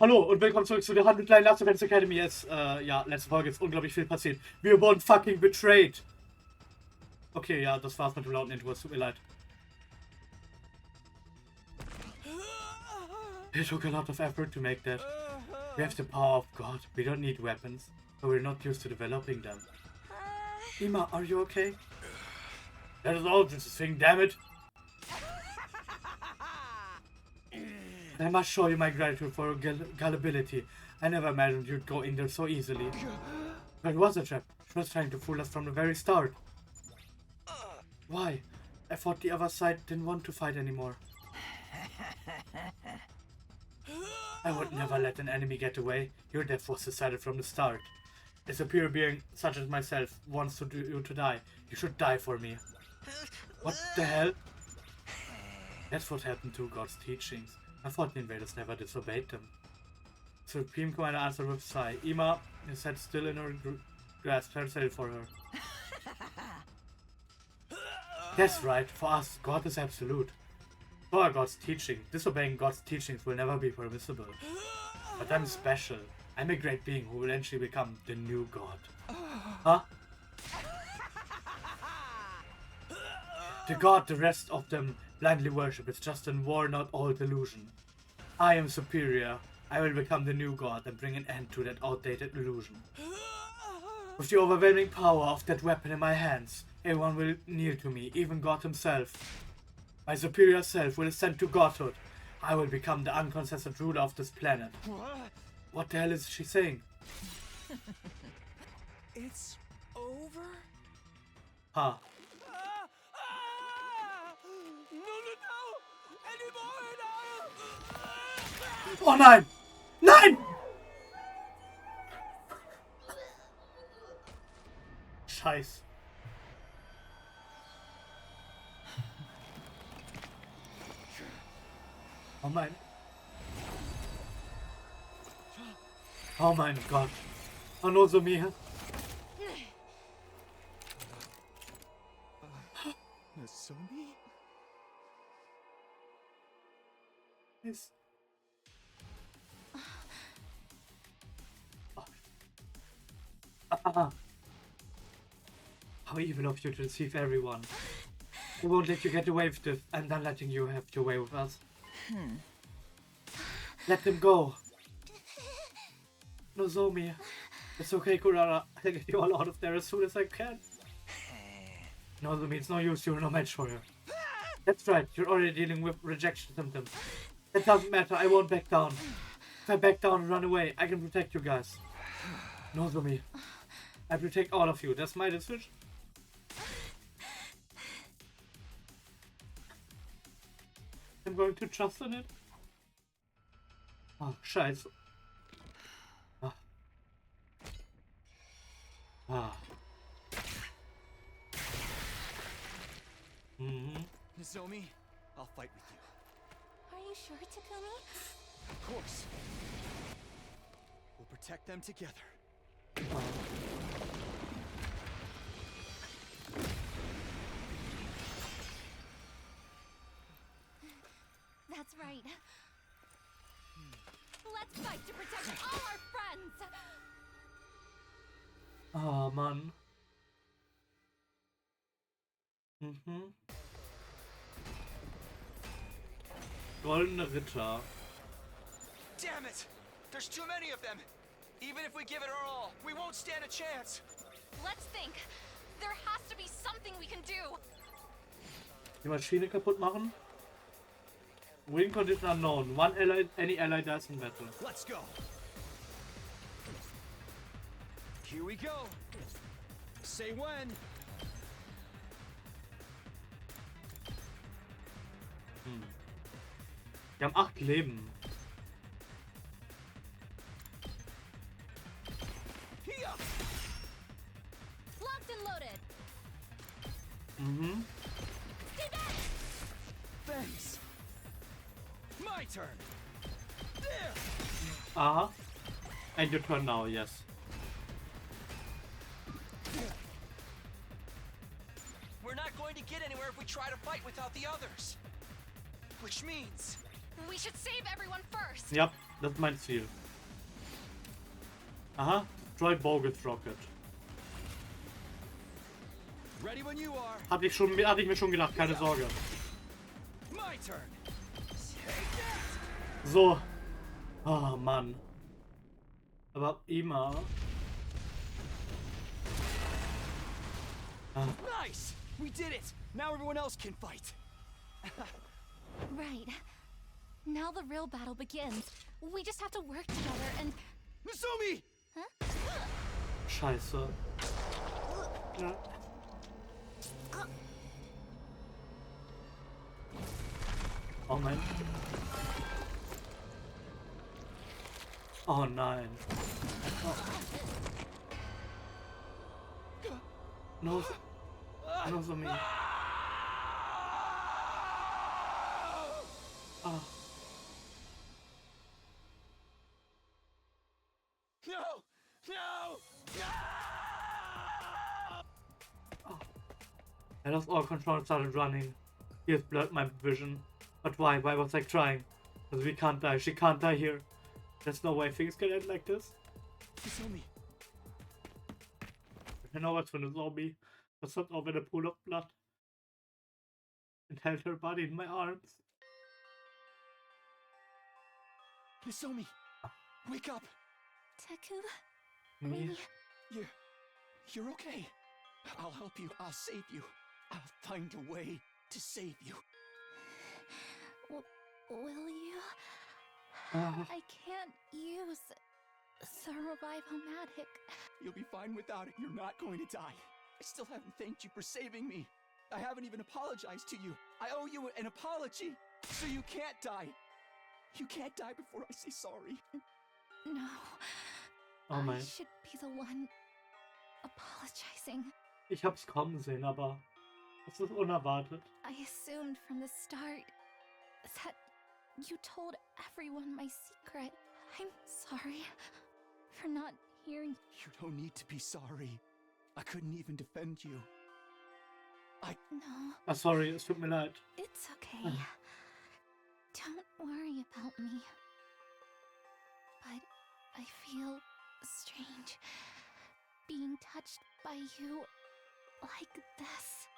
Hallo und willkommen zurück zu der Handelsline Last Defense Academy. Jetzt, ja, letzte Folge ist unglaublich viel passiert. Wir wurden fucking betrayed. Okay, ja, das war's mit dem lauten Intro. Es tut mir leid. It took a lot of effort to make that. We have the power of God. We don't need weapons, but we're not used to developing them. Ima, are you okay? That is all just a thing, damn it. I must show you my gratitude for your gullibility. I never imagined you'd go in there so easily. But it was a trap. She was trying to fool us from the very start. Why? I thought the other side didn't want to fight anymore. I would never let an enemy get away. Your death was decided from the start. A superior being such as myself wants you to die. You should die for me. What the hell? That's what happened to God's teachings. I thought the invaders never disobeyed them. Supreme Commander answered with a sigh. Ima is head still in her grasp. Translate for her. That's right. For us, God is absolute. So are God's teaching. Disobeying God's teachings will never be permissible. But I'm special. I'm a great being who will eventually become the new God. Huh? The God the rest of them blindly worship is just a worn-out old illusion. I am superior. I will become the new God and bring an end to that outdated illusion. With the overwhelming power of that weapon in my hands, everyone will kneel to me, even God himself. My superior self will ascend to godhood. I will become the uncontested ruler of this planet. What the hell is she saying? It's over? Huh. Oh nein! Nein! Scheiß. Oh mein. Oh mein Gott. Oh no, so mir. Nozomi? Ist. Ah. How evil of you to deceive everyone. We won't let you get away with this, and then letting you have your way with us. Let them go. Nozomi. It's okay, Kurara. I'll get you all out of there as soon as I can. Nozomi, it's no use. You're no match for her. That's right. You're already dealing with rejection symptoms. It doesn't matter. I won't back down. If I back down and run away, I can protect you guys. Nozomi. I protect all of you. That's my decision. I'm going to trust in it. Oh, scheiße. Ah. Ah. Nozomi, I'll fight with you. Are you sure, Takumi? Of course. We'll protect them together. That's right. Let's fight to protect all our friends! Oh, Mann. Goldene Ritter. Damn it! There's too many of them! Even if we give it our all, we won't stand a chance! Let's think. There has to be something we can do. Die Maschine kaputt machen. Win condition unknown. Any ally dies in battle. Let's go! Here we go! Say when! Wir haben 8 Leben. Here! Locked and loaded. Thanks! My turn! There! Aha. And your turn now, yes. We're not going to get anywhere if we try to fight without the others. Which means... We should save everyone first. Yep. Das ist mein Ziel. Aha, destroy bogus rocket. Ready when you are. Hatte ich mir schon gedacht, keine Sorge. My turn. Take that. So. Oh Mann. Aber immer. Nice. We did it. Now everyone else can fight. Right. Now the real battle begins. We just have to work together and... Misumi! Scheiße. Ja. Oh nein. Oh nein. Oh. No, no, so me. Oh. No! No! No! Oh. I lost all control and started running. He has blurred my vision. But why? Why was I trying? Because we can't die. She can't die here. There's no way things can end like this. Misumi. I know what's when a zombie was swept off in a pool of blood and held her body in my arms. Misumi. Wake up. Teku? Me? You're okay. I'll help you. I'll save you. I'll find a way to save you. Will you? Uh. I can't use the revive-o-matic. You'll be fine without it. You're not going to die. I still haven't thanked you for saving me. I haven't even apologized to you. I owe you an apology. So you can't die. You can't die before I say sorry. No. Oh I mein. should be the one apologizing. Ich hab's kommen sehen, aber es ist unerwartet. I assumed from the start that you told everyone my secret. I'm sorry for not hearing. You don't need to be sorry. I couldn't even defend you. No, Ah, sorry, es tut mir leid. it's okay. Don't worry about me. But I feel strange being touched by you like this.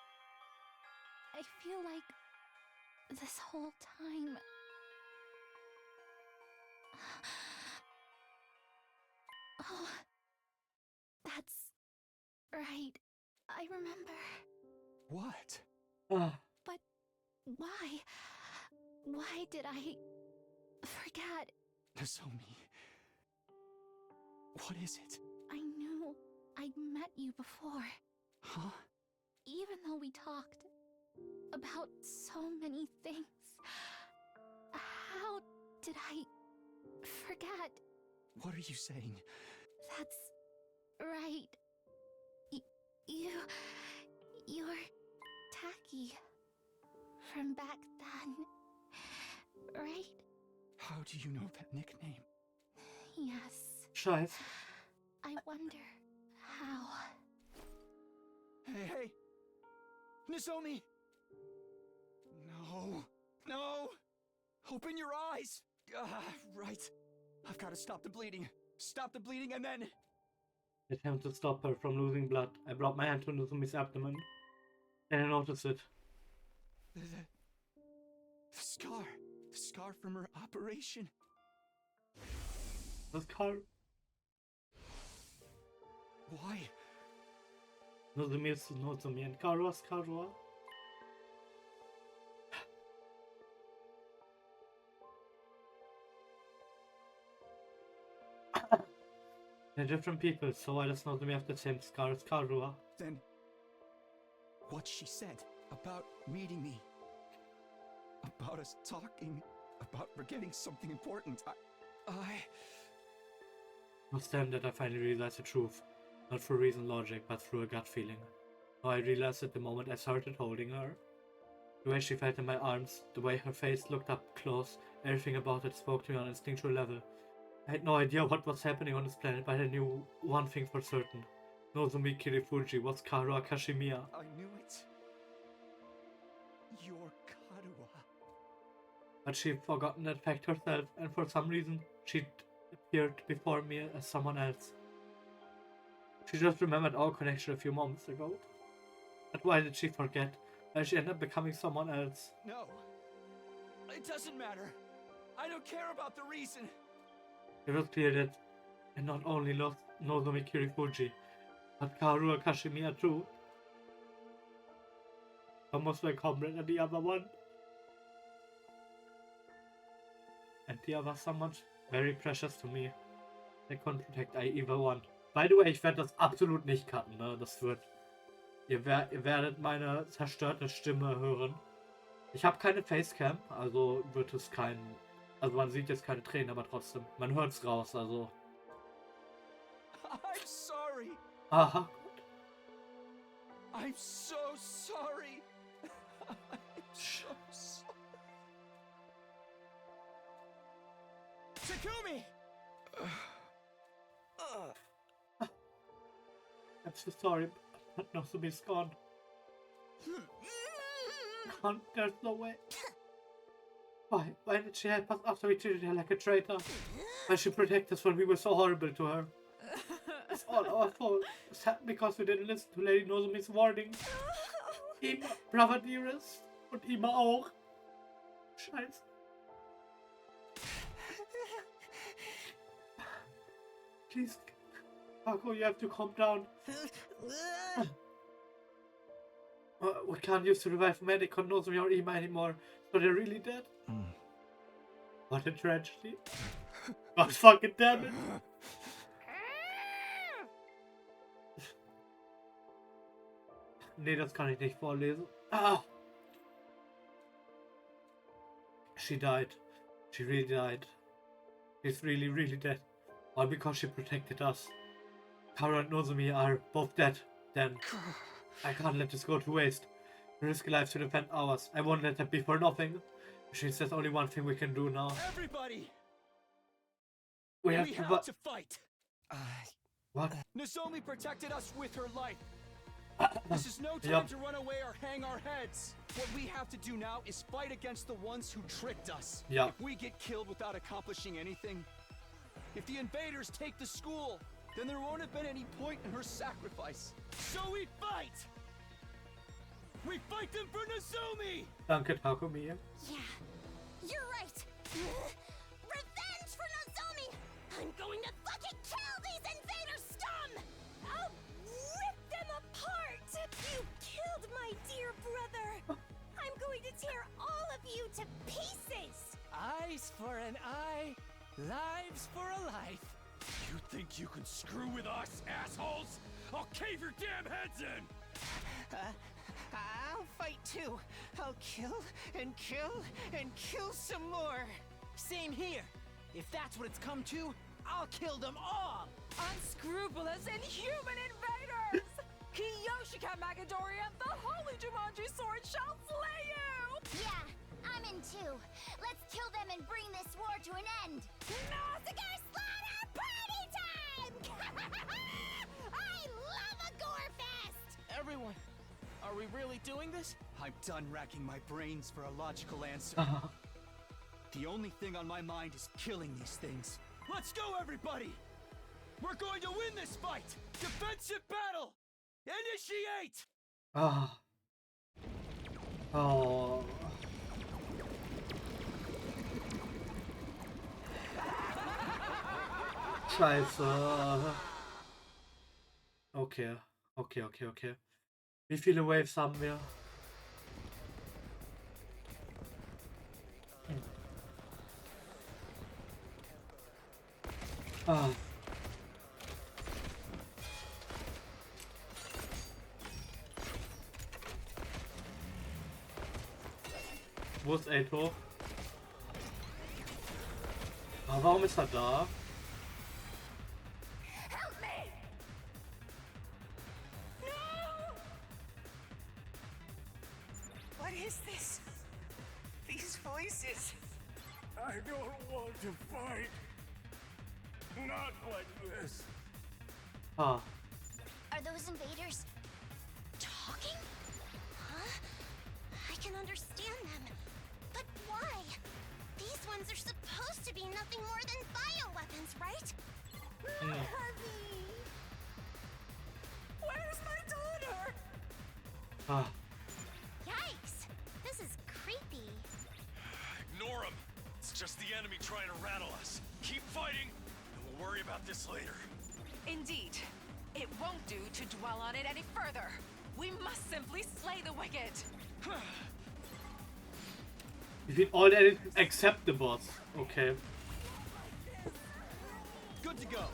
I feel like this whole time oh, that's right. I remember. What? Ah, But why? Why did I forget? Nozomi. What is it? I knew I'd met you before. Huh? Even though we talked about so many things. How did I forget? What are you saying? That's right. You're Tacky from back then, right? How do you know that nickname? Yes. Scheiße. I wonder how. Hey! Nozomi! No! Open your eyes! Right. I've got to stop the bleeding. Stop the bleeding and then... Attempt to stop her from losing blood. I brought my hand to Nozomi's abdomen. Then I noticed it. The scar. The scar from her operation. Das Karl. Why? Nozomi ist Nozomi and Karua's Karua. They're different people, so why does Nozomi have the same scar as Karua? Then... what she said about meeting me. About us talking. About forgetting something important. I... It was then that I finally realized the truth. Not through reason logic, but through a gut feeling. How I realized it the moment I started holding her. The way she felt in my arms, the way her face looked up close, everything about it spoke to me on an instinctual level. I had no idea what was happening on this planet, but I knew one thing for certain. Nozomi Kirifuji was Karua Kashimiya. I knew it. You're Karua. But she'd forgotten that fact herself, and for some reason, She appeared before me as someone else. She just remembered our connection a few moments ago. But why did she forget? Why she ended up becoming someone else? No. It doesn't matter. I don't care about the reason. It was clear that I not only lost Nozomi Kirifuji, but Kaoru Kashimiya too. Almost my comrade and the other one. And the other someone very precious to me. I couldn't protect either one. By the way, ich werde das absolut nicht cutten, ne? Das wird... Ihr werdet meine zerstörte Stimme hören. Ich habe keine Facecam, also wird es kein... Also man sieht jetzt keine Tränen, aber trotzdem. Man hört's raus, also... I'm sorry. Aha. I'm so sorry. I'm so sorry. Takumi! I'm so sorry, but Nozomi's gone. Gone, there's no way. Why did she help us after we treated her like a traitor? Why she protect us when we were so horrible to her? It's all our fault. It's happened because we didn't listen to Lady Nozomi's warnings. Ima, Brother Dearest. Und Ima auch. Scheiße. Please, Paco, you have to calm down. We can't use the revive medic on Nozomi or Ima anymore. So they're really dead? What a tragedy. God fucking damn it. Nee, das kann ich nicht vorlesen. Ah! She died. She really died. She's really, really dead. All because she protected us. Kara and Nozomi are both dead. Then I can't let this go to waste. We risk lives to defend ours. I won't let that be for nothing. Which means there's only one thing we can do now. Everybody! We have to fight! What? Nozomi protected us with her life. This is no time to run away or hang our heads. What we have to do now is fight against the ones who tricked us. If we get killed without accomplishing anything, if the invaders take the school, then there won't have been any point in her sacrifice. So we fight! We fight them for Nozomi! Danke, Takumi. Yeah, you're right. Revenge for Nozomi! I'm going to fucking kill these invader scum! I'll rip them apart! You killed my dear brother! I'm going to tear all of you to pieces! Eyes for an eye, lives for a life. You think you can screw with us, assholes? I'll cave your damn heads in! I'll fight too. I'll kill and kill and kill some more. Same here. If that's what it's come to, I'll kill them all. Unscrupulous, inhuman invaders! Kiyoshika Magadorian, the holy Jumanji sword shall slay you! Yeah, I'm in too. Let's kill them and bring this war to an end. Nausicaa slaughter party time! I love a gore fest! Everyone, are we really doing this? I'm done racking my brains for a logical answer. The only thing on my mind is killing these things. Let's go, everybody! We're going to win this fight! Defensive battle! Initiate! Oh. Scheiße. Okay. Wie viele Waves haben wir? Wo ist Eito? Warum ist er da? Help me! No! What is this? These voices. I don't want to fight. Not like this. Ah. Are those invaders talking? Huh? I can understand them. But why? These ones are supposed to be nothing more than bioweapons, right? Where's my daughter? Ah, Yikes! This is creepy. Ignore him. It's just the enemy trying to rattle us. Keep fighting, and we'll worry about this later. Indeed. It won't do to dwell on it any further. We must simply slay the wicked. defeat all the enemies except the boss. Okay. Good to go.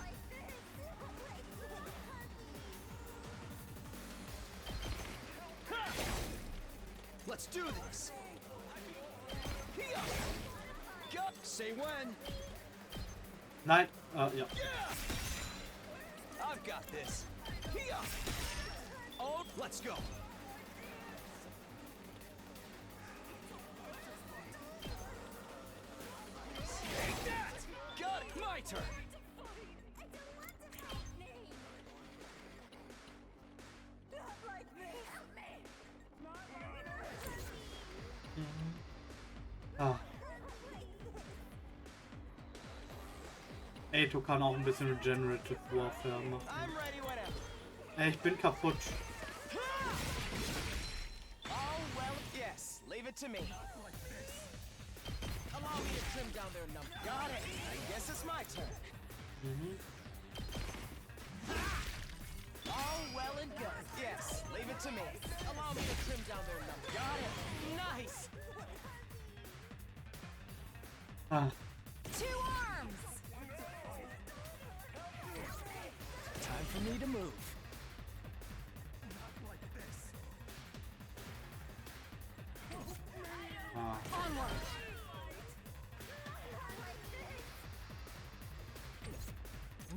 Let's do this. Here. Go. Say when. Nein, ja. Yeah. I've got this. Here. Oh, let's go. Take that. Got it. My turn. Ah. Eito kann auch ein bisschen Regenerative Warfare machen. I'm ready whenever. Ey, ich bin kaputt. Oh, well, yes. Leave it to me. Allow me to trim down their number. Got it. I guess it's my turn. All well and good. Yes, leave it to me. Allow me to trim down their number. Got it. Nice. Ah. 2 arms! Time for me to move. Ah. Onward!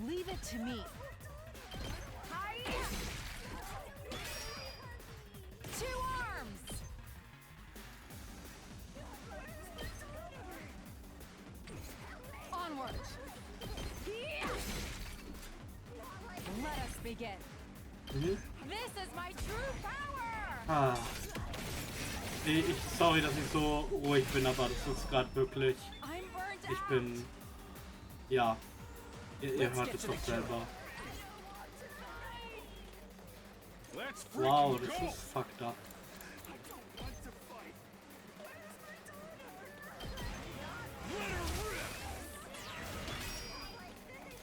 Leave it to me. Hi! 2 arms! Onward! Let us begin. This is my true power! Ah. Sorry, dass ich so ruhig bin, aber das ist gerade wirklich. I'm burned Ich out! bin. Ja. Ihr hört es doch selber. Let's Wow, freaking das go. ist fucked up.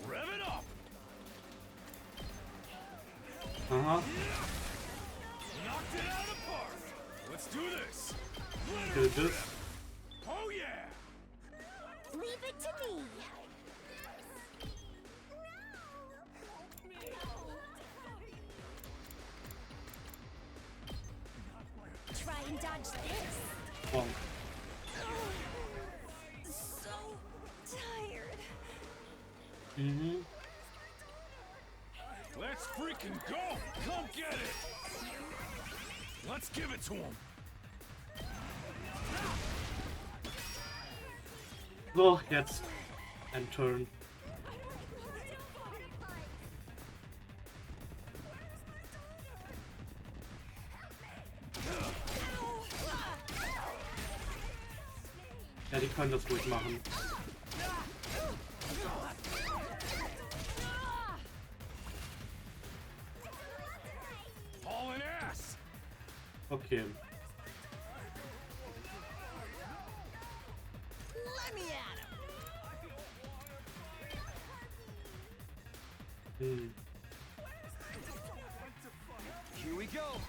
Rev it up. Aha. Knocked it out of the park. Let's do this. Kill this. Oh yeah. Leave it to me. Try and dodge this. Bonk. So tired. Let's freaking go. Come get it. Let's give it to him. So, jetzt. End turn. Ja, die können das ruhig machen. Hauling ass. Okay. Let me at him. Hm. Here we go.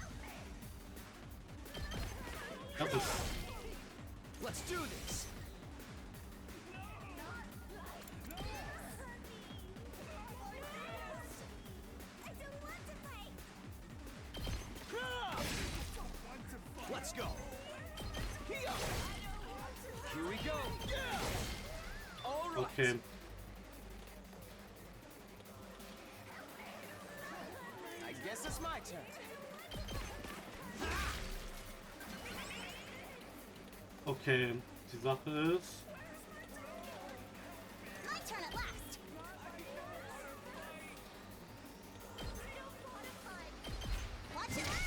Das ist. Let's do this. Let's go. Here we go. All right. Okay. I guess it's my turn. Okay. Die Sache ist. My turn at last. Watch your back.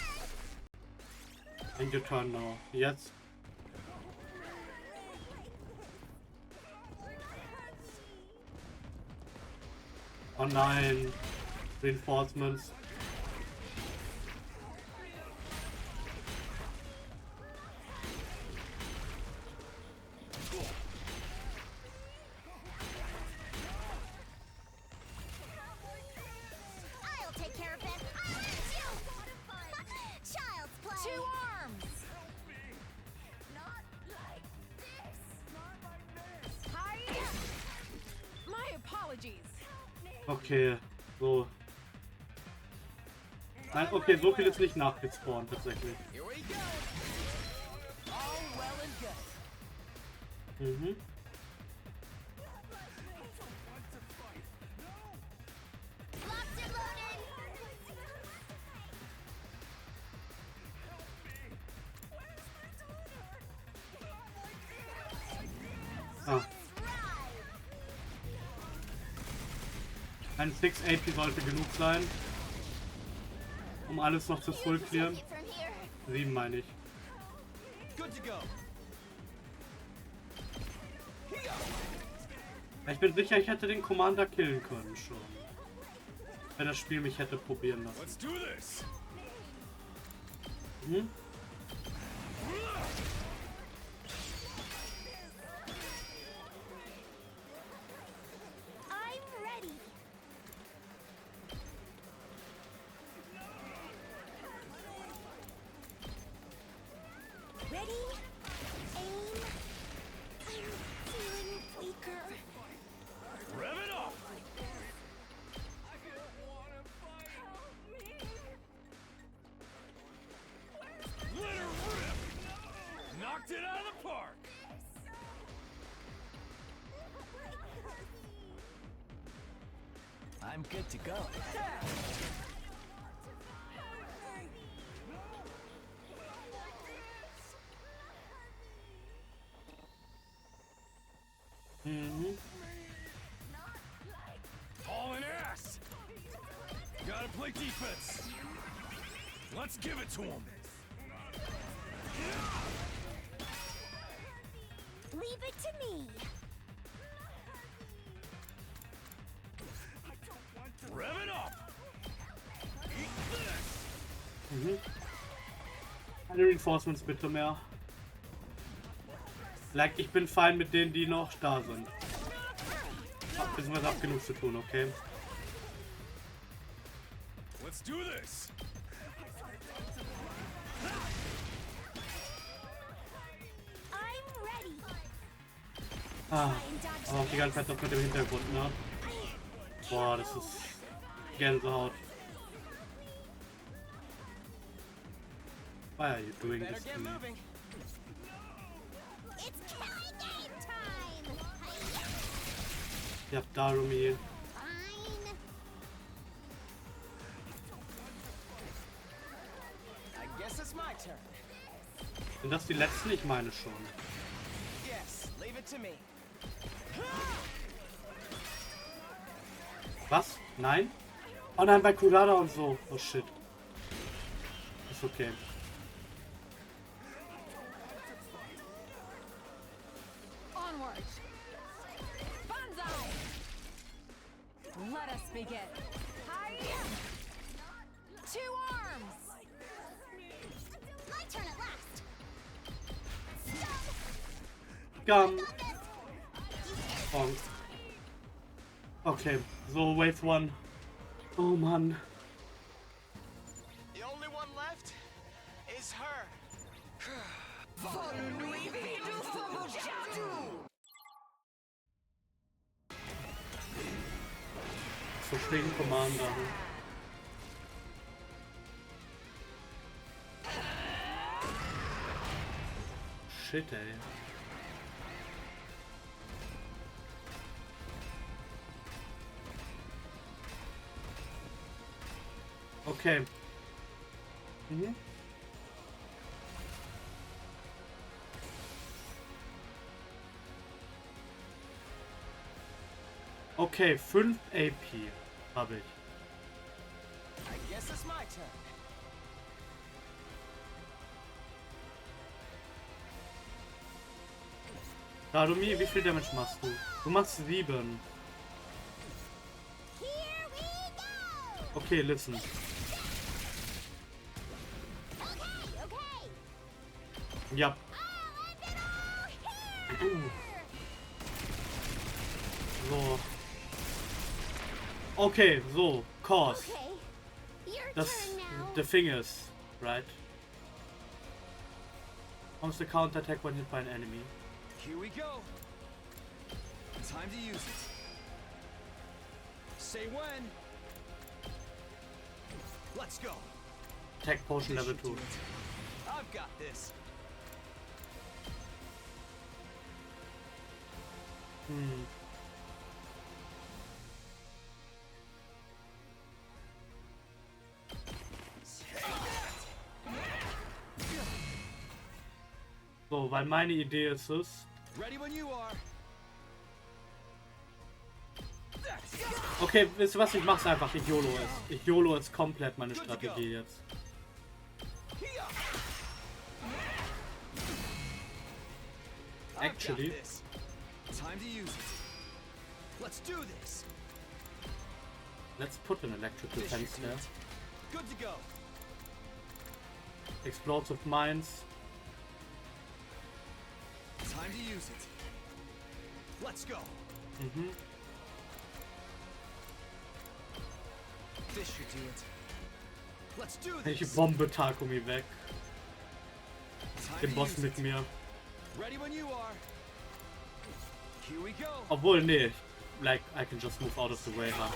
End your turn now. Jetzt. Oh nein. Reinforcements. I'll take care of them. I'll hurt you. Child's play. Two arms. Not like this. Hi. My apologies. Okay, so. Nein, okay, so viel ist nicht nachgespawnt tatsächlich. Here we go. All well and good. Mhm. Locked and loaded. Ah. Ein 6 AP sollte genug sein, um alles noch zu full clearen. Take it from here. 7 meine ich. Good to go. Ich bin sicher, ich hätte den Commander killen können schon. Wenn das Spiel mich hätte probieren lassen. Let's do this. Mhm. I'm ready. Ready? Aim. I'm feeling weaker. Rev it up. Let her rip. Knocked it out of the park. I'm good to go. Mhm. Hauling ass. Gotta play defense. Let's give it to him. Leave it to me. Rev it up. Eat this. Mhm. Keine Reinforcements bitte mehr. Like, ich bin fein mit denen, die noch da sind. Beziehungsweise hab genug zu tun, okay? Let's do this. I'm ready. Ah, aber auch die ganze Zeit noch mit dem Hintergrund, ne? Boah, das ist Gänsehaut. Why are you doing Better this get to me? moving. It's Kelly game time. Ja, Darumi. Fine. I guess it's my turn. Sind das die letzten? Ich meine schon. Yes, leave it to me. Was? Nein? Oh nein, bei Kurada und so. Oh shit. Ist okay. Onward. Banzai. Let us begin. Hi. Two arms. My turn at last. Gum. Oh. Okay, so Wave 1. Oh Mann. The only one left is her. So stehen Commander. Shit, ey. Okay. Mhm. Okay, 5 AP habe ich. I guess it's my turn. Darumi, wie viel Damage machst du? Du machst 7. Here Okay, listen. Ja. So. Okay, so. Cause. Das. The thing is, right? Comes the counterattack when hit by an enemy. Here we go. Time to use it. Say when. Let's go. Attack Potion Level 2. I've got this. So, weil meine Idee ist es. Ready when you are. Okay, wisst ihr was? Ich mach's einfach. Ich YOLO es. Ich YOLO es komplett meine Strategie jetzt. Actually. Time to use it. Let's do this. Let's put an electric defense there. Good to go. Explosive mines. Time to use it. Let's go. This should do it. Let's do this. Ich bombe Takumi weg. Den Boss mit mir. Ready when you are. Here we go. Obwohl, nee. Like, I can just move out of the way, huh?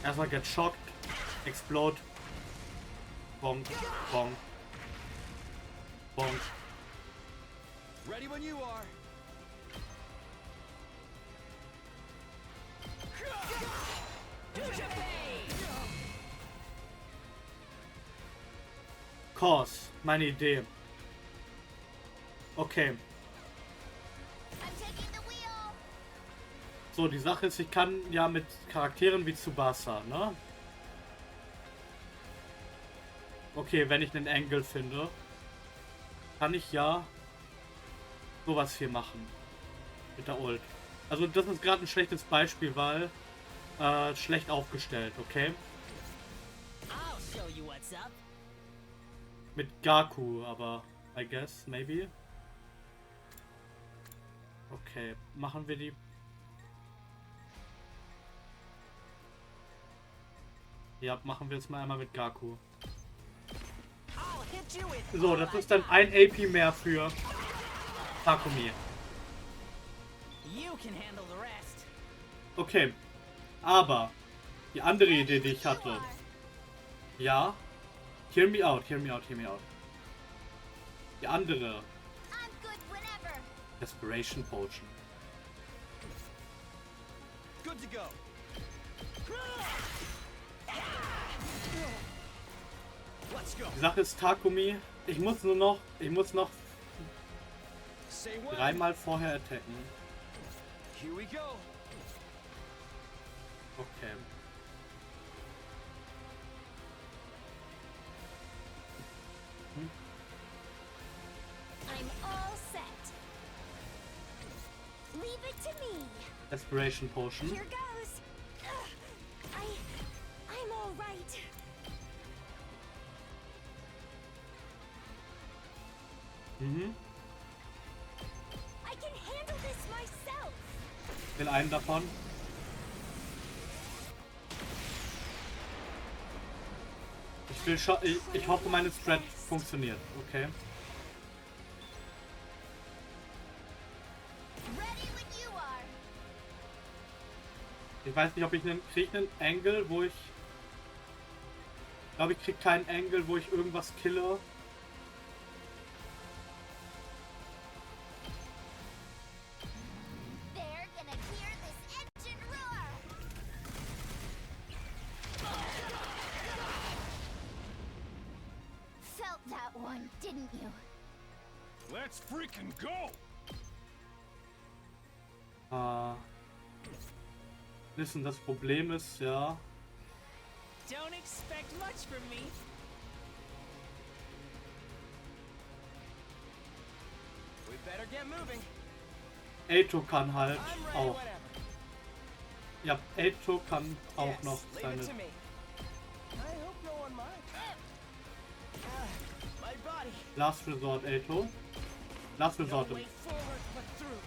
Erstmal get shocked. Explode. Bonk. Bonk. Bonk. Ready when you are. Cause, meine Idee. Okay. So, die Sache ist, ich kann ja mit Charakteren wie Tsubasa, ne? Okay, wenn ich einen Angle finde, kann ich ja sowas hier machen. Mit der Ult. Also das ist gerade ein schlechtes Beispiel, weil schlecht aufgestellt, okay? Mit Gaku, aber I guess, maybe. Okay, machen wir die. Ja, machen wir es mal einmal mit Gaku. So, das ist dann ein AP mehr für Takumi. Okay, aber die andere Idee, die ich hatte. Ja, hear me out, hear me out, hear me out. Die andere. Desperation Potion. Good to go. Let's go. Die Sache ist Takumi. Ich muss noch dreimal vorher attacken. Here we go. Okay. I'm all set. Leave it to me. Desperation Potion. Here goes. I'm all right. I can handle this myself. Ich will einen davon. Ich hoffe, meine Strat funktioniert. Okay. Ich weiß nicht, ob ich kriege einen Angle, wo ich glaube, ich kriege keinen Angle, wo ich irgendwas kille. Didn't you? Let's freaking go! Listen, das Problem ist, ja. Don't expect much from me. We better get moving. Eito kann halt auch Ja, Eito kann auch Yes, noch leave seine... it to me. I hope no one minds. My body. Last Resort Eito. Last No Resort way forward but through.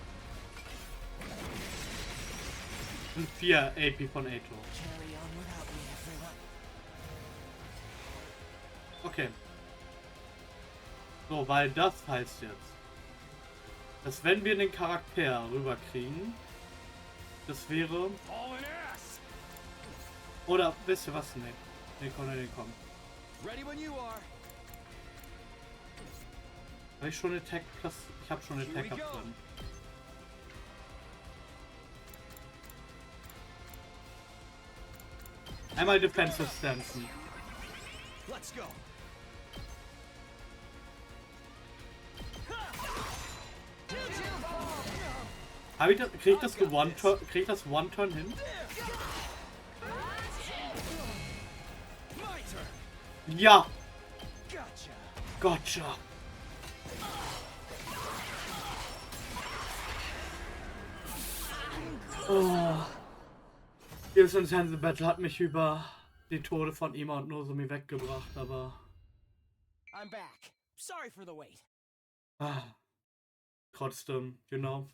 sind 4 AP von Eito. Carry on without me, everyone. Okay. So, weil das heißt jetzt, dass wenn wir den Charakter rüberkriegen, das wäre... Oder, wisst ihr was? Nee. Nee, komm. Ready when you are. Habe ich schon Attack plus... Ich habe schon Attack up drin. Einmal Defensive Stanzen. Let's go. Hab ich das, krieg ich das One-Turn hin? My turn. Ja! Gotcha. Gotcha! Oh. Dieses intense Battle hat mich über die Tode von Ima und Nozomi weggebracht, aber... I'm back. Sorry for the wait. Trotzdem, you know.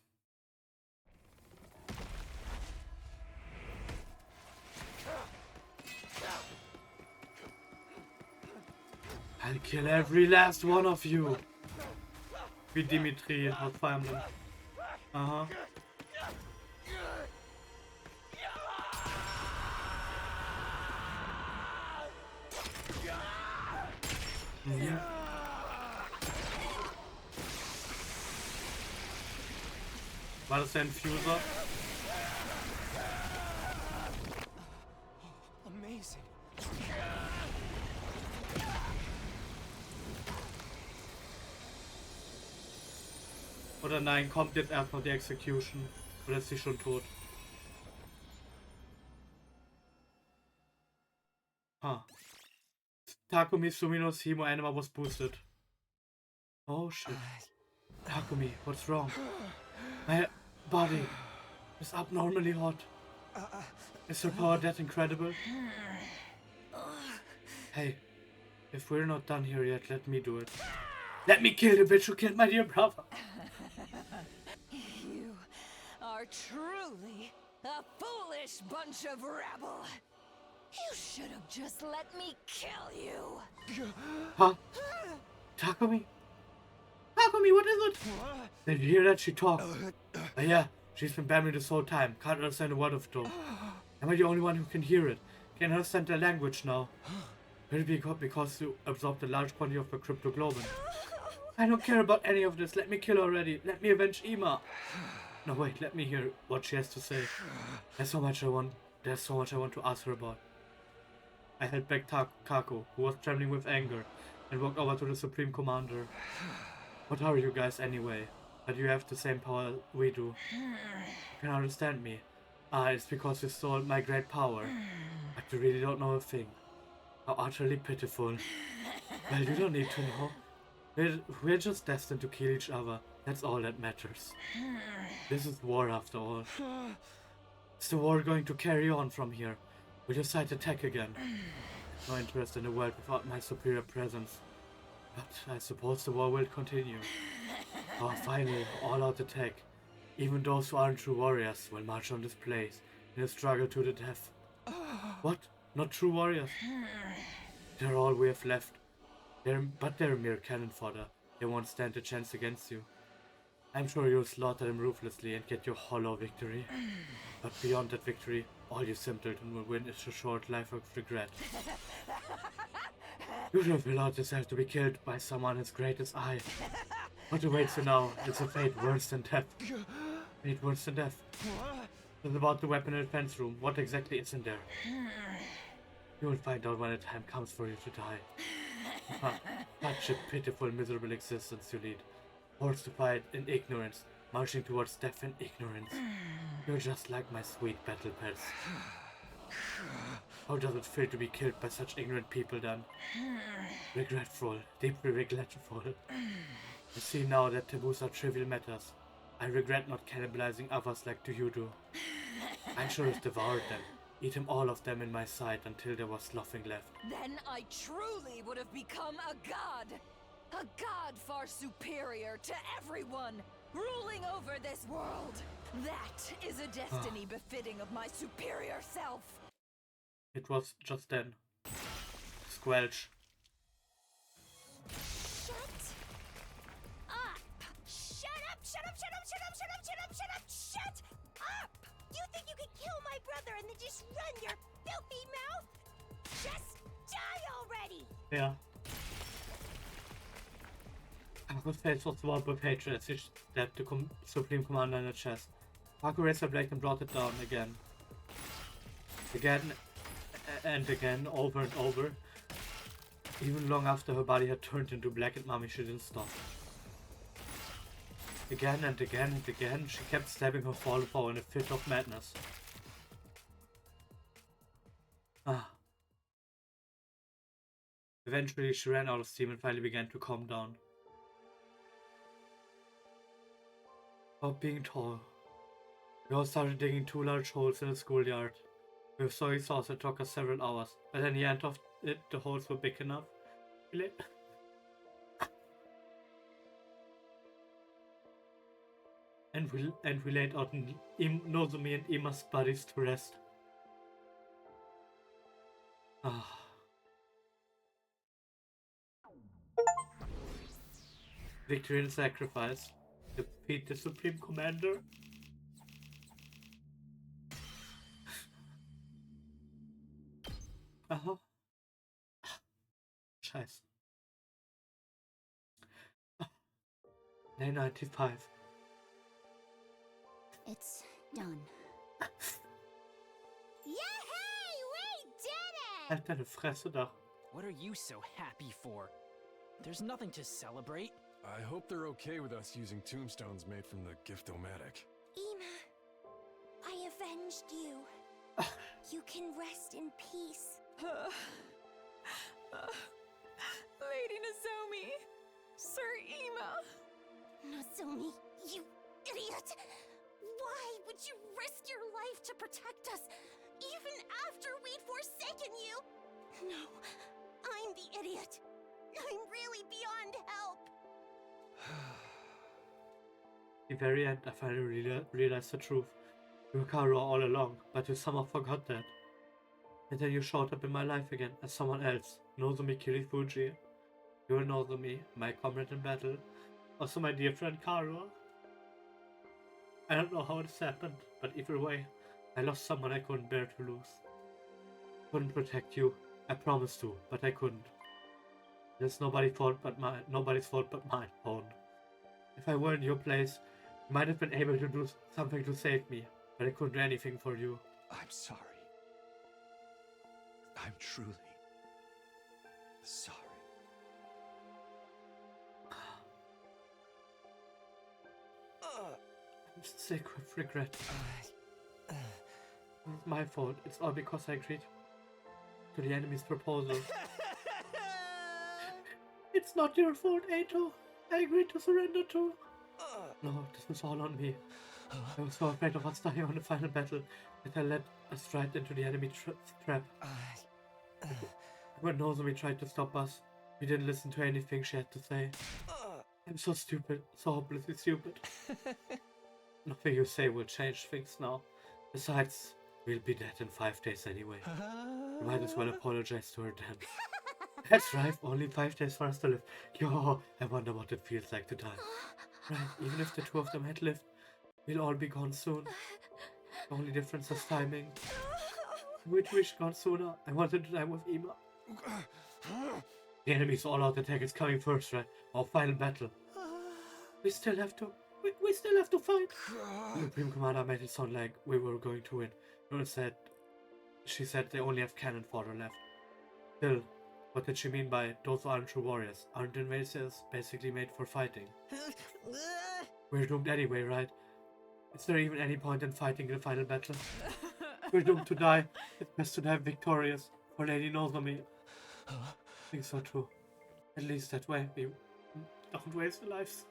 I'll kill every last one of you. Wie Dimitri aus Fire Emblem. Aha. Mhm. War das der Infuser? Amazing. Oder nein, kommt jetzt erstmal die Execution. Oder ist sie schon tot? Ha. Takumi Suminos Himo Anima was boosted. Oh shit. Takumi, what's wrong? My body is abnormally hot. Is your power that incredible? Hey, if we're not done here yet, let me do it. Let me kill the bitch who killed my dear brother. You are truly a foolish bunch of rabble. You should have just let me kill you. Huh? Takumi? Takumi, what is it? Did you hear that? She talked. Yeah, she's been babbling this whole time. Can't understand a word of it. Am I the only one who can hear it? Can understand their language now. Will it be because you absorbed a large quantity of the cryptoglobin? I don't care about any of this. Let me kill her already. Let me avenge Ima. No, wait. Let me hear what she has to say. There's so much I want to ask her about. I held back Kako, who was trembling with anger, and walked over to the Supreme Commander. What are you guys anyway? But you have the same power we do. You can understand me. It's because you stole my great power. But you really don't know a thing. How utterly pitiful. Well, you don't need to know. We're just destined to kill each other. That's all that matters. This is war after all. Is the war going to carry on from here? Will your side attack again? No interest in a world without my superior presence. But I suppose the war will continue. Our final all-out attack. Even those who aren't true warriors will march on this place in a struggle to the death. What? Not true warriors? They're all we have left. But they're mere cannon fodder. They won't stand a chance against you. I'm sure you'll slaughter them ruthlessly and get your hollow victory. But beyond that victory, all you simpleton will win is a short life of regret. You should have allowed yourself to be killed by someone as great as I. What awaits you now is a fate worse than death. Fate worse than death. It's about the weapon in the defense room. What exactly is in there? You will find out when the time comes for you to die. Such a pitiful, miserable existence you lead. Forced to fight in ignorance, marching towards death in ignorance. You're just like my sweet battle pets. How does it feel to be killed by such ignorant people then? Regretful, deeply regretful. I see now that taboos are trivial matters. I regret not cannibalizing others like you do. I should have devoured them, eaten all of them in my sight until there was nothing left. Then I truly would have become a god. A god far superior to everyone, ruling over this world. That is a destiny befitting of my superior self. It was just then. Squelch. Shut up! Shut up! Shut up! Shut up! Shut up! Shut up! Shut up! Shut up! Shut up! You think you could kill my brother and then just run your filthy mouth? Just die already! Ja. Marco's face was swallowed by hatred as he stabbed the Supreme Commander in the chest. Marco raised her blade and brought it down again. Again and again, over and over. Even long after her body had turned into blackened mummy, she didn't stop. Again and again and again, she kept stabbing her fallen foe in a fit of madness. Eventually, she ran out of steam and finally began to calm down. About being tall. We all started digging 2 large holes in the schoolyard. With soy sauce, it took us several hours, but in the end of it, the holes were big enough. And we laid out Nozomi and Ima's bodies to rest. Victory and sacrifice. Defeat the Supreme Commander. Scheiße. Day 95. It's done. Yay! We did it! Halt deine Fresse da. What are you so happy for? There's nothing to celebrate. I hope they're okay with us using tombstones made from the Gift-O-Matic. Ima, I avenged you. You can rest in peace. Lady Nozomi, Sir Ima. Nozomi, you idiot! Why would you risk your life to protect us, even after we'd forsaken you? No, I'm the idiot. I'm really beyond help. At the very end, I finally realized the truth. You were Karo all along, but you somehow forgot that. And then you showed up in my life again as someone else, Nozomi Kirifuji. You were Nozomi, my comrade in battle, also my dear friend Karo. I don't know how this happened, but either way, I lost someone I couldn't bear to lose. Couldn't protect you, I promised to, but I couldn't. It's nobody's fault but mine, own. If I were in your place, you might have been able to do something to save me, but I couldn't do anything for you. I'm sorry. I'm truly sorry. I'm sick with regret. It's my fault. It's all because I agreed to the enemy's proposal. It's not your fault, Ato. I agreed to surrender too. No, this was all on me. I was so afraid of us dying on the final battle that I led us right into the enemy trap. When Nozomi tried to stop us, we didn't listen to anything she had to say. I'm so stupid, so hopelessly stupid. Nothing you say will change things now. Besides, we'll be dead in 5 days anyway. You might as well apologize to her then. That's right, only 5 days for us to live. Yo, I wonder what it feels like to die. Right, even if the 2 of them had lived, we'll all be gone soon. The only difference is timing. We'd wish gone sooner. I wanted to die with Ima. The enemy's all-out attack is coming first, right? Our final battle. We still have to fight. The Supreme Commander made it sound like we were going to win. She said they only have cannon fodder left. Still, what did she mean by those aren't true warriors? Aren't invaders basically made for fighting? We're doomed anyway, right? Is there even any point in fighting the final battle? We're doomed to die. It's best to die victorious. For Lady Nozomi. I think so too. At least that way we don't waste our lives.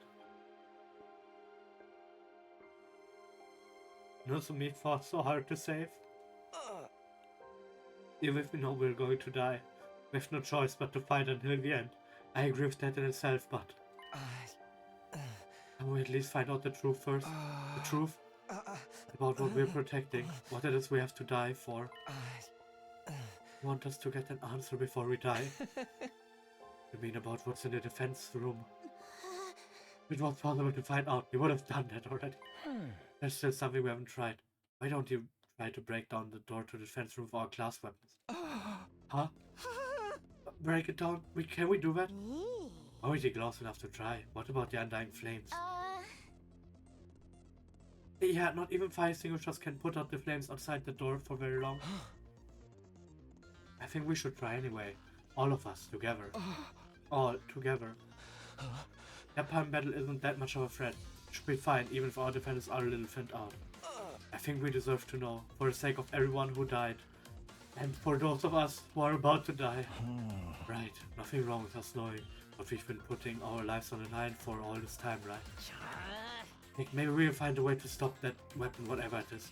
Nozomi fought so hard to save. Even if we know we're going to die, we have no choice but to fight until the end. I agree with that in itself, but can we at least find out the truth first? The truth about what we're protecting, what it is we have to die for. I want us to get an answer before we die. You mean about what's in the defense room? If it was possible to find out, we would have done that already. There's still something we haven't tried. Why don't you try to break down the door to the defense room with our class weapons? Huh? Break it down? Can we do that? Are we close enough to try? What about the undying flames? Yeah, not even fire extinguishers can put out the flames outside the door for very long. I think we should try anyway. All of us, together. All together. That palm battle isn't that much of a threat. It should be fine, even if our defenders are a little thinned out. I think we deserve to know, for the sake of everyone who died. And for those of us who are about to die. Right, nothing wrong with us knowing what we've been putting our lives on the line for all this time, right? Maybe we'll find a way to stop that weapon, whatever it is.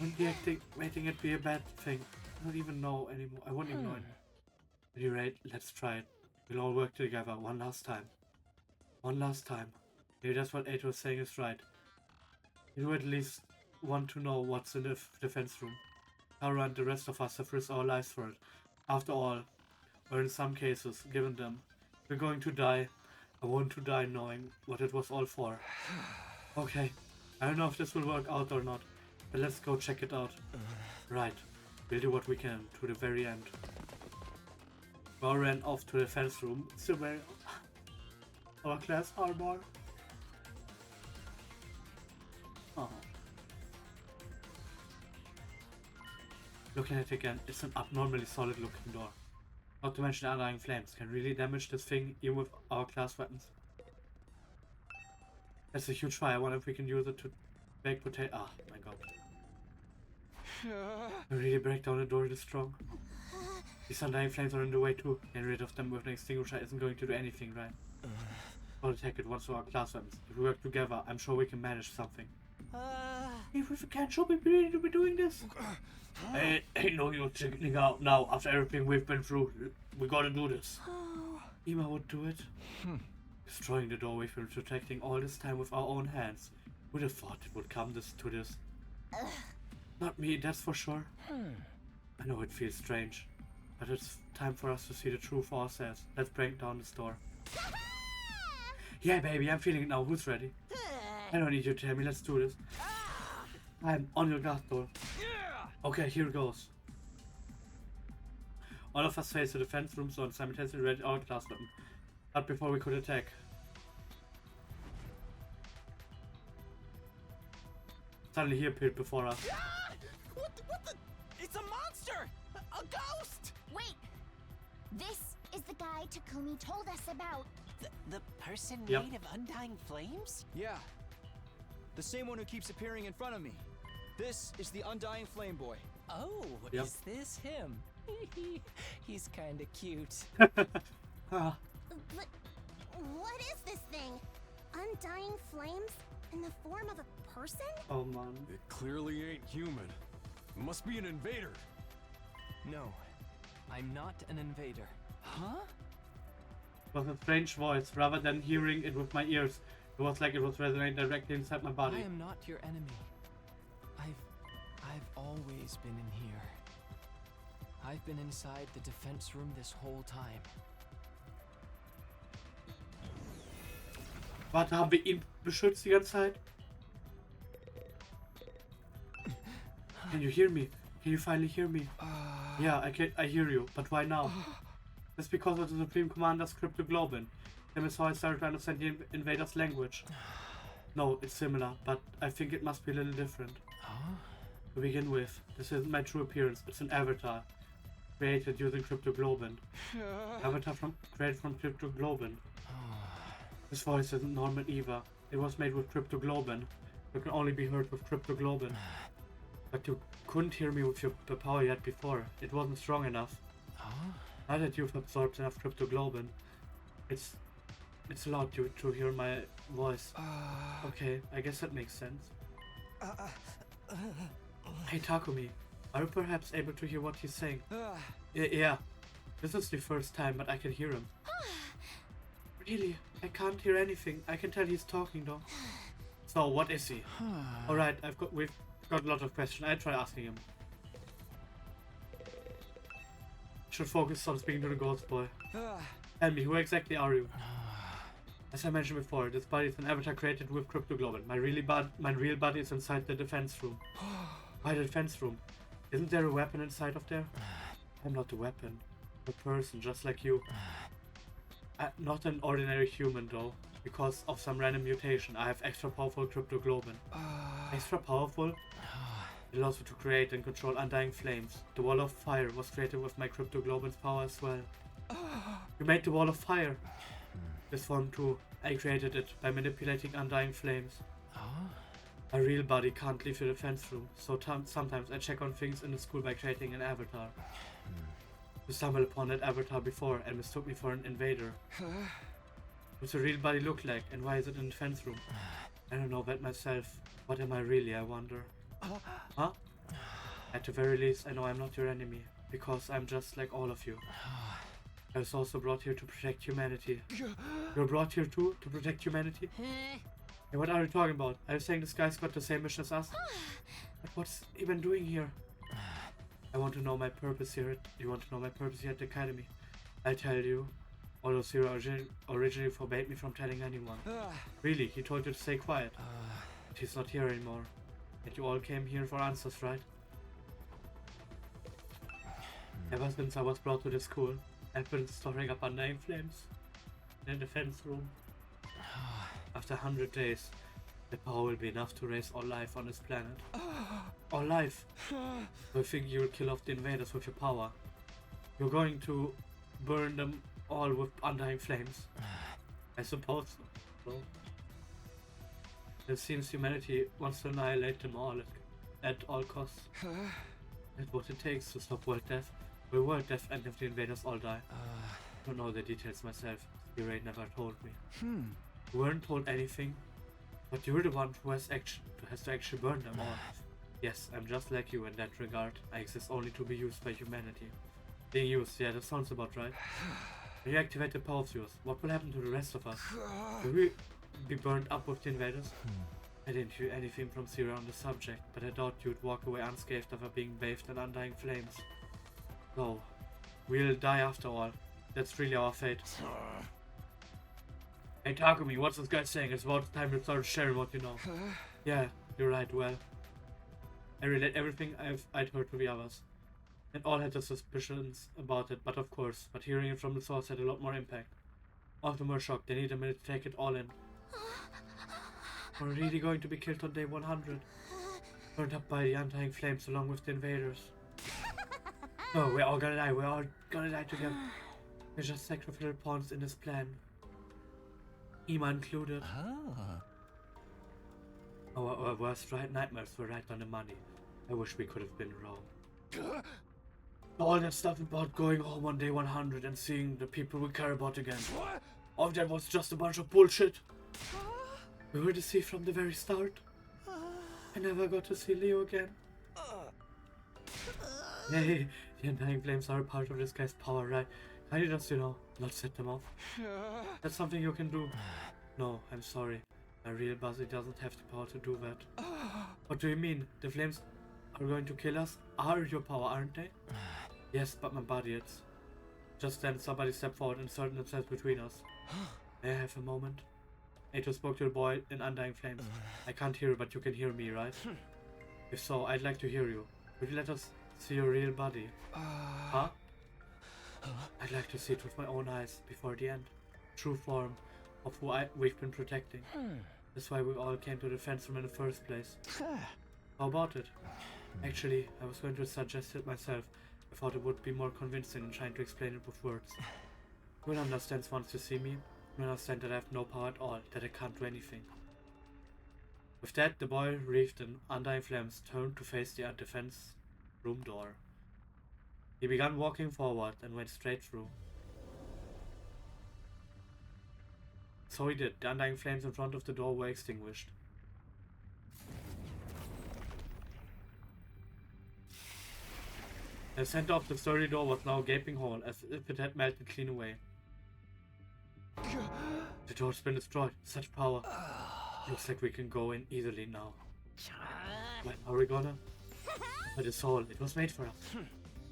Wouldn't be waiting it be a bad thing. I don't even know anymore. I won't even know anymore. At any rate, let's try it. We'll all work together one last time. One last time. Maybe that's what Ato was saying is right. You at least want to know what's in the defense room. Tara and the rest of us have risked our lives for it. After all, or in some cases, given them, we're going to die. I want to die knowing what it was all for. Okay, I don't know if this will work out or not, but let's go check it out. Right, we'll do what we can to the very end. Bar ran off to the defense room. Still wearing our class armor. Oh. Looking at it again, it's an abnormally solid looking door. Not to mention the undying flames can really damage this thing even with our class weapons. That's a huge fire. I wonder if we can use it to bake potato. Ah, my god. We really break down the door this strong. These undying flames are in the way too. Getting rid of them with an extinguisher isn't going to do anything, right? We'll attack it once with our class weapons. If we work together, I'm sure we can manage something. If we can't show we really to be doing this. Ain't no use checking out now after everything we've been through. We gotta do this. Ima would do it. Destroying the door we've been protecting all this time with our own hands. Would have thought it would come to this. Not me, that's for sure. I know it feels strange, but it's time for us to see the truth for ourselves. Let's break down this door. Yeah, baby, I'm feeling it now. Who's ready? I don't need you to tell me. Let's do this. I'm on your guard, door. Okay, here goes. All of us face the defense room and simultaneously ready our class weapon. But before we could attack. Suddenly he appeared before us. What the? It's a monster! A ghost! Wait! This is the guy Takumi told us about. The person Yep. made of undying flames? Yeah. The same one who keeps appearing in front of me. This is the Undying Flame Boy. Oh, Yep. is this him? He's kinda cute. Ah, But what is this thing? Undying flames in the form of a person? oh man. It clearly ain't human. It must be an invader. No, I'm not an invader. Huh? It was a strange voice. Rather than hearing it with my ears, it was like it was resonating directly inside my I body. am not your enemy. I've always been in here. I've been inside the defense room this whole time. Warte, haben wir ihn beschützt die ganze Zeit? Can you hear me? Can you finally hear me? Yeah, I hear you, but why now? It's because of the Supreme Commander's cryptoglobin. That is how I started to understand the invader's language. No, it's similar, but I think it must be a little different. Huh? To begin with, this isn't my true appearance, it's an avatar. Created using cryptoglobin. Avatar created from cryptoglobin. This voice isn't normal either. It was made with cryptoglobin. You can only be heard with cryptoglobin. But you couldn't hear me with your power yet before. It wasn't strong enough. Huh? Now that you've absorbed enough cryptoglobin, it's allowed you to hear my voice. Okay, I guess that makes sense. Hey Takumi, are you perhaps able to hear what he's saying? Yeah, this is the first time, but I can hear him. Really? I can't hear anything. I can tell he's talking though. So, what is he? Alright, we've got a lot of questions. I try asking him. Should focus on speaking to the ghost boy. Tell me, who exactly are you? As I mentioned before, this body is an avatar created with cryptoglobin. My real body is inside the defense room. Why the defense room? Isn't there a weapon inside of there? I'm not a weapon. I'm a person, just like you. Not an ordinary human though. Because of some random mutation, I have extra powerful cryptoglobin. Extra powerful? It allows me to create and control undying flames. The wall of fire was created with my cryptoglobin's power as well. You made the wall of fire. This form too. I created it by manipulating undying flames. My real body can't leave the defense room, so sometimes I check on things in the school by creating an avatar. You stumbled upon that avatar before and mistook me for an invader. What's the real body look like, and why is it in the defense room? I don't know that myself. What am I really, I wonder? Huh? At the very least, I know I'm not your enemy, because I'm just like all of you. I was also brought here to protect humanity. You're brought here too, to protect humanity? Hey, what are you talking about? Are you saying this guy's got the same mission as us? But what's he been doing here? I want to know my purpose here. You want to know my purpose here at the academy? I'll tell you. Although Zero originally forbade me from telling anyone. Really, he told you to stay quiet. But he's not here anymore. And you all came here for answers, right? Ever since I was brought to the school, I've been storing up undying flames in the defense room. After 100 days, the power will be enough to raise all life on this planet. All life! So you think you'll kill off the invaders with your power? You're going to burn them all with undying flames? I suppose so. It seems humanity wants to annihilate them all at all costs. That's what it takes to stop world death. Will world death end if the invaders all die? I don't know the details myself. Spirit never told me. You weren't told anything, but you're the one who has to actually burn them all. Yes, I'm just like you in that regard. I exist only to be used by humanity. Being used, yeah, that sounds about right. When you activate the power of yours, what will happen to the rest of us? Will we be burned up with the invaders? I didn't hear anything from Zero on the subject, but I thought you'd walk away unscathed after being bathed in undying flames. So, we'll die after all. That's really our fate. Hey Takumi, what's this guy saying? It's about time to start sharing what you know. Yeah, you're right, well. I relate everything I'd heard to the others. And all had their suspicions about it, but hearing it from the source had a lot more impact. All of them were shocked, they need a minute to take it all in. We're really going to be killed on day 100. Burned up by the undying flames along with the invaders. No, we're all gonna die together. We're just sacrificial pawns in this plan. Ima included. Our worst nightmares were right on the money. I wish we could have been wrong. All that stuff about going home on day 100 and seeing the people we care about again. All of that was just a bunch of bullshit. We were deceived from the very start. I never got to see Leo again. Hey, the undying flames are a part of this guy's power, right? Can you just, not set them off? That's something you can do. No, I'm sorry. My real body doesn't have the power to do that. What do you mean? The flames are going to kill us? Are your power, aren't they? Yes, but my body is. Just then somebody stepped forward and inserted themselves between us. May I have a moment? Ato spoke to the boy in undying flames. I can't hear you, but you can hear me, right? If so, I'd like to hear you. Would you let us see your real body? Huh? I'd like to see it with my own eyes before the end. True form of who we've been protecting. That's why we all came to the defense room in the first place. How about it? Actually, I was going to suggest it myself. I thought it would be more convincing than trying to explain it with words. You will understand once you see me. You will understand that I have no power at all, that I can't do anything. With that, the boy, wreathed in undying flames, turned to face the defense room door. He began walking forward and went straight through. So he did. The undying flames in front of the door were extinguished. The center of the sturdy door was now a gaping hole, as if it had melted clean away. The door's been destroyed. Such power. Looks like we can go in easily now. When are we gonna? But it's all. It was made for us.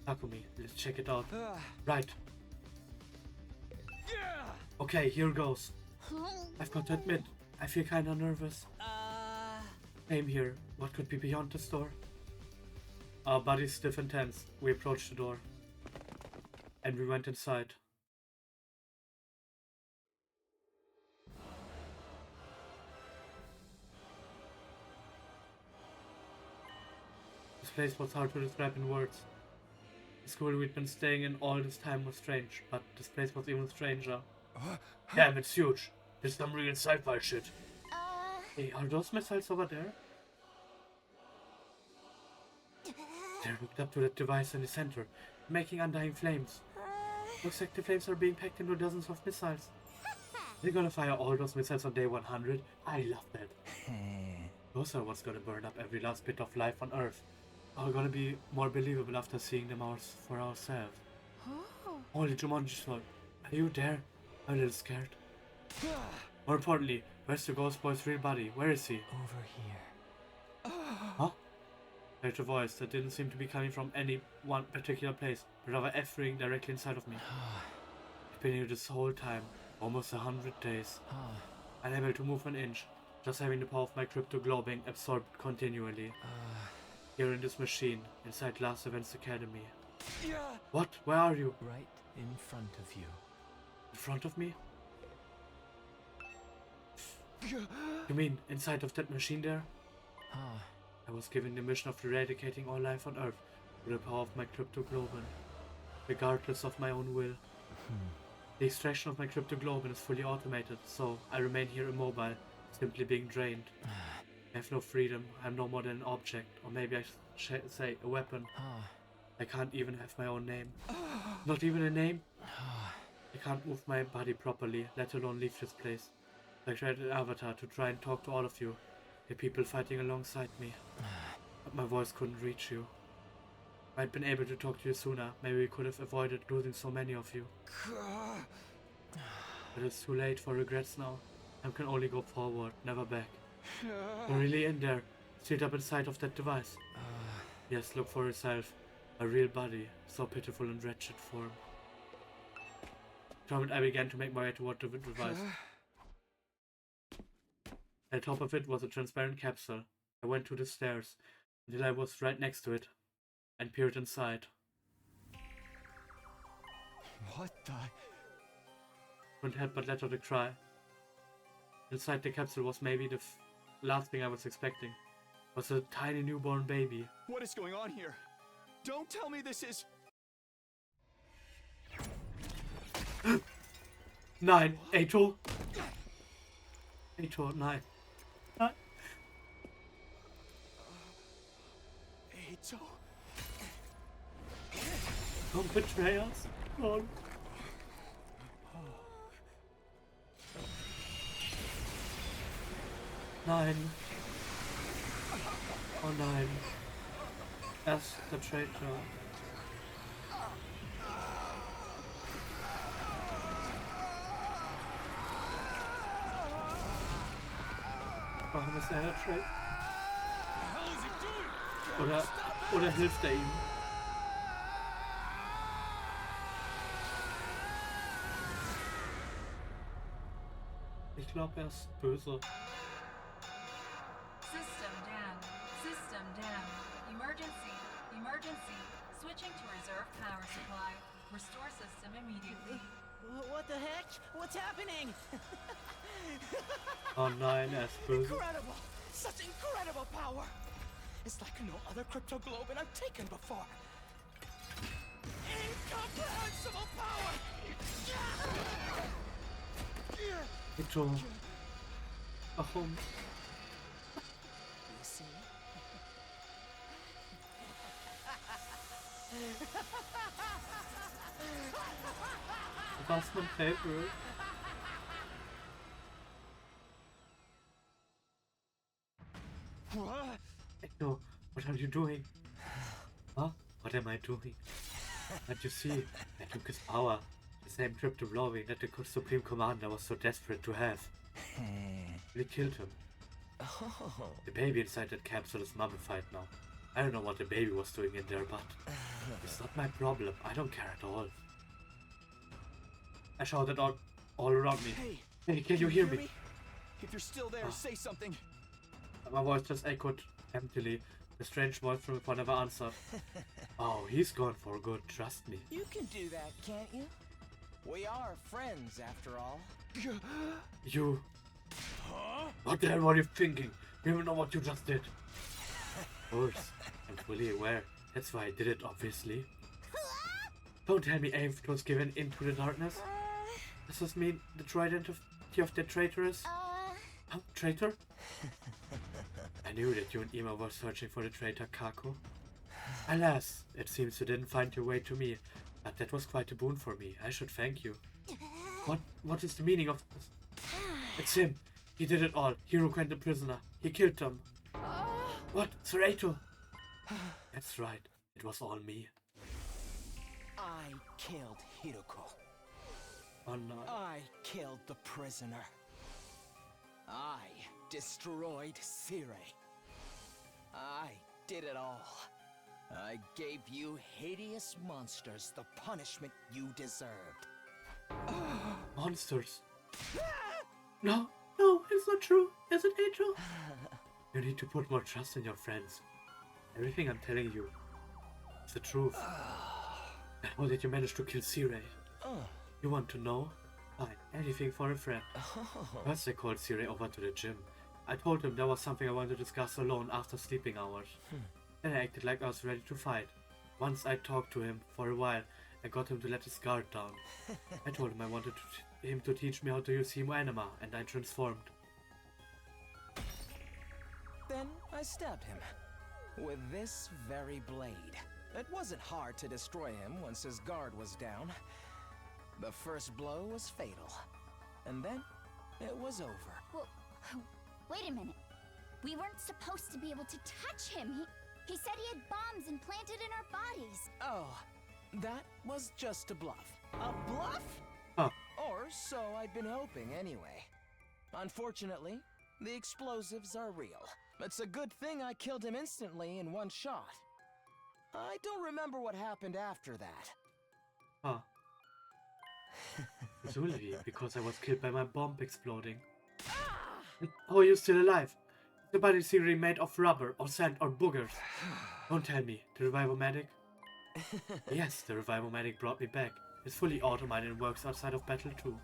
Takumi, let's check it out. Right. Okay, here goes. I've got to admit, I feel kinda nervous. Same here. What could be beyond the door? Our bodies stiff and tense. We approached the door. And we went inside. This place was hard to describe in words. The school we'd been staying in all this time was strange, but this place was even stranger. Damn, it's huge. There's some real sci-fi shit. Hey, are those missiles over there? They're hooked up to that device in the center, making undying flames. Looks like the flames are being packed into dozens of missiles. They're gonna fire all those missiles on day 100? I love that. Those are what's gonna burn up every last bit of life on Earth. Are gonna be more believable after seeing them for ourselves. Holy Jumanji sword. Are you there? I'm a little scared. More importantly, where's the ghost boy's real body? Where is he? Over here. Huh? I heard a voice that didn't seem to be coming from any one particular place, but rather echoing directly inside of me. I've been here this whole time, almost 100 days. Unable to move an inch, just having the power of my crypto globe being absorbed continually. Here in this machine, inside Last Events Academy. What? Where are you? Right in front of you. In front of me? You mean inside of that machine there? I was given the mission of eradicating all life on Earth with the power of my cryptogloban, regardless of my own will. The extraction of my cryptogloban is fully automated, so I remain here immobile, simply being drained. I have no freedom, I'm no more than an object, or maybe I should say a weapon. I can't even have my own name. Not even a name? I can't move my body properly, let alone leave this place. I created an avatar to try and talk to all of you, the people fighting alongside me. But my voice couldn't reach you. If I'd been able to talk to you sooner, maybe we could have avoided losing so many of you. But it's too late for regrets now. I can only go forward, never back. You're really in there, sealed up inside of that device. Yes, look for yourself. A real body, so pitiful and wretched form. Determined, I began to make my way toward the device. At the top of it was a transparent capsule. I went to the stairs until I was right next to it and peered inside. What the? Couldn't help but let out a cry. Inside the capsule was maybe the last thing I was expecting. It was a tiny newborn baby. What is going on here? Don't tell me this is... 9, 8, 8, 9. Eito? Don't betray us, Lord. Nine. Oh, 9. That's the traitor. Warum ist er der Traitor? Oder hilft er ihm? Ich glaube, er ist böse. System down. System down. Emergency. Emergency. Switching to reserve power supply. Restore system immediately. What the heck? What's happening? Oh nein, er ist böse. Incredible! Such incredible power! It's like no other crypto globe I've taken before. Incomprehensible power! Bitte. Warum? You see? Was mein Favorite? What? Echo, what are you doing? Huh? What am I doing? Can't you see? I took his power. The same crypto blowing that the Supreme Commander was so desperate to have. We killed him. The baby inside that capsule is mummified now. I don't know what the baby was doing in there, but it's not my problem. I don't care at all. I shouted out all around me. Hey, can you hear me? If you're still there, say something. My voice just echoed emptily. The strange voice from before never answered. Oh, he's gone for good, trust me. You can do that, can't you? We are friends, after all. You... What the hell were you thinking? You even know what you just did. Of course, I'm fully aware. That's why I did it, obviously. Don't tell me Ave was given into the darkness. Does this mean the true identity of the traitoress? Huh? Traitor? I knew that you and Ima were searching for the traitor Kako. Alas, it seems you didn't find your way to me, but that was quite a boon for me. I should thank you. What is the meaning of this? It's him. He did it all. Hiroko and the prisoner. He killed them. What? Serato? That's right. It was all me. I killed Hiroko. Oh no. I killed the prisoner. I destroyed Sire. I did it all. I gave you hideous monsters the punishment you deserved. Monsters. No, it's not true. Is it, Angel? You need to put more trust in your friends. Everything I'm telling you is the truth. How did you manage to kill Sire? You want to know? Fine, anything for a friend. First I called Sire over to the gym. I told him there was something I wanted to discuss alone after sleeping hours. Then I acted like I was ready to fight. Once I talked to him for a while and got him to let his guard down. I told him I wanted him to teach me how to use Himo Anima, and I transformed. Then I stabbed him with this very blade. It wasn't hard to destroy him once his guard was down. The first blow was fatal, and then it was over. Well, wait a minute. We weren't supposed to be able to touch him. He said he had bombs implanted in our bodies. Oh, that was just a bluff. A bluff? Huh. Or so I'd been hoping anyway. Unfortunately, the explosives are real. It's a good thing I killed him instantly in one shot. I don't remember what happened after that. Huh. Presumably because I was killed by my bomb exploding. How are you still alive? The body theory made of rubber or sand or boogers. Don't tell me. The revival-medic? Yes, the revival-medic brought me back. It's fully automated and works outside of battle too.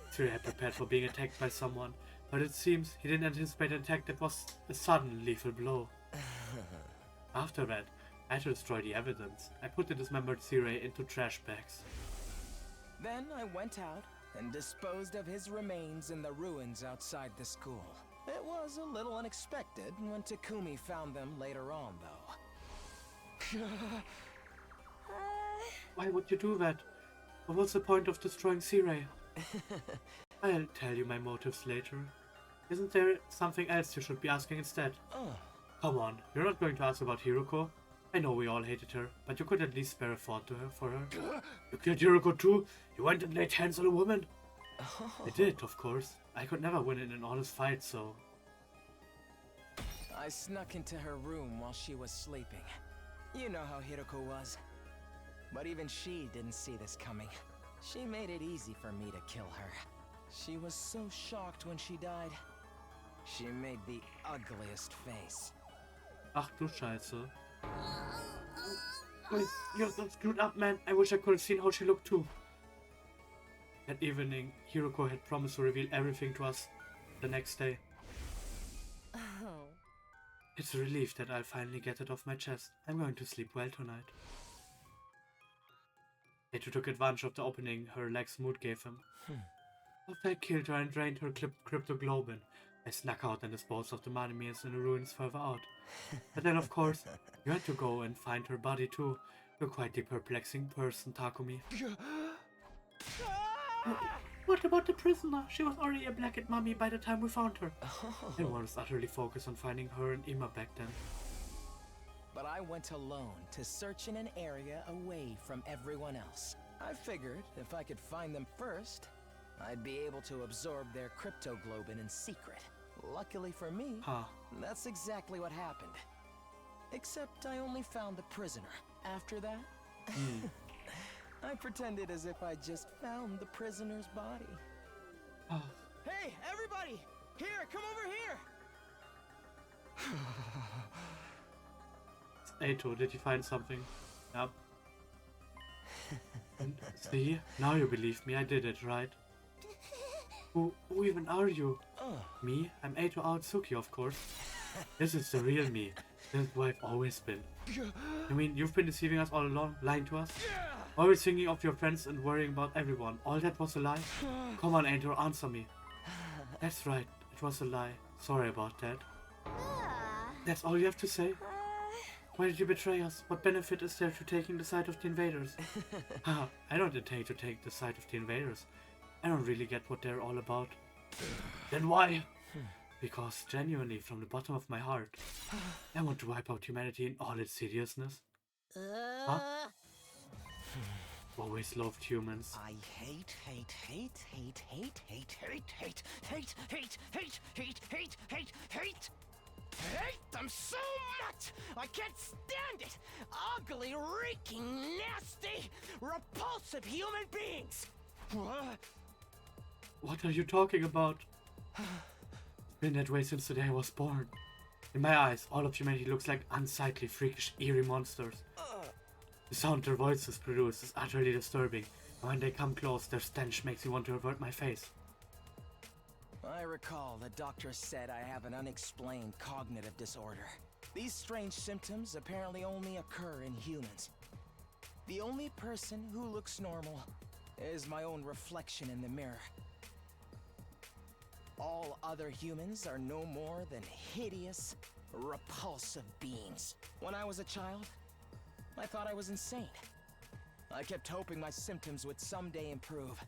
Siri had prepared for being attacked by someone, but it seems he didn't anticipate an attack that was a sudden lethal blow. After that, I had to destroy the evidence. I put the dismembered Siri into trash bags. Then I went out and disposed of his remains in the ruins outside the school. It was a little unexpected when Takumi found them later on, though. Why would you do that? What was the point of destroying Siri? I'll tell you my motives later. Isn't there something else you should be asking instead? Come on, you're not going to ask about Hiroko? I know we all hated her, but you could at least spare a thought to her for her. You killed Hiroko too? You went and laid hands on a woman? I did, of course. I could never win in an honest fight, so... I snuck into her room while she was sleeping. You know how Hiroko was. But even she didn't see this coming. She made it easy for me to kill her. She was so shocked when she died. She made the ugliest face. Ach du Scheiße. Wait, you're so screwed up, man. I wish I could have seen how she looked too. That evening, Hiroko had promised to reveal everything to us the next day. It's a relief that I'll finally get it off my chest. I'm going to sleep well tonight. Kato took advantage of the opening her relaxed mood gave him. After I killed her and drained her cryptoglobin, I snuck out and disposed of the Manimias in the ruins further out. But then, of course, you had to go and find her body too. You're quite the perplexing person, Takumi. What about the prisoner? She was already a blackened mummy by the time we found her. Everyone was utterly focused on finding her and Ima back then. but I went alone to search in an area away from everyone else. I figured if I could find them first, I'd be able to absorb their cryptoglobin in secret. Luckily for me, that's exactly what happened. Except I only found the prisoner. After that, I pretended as if I just found the prisoner's body. Hey, everybody! Here, come over here! Ato, did you find something? Yep. See? Now you believe me, I did it, right? Who even are you? Me? I'm Ato Aotsuki, of course. This is the real me. This is who I've always been. You mean you've been deceiving us all along, lying to us? Always thinking of your friends and worrying about everyone. All that was a lie? Come on, Ato, answer me. That's right, it was a lie. Sorry about that. That's all you have to say? Why did you betray us? What benefit is there to taking the side of the invaders? I don't intend to take the side of the invaders. I don't really get what they're all about. Then why? Because genuinely, from the bottom of my heart, I want to wipe out humanity in all its seriousness. Always loved humans. I hate them so much! I can't stand it! Ugly, reeking, nasty, repulsive human beings! What are you talking about? It's been that way since the day I was born. In my eyes, all of humanity looks like unsightly, freakish, eerie monsters. The sound their voices produce is utterly disturbing, and when they come close, their stench makes me want to avert my face. I recall the doctor said I have an unexplained cognitive disorder. These strange symptoms apparently only occur in humans. The only person who looks normal is my own reflection in the mirror. All other humans are no more than hideous, repulsive beings. When I was a child, I thought I was insane. I kept hoping my symptoms would someday improve.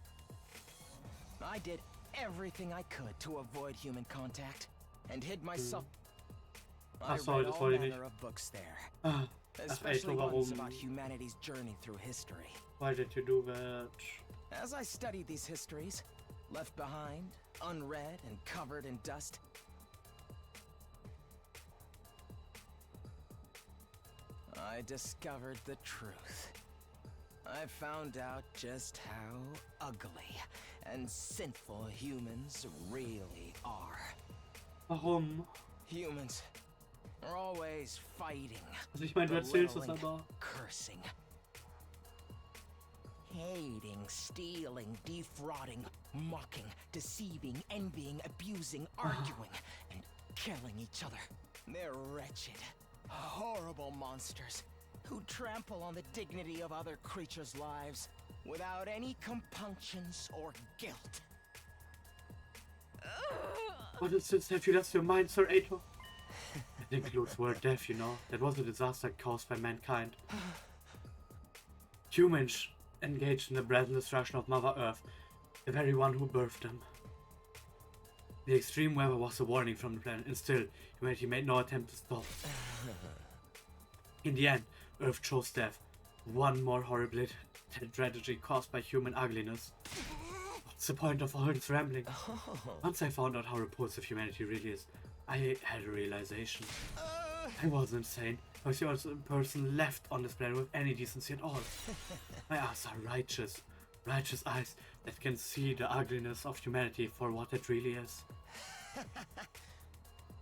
I did everything I could to avoid human contact and hid myself. I read all manner of books there, especially ones about humanity's journey through history. Why did you do that? As I studied these histories, left behind, unread and covered in dust, I discovered the truth. I found out just how ugly and sinful humans really are. Warum? Humans are always fighting, Also ich meine, du erzählst es aber. cursing, hating, stealing, defrauding, mocking, deceiving, envying, abusing, arguing, and killing each other. They're wretched, horrible monsters who trample on the dignity of other creatures' lives without any compunctions or guilt. What is this? Have you lost your mind, Sir Ato? It includes word death, you know. That was a disaster caused by mankind. Humans engaged in the breath and destruction of Mother Earth, the very one who birthed them. The extreme weather was a warning from the planet, and still, humanity made no attempt to stop. In the end, Earth chose death. One more horrible tragedy caused by human ugliness. What's the point of all this rambling? Once I found out how repulsive humanity really is, I had a realization. I wasn't insane. I was the only person left on this planet with any decency at all. My eyes are righteous. Righteous eyes that can see the ugliness of humanity for what it really is.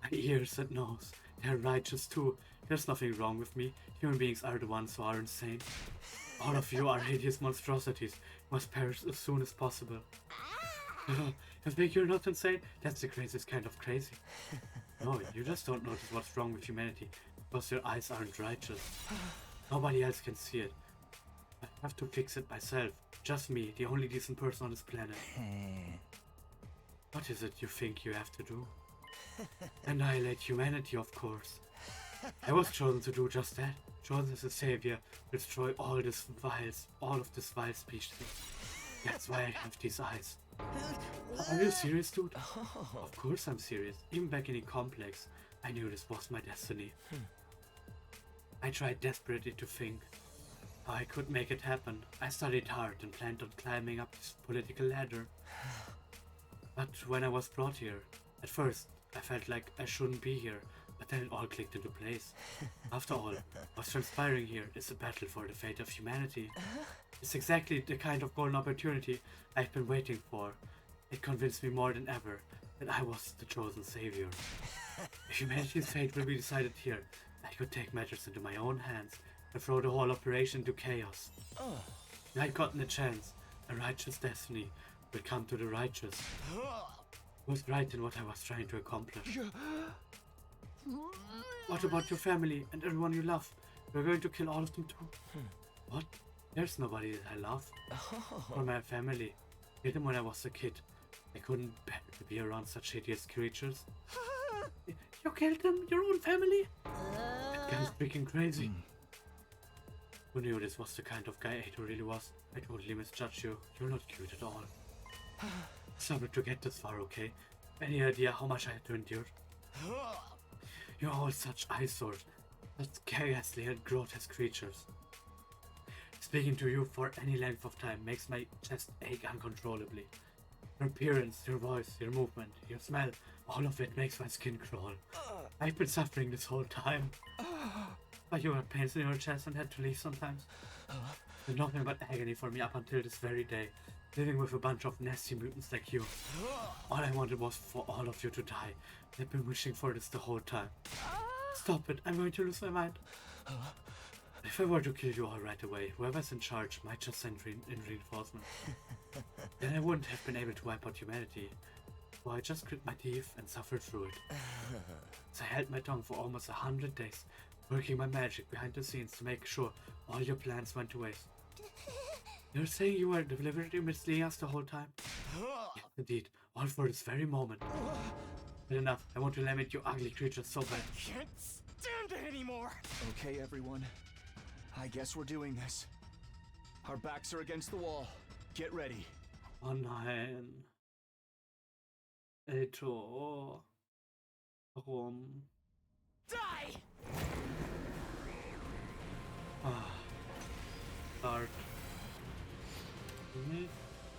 My ears and nose, they're righteous too. There's nothing wrong with me. Human beings are the ones who are insane. All of you are hideous monstrosities. Must perish as soon as possible. You think you're not insane? That's the craziest kind of crazy. No, you just don't notice what's wrong with humanity because your eyes aren't righteous. Nobody else can see it. I have to fix it myself. Just me, the only decent person on this planet. What is it you think you have to do? Annihilate humanity, of course. I was chosen to do just that. Chosen as a savior, to destroy all of this vile species. That's why I have these eyes. Are you serious, dude? Of course I'm serious. Even back in the complex, I knew this was my destiny. I tried desperately to think how I could make it happen. I studied hard and planned on climbing up this political ladder. But when I was brought here, at first I felt like I shouldn't be here, but then it all clicked into place. After all, what's transpiring here is a battle for the fate of humanity. It's exactly the kind of golden opportunity I've been waiting for. It convinced me more than ever that I was the chosen savior. If humanity's fate will be decided here, I could take matters into my own hands and throw the whole operation into chaos. I'd gotten a chance. A righteous destiny will come to the righteous. I was right in what I was trying to accomplish. What about your family and everyone you love? We're going to kill all of them too? What? There's nobody that I love. Or my family. Killed them when I was a kid. I couldn't bear to be around such hideous creatures. You killed them? Your own family? That guy's freaking crazy. Who knew this was the kind of guy Ato really was? I totally misjudged you. You're not cute at all. Sorry to get this far, okay? Any idea how much I had to endure? You're all such eyesores. Such ghastly and grotesque creatures. Speaking to you for any length of time makes my chest ache uncontrollably. Your appearance, your voice, your movement, your smell, all of it makes my skin crawl. I've been suffering this whole time. But you had pains in your chest and had to leave sometimes. There's nothing but agony for me up until this very day, living with a bunch of nasty mutants like you. All I wanted was for all of you to die. I've been wishing for this the whole time. Stop it, I'm going to lose my mind. If I were to kill you all right away, whoever's in charge might just send in reinforcements. Then I wouldn't have been able to wipe out humanity. So I just grit my teeth and suffered through it. So I held my tongue for almost 100 days, working my magic behind the scenes to make sure all your plans went to waste. You're saying you were deliberately misleading us the whole time? Yes, indeed, all for this very moment. But enough, I want to eliminate you ugly creatures so bad. I can't stand it anymore! Okay, everyone. I guess we're doing this. Our backs are against the wall. Get ready. Oh nein. Ato. Warum? Die! Start.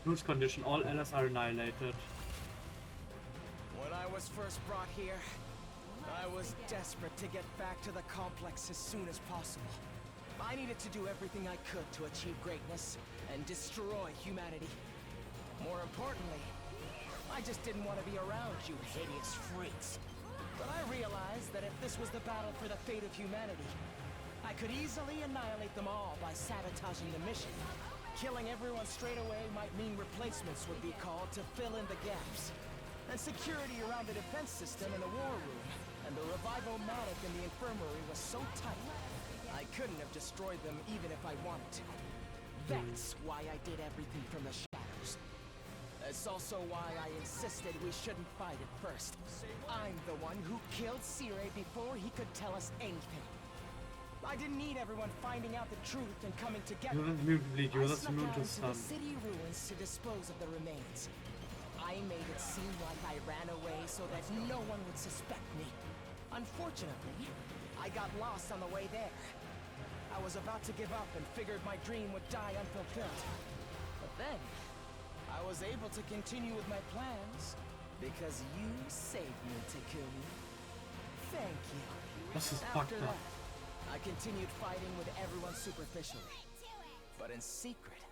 Lose condition. All allies are annihilated. When I was first brought here, I was desperate to get back to the complex as soon as possible. I needed to do everything I could to achieve greatness and destroy humanity. More importantly, I just didn't want to be around you hideous freaks. But I realized that if this was the battle for the fate of humanity, I could easily annihilate them all by sabotaging the mission. Killing everyone straight away might mean replacements would be called to fill in the gaps. And security around the defense system in the war room and the revival-matic in the infirmary was so tight, I couldn't have destroyed them even if I wanted to. That's why I did everything from the shadows. That's also why I insisted we shouldn't fight at first. I'm the one who killed Sire before he could tell us anything. I didn't need everyone finding out the truth and coming together. I snuck out into the city ruins to dispose of the remains. I made it seem like I ran away so that no one would suspect me. Unfortunately, I got lost on the way there. I was about to give up and figured my dream would die unfulfilled. But then, I was able to continue with my plans because you saved me, Takumi. Thank you. This is After fucked up. that, I continued fighting with everyone superficially. But in secret,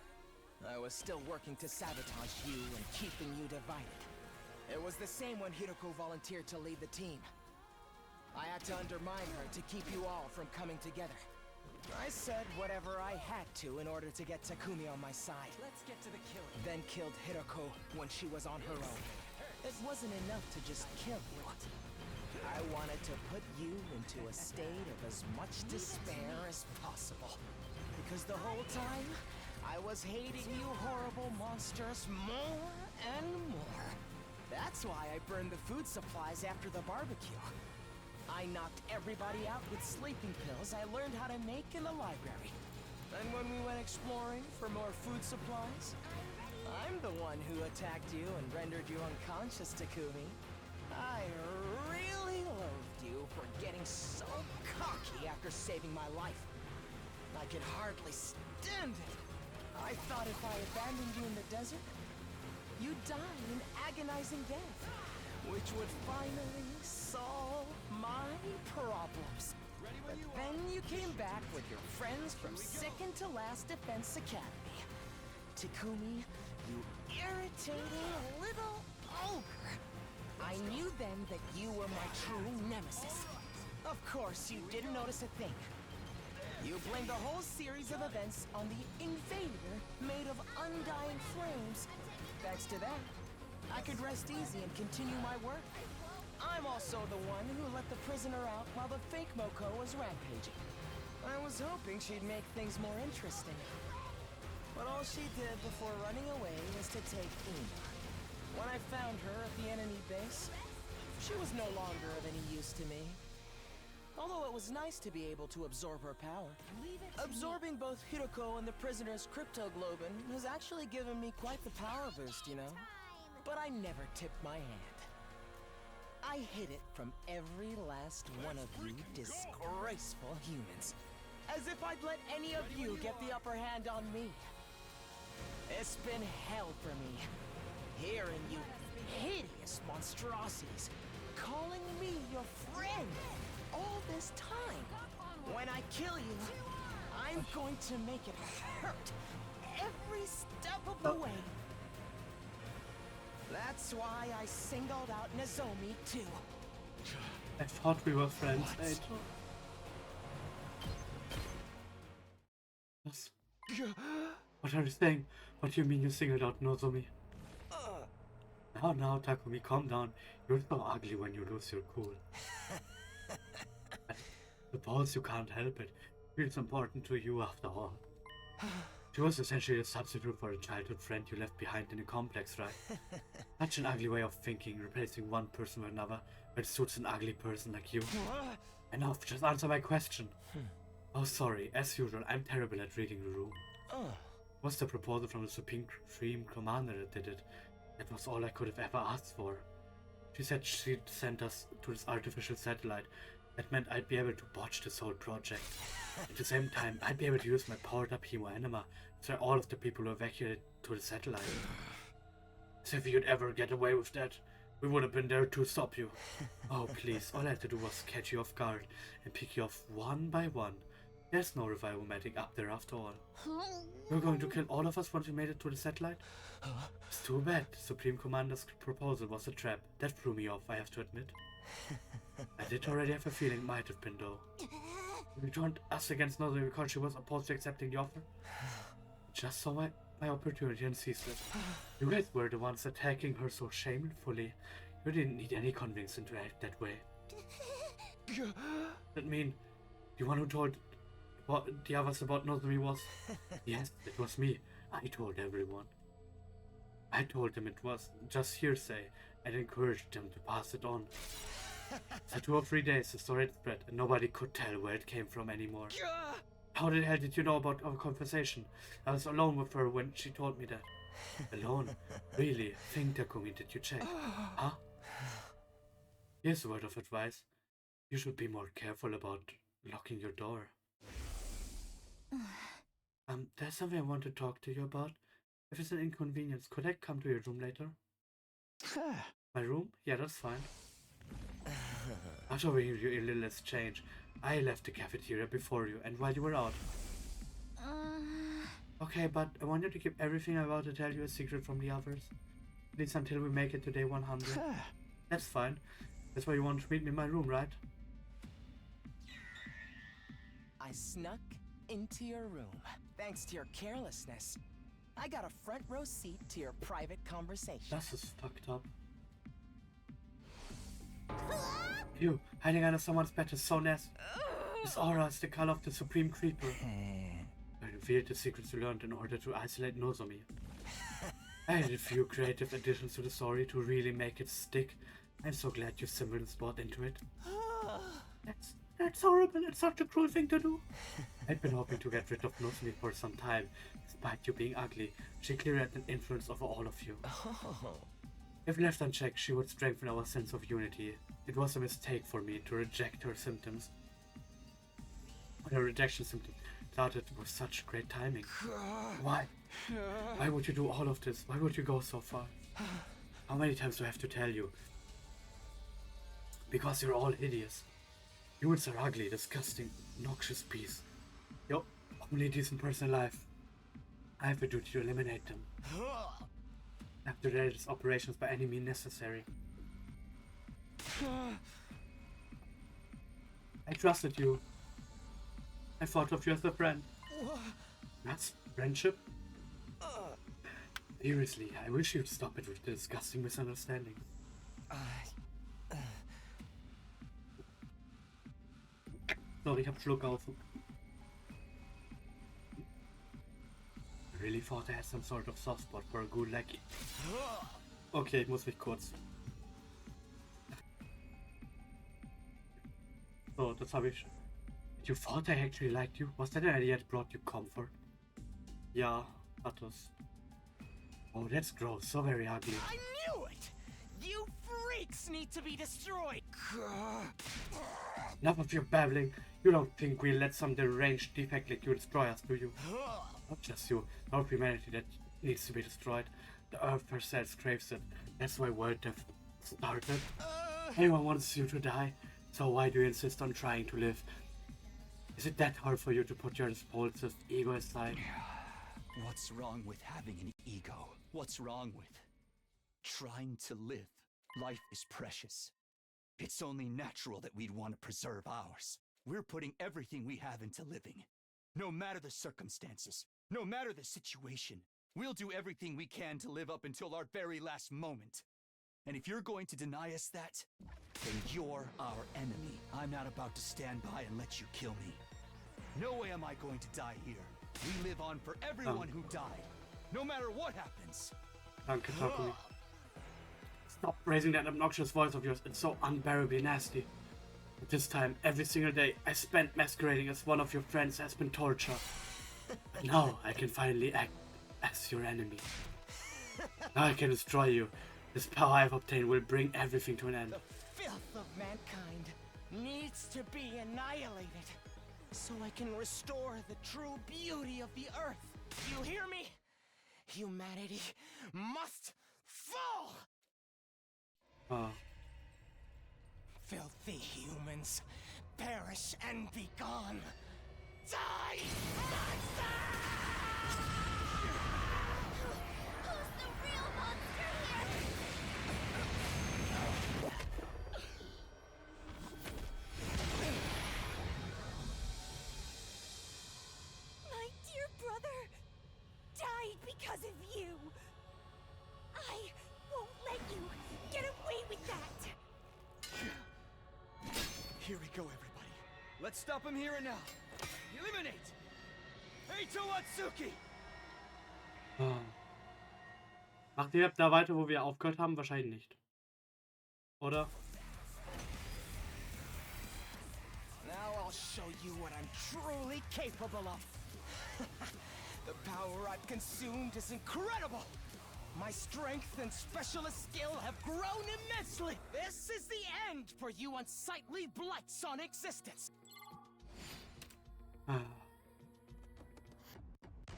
I was still working to sabotage you and keeping you divided. It was the same when Hiroko volunteered to lead the team. I had to undermine her to keep you all from coming together. I said whatever I had to in order to get Takumi on my side. Let's get to the killing. Then killed Hiroko when she was on her own. It wasn't enough to just kill you. I wanted to put you into a state of as much despair as possible. Because the whole time, I was hating you horrible monsters more and more. That's why I burned the food supplies after the barbecue. I knocked everybody out with sleeping pills I learned how to make in the library. And when we went exploring for more food supplies, I'm the one who attacked you and rendered you unconscious, Takumi. I really loathed you for getting so cocky after after saving my life. I could hardly stand it. I thought if I abandoned you in the desert, you'd die an agonizing death, which would finally solve my problems. But then you came back with your friends from second to last Defense Academy. Takumi, you irritating little ogre. I knew then that you were my true nemesis. Of course, you didn't notice a thing. You blamed the whole series of events on the invader made of undying flames. Thanks to that, I could rest easy and continue my work. I'm also the one who let the prisoner out while the fake Moko was rampaging. I was hoping she'd make things more interesting. But all she did before running away was to take Ina. When I found her at the enemy base, she was no longer of any use to me. Although it was nice to be able to absorb her power. Absorbing both Hiroko and the prisoner's cryptoglobin has actually given me quite the power boost, you know? But I never tipped my hand. I hid it from every last one of you disgraceful humans. As if I'd let any of you get the upper hand on me. It's been hell for me. Hearing you hideous monstrosities calling me your friend all this time. When I kill you, I'm going to make it hurt every step of the way. That's why I singled out Nozomi too. I thought we were friends, mate. What are you saying? What do you mean you singled out Nozomi? Now, Takumi, calm down. You're so ugly when you lose your cool. I suppose you can't help it. Feels important to you after all. She was essentially a substitute for a childhood friend you left behind in a complex, right? Such an ugly way of thinking, replacing one person with another, but it suits an ugly person like you. Enough, just answer my question. Oh, sorry, as usual, I'm terrible at reading the room. Was the proposal from the Supreme Commander that did it? That was all I could have ever asked for. She said she'd send us to this artificial satellite. That meant I'd be able to botch this whole project. At the same time, I'd be able to use my powered-up hemoenema to try all of the people who evacuated to the satellite. As if you'd ever get away with that. We would have been there to stop you. Oh, please, all I had to do was catch you off guard and pick you off one by one. There's no revival medic up there after all. You're going to kill all of us once we made it to the satellite? It's too bad. The Supreme Commander's proposal was a trap. That threw me off, I have to admit. I did already have a feeling it might have been, though. We joined us against Nozomi because she was opposed to accepting the offer. Just saw my opportunity and seized it. You guys were the ones attacking her so shamefully. You didn't need any convincing to act that way. That mean, the one who told what the others about Nozomi was? Yes, it was me. I told everyone. I told them it was just hearsay and encouraged them to pass it on. For 2 or 3 days the story had spread and nobody could tell where it came from anymore. How the hell did you know about our conversation? I was alone with her when she told me that. Alone? Really? Think, Takumi, did you check? Huh? Here's a word of advice. You should be more careful about locking your door. There's something I want to talk to you about. If it's an inconvenience, could I come to your room later? My room? Yeah, that's fine. After we hear your little exchange, I left the cafeteria before you and while you were out. Okay, but I want you to keep everything I'm about to tell you a secret from the others. At least until we make it to day 100. That's fine. That's why you want to meet me in my room, right? I snuck into your room. Thanks to your carelessness, I got a front row seat to your private conversation. Das ist fucked up. You, hiding under someone's bed is so nasty. This aura is the color of the Supreme Creeper. I revealed the secrets you learned in order to isolate Nozomi. I added a few creative additions to the story to really make it stick. I'm so glad you symbols bought into it. That's horrible. It's such a cruel thing to do. I'd been hoping to get rid of Nozomi for some time. Despite you being ugly, she clearly had an influence over all of you. If left unchecked, she would strengthen our sense of unity. It was a mistake for me to reject her symptoms. Your rejection simply started with such great timing. Why? Why would you do all of this? Why would you go so far? How many times do I have to tell you? Because you're all hideous. Humans are ugly, disgusting, noxious beasts. You're only decent person alive. I have a duty to eliminate them. After that, it's operations by any means necessary. I trusted you. I thought of you as a friend. That's friendship? Seriously, I wish you'd stop it with the disgusting misunderstanding. Sorry, ich hab Schluck auf. I really thought I had some sort of soft spot for a good lackey. Okay, ich muss mich kurz. So, das habe ich. You thought I actually liked you? Was that an idea that brought you comfort? Ja, hat es. Oh, that's gross. So very ugly. I knew it! You freaks need to be destroyed! Enough of your babbling. You don't think we'll let some deranged defect like you destroy us, do you? Not just you, all of humanity that needs to be destroyed. The earth herself craves it. That's why world death started. Everyone wants you to die, so why do you insist on trying to live? Is it that hard for you to put your impulsive ego aside? What's wrong with having an ego? What's wrong with trying to live? Life is precious. It's only natural that we'd want to preserve ours. We're putting everything we have into living. No matter the circumstances, no matter the situation, we'll do everything we can to live up until our very last moment. And if you're going to deny us that, then you're our enemy. I'm not about to stand by and let you kill me. No way am I going to die here. We live on for everyone who died, no matter what happens. Danke, Takumi. Stop raising that obnoxious voice of yours. It's so unbearably nasty. But this time, every single day I spent masquerading as one of your friends has been torture. But now I can finally act as your enemy. Now I can destroy you. This power I've obtained will bring everything to an end. The filth of mankind needs to be annihilated, so I can restore the true beauty of the earth. You hear me? Humanity must fall! Filthy humans, perish and be gone. Die, monster! Who's the real monster here? My dear brother died because of you. I won't let you get away with that. Here we go, everybody. Let's stop him here and now. Eliminate! Eito Atsuki! Macht ihr da weiter, wo wir aufgehört haben? Wahrscheinlich nicht. Oder? Now I'll show you what I'm truly capable of. The power I've consumed is incredible. My strength and specialist skill have grown immensely. This is the end for you unsightly blights on existence.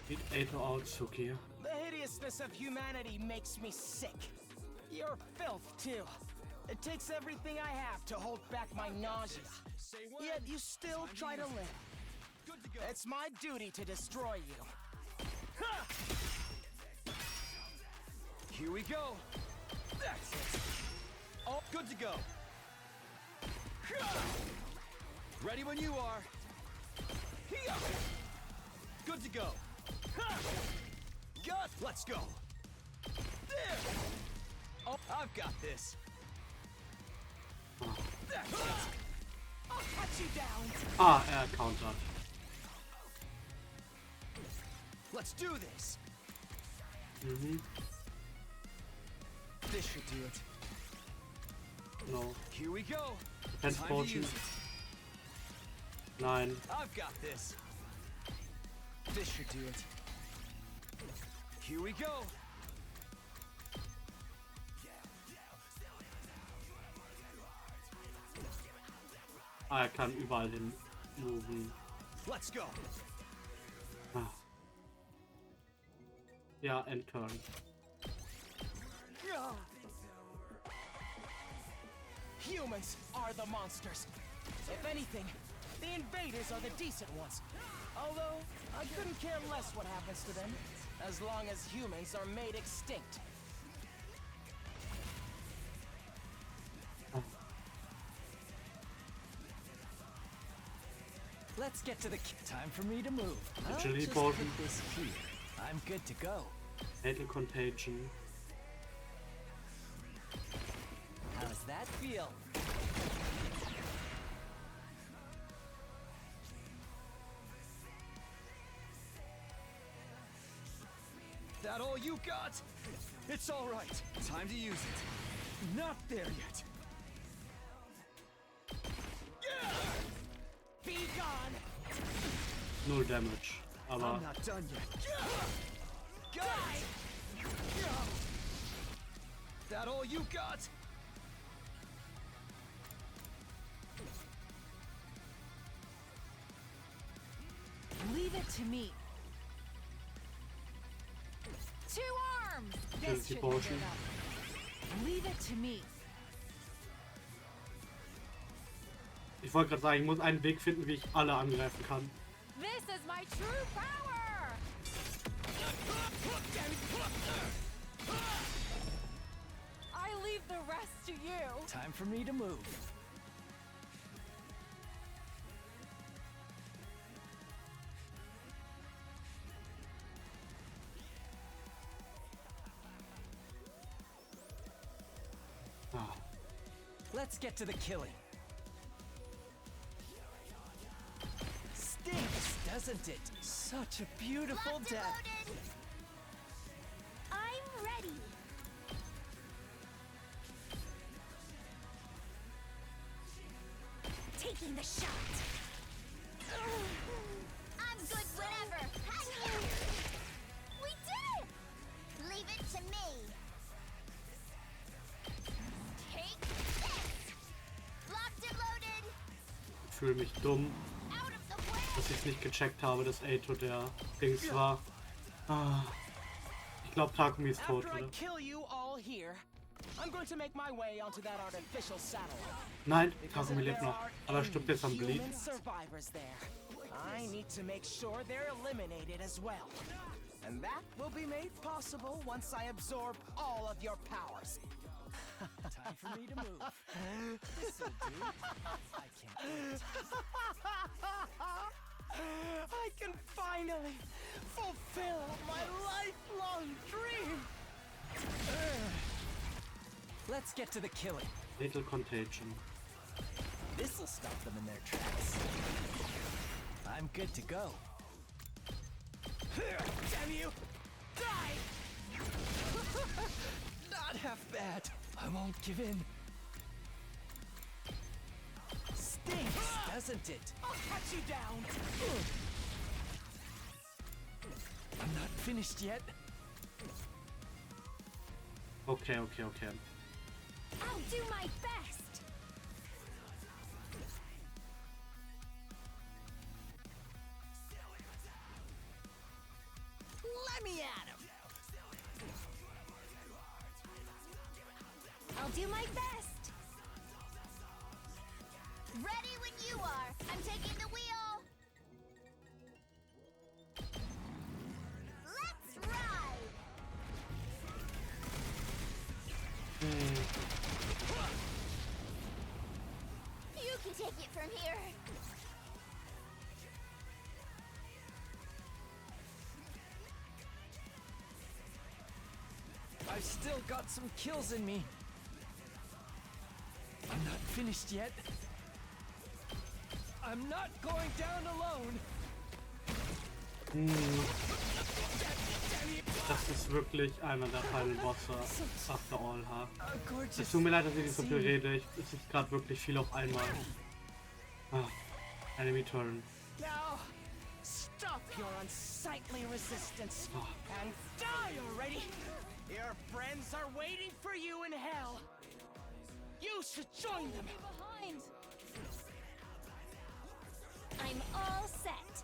Sieht Eito Atsuki. The hideousness of humanity makes me sick. You're filth, too. It takes everything I have to hold back my nausea. Yet you still try to live. It's my duty to destroy you. Ha! Here we go. That's it. All good to go. Ready when you are. Good to go. Good. Let's go. There. Oh, I've got this. That's it. I'll cut you down. Countert. Let's do this. This should do it. No. Here we go. That's Time to potion. use it. Nein. I've got this. This should do it. Here we go. Er kann überall hin moven. Let's go. Ah. Ja, Endturn. Humans are the monsters. If anything, the invaders are the decent ones. Although, I couldn't care less what happens to them, as long as humans are made extinct. Let's get to the time for me to move. I'll Agility just potion. put this here. I'm good to go. Fatal Contagion. How does that feel? That all you got? It's all right. Time to use it. Not there yet. Be gone! Null Damage. Aber I'm not done yet. Guys! That all you got? Leave it to me. 2 arms! This Agility should potion. end up. Leave it to me. Ich wollte gerade sagen, ich muss einen Weg finden, wie ich alle angreifen kann. This is my true power! I leave the rest to you. Time for me to move. Ah. Let's get to the killing. Stinks, doesn't it? Such a beautiful Locked and death. loaded. I'm ready. Taking the shot. I'm good whenever. We did it! Leave it to me. Take this. Locked and loaded. Ich fühle mich dumm, Out of the way. dass ich nicht gecheckt habe, dass Ato der Dings war. Ah. Ich glaube, Takumi ist tot, After I oder? kill you all here, I'm going to make my way onto that artificial satellite. Nein, Because Takumi if lebt there noch. are Aber er stirbt jetzt am any Bleed. human survivors there, I need to make sure they're eliminated as well. And that will be made possible once I absorb all of your powers. Time for me to move. This'll do. I can't wait. I can finally fulfill my lifelong dream. Let's get to the killing. Fatal Contagion. This'll stop them in their tracks. I'm good to go. Damn you! Die! Not half bad. I won't give in. Stinks, doesn't it? I'll cut you down! I'm not finished yet. Okay, okay, okay. I'll do my best. Let me at him! I'll do my best. Ready when you are. I'm taking the wheel. Let's ride. You can take it from here. I've still got some kills in me. I'm not finished yet. I'm not going down alone. Das ist wirklich einer der Final Bosse after all, ha. A Es gorgeous tut mir leid, dass ich nicht so viel scene. rede. Es ist gerade wirklich viel auf einmal. Ah, Enemy Turn. Now, stop your unsightly resistance and die already. Your friends are waiting for you in hell. You should join them. Behind. I'm all set.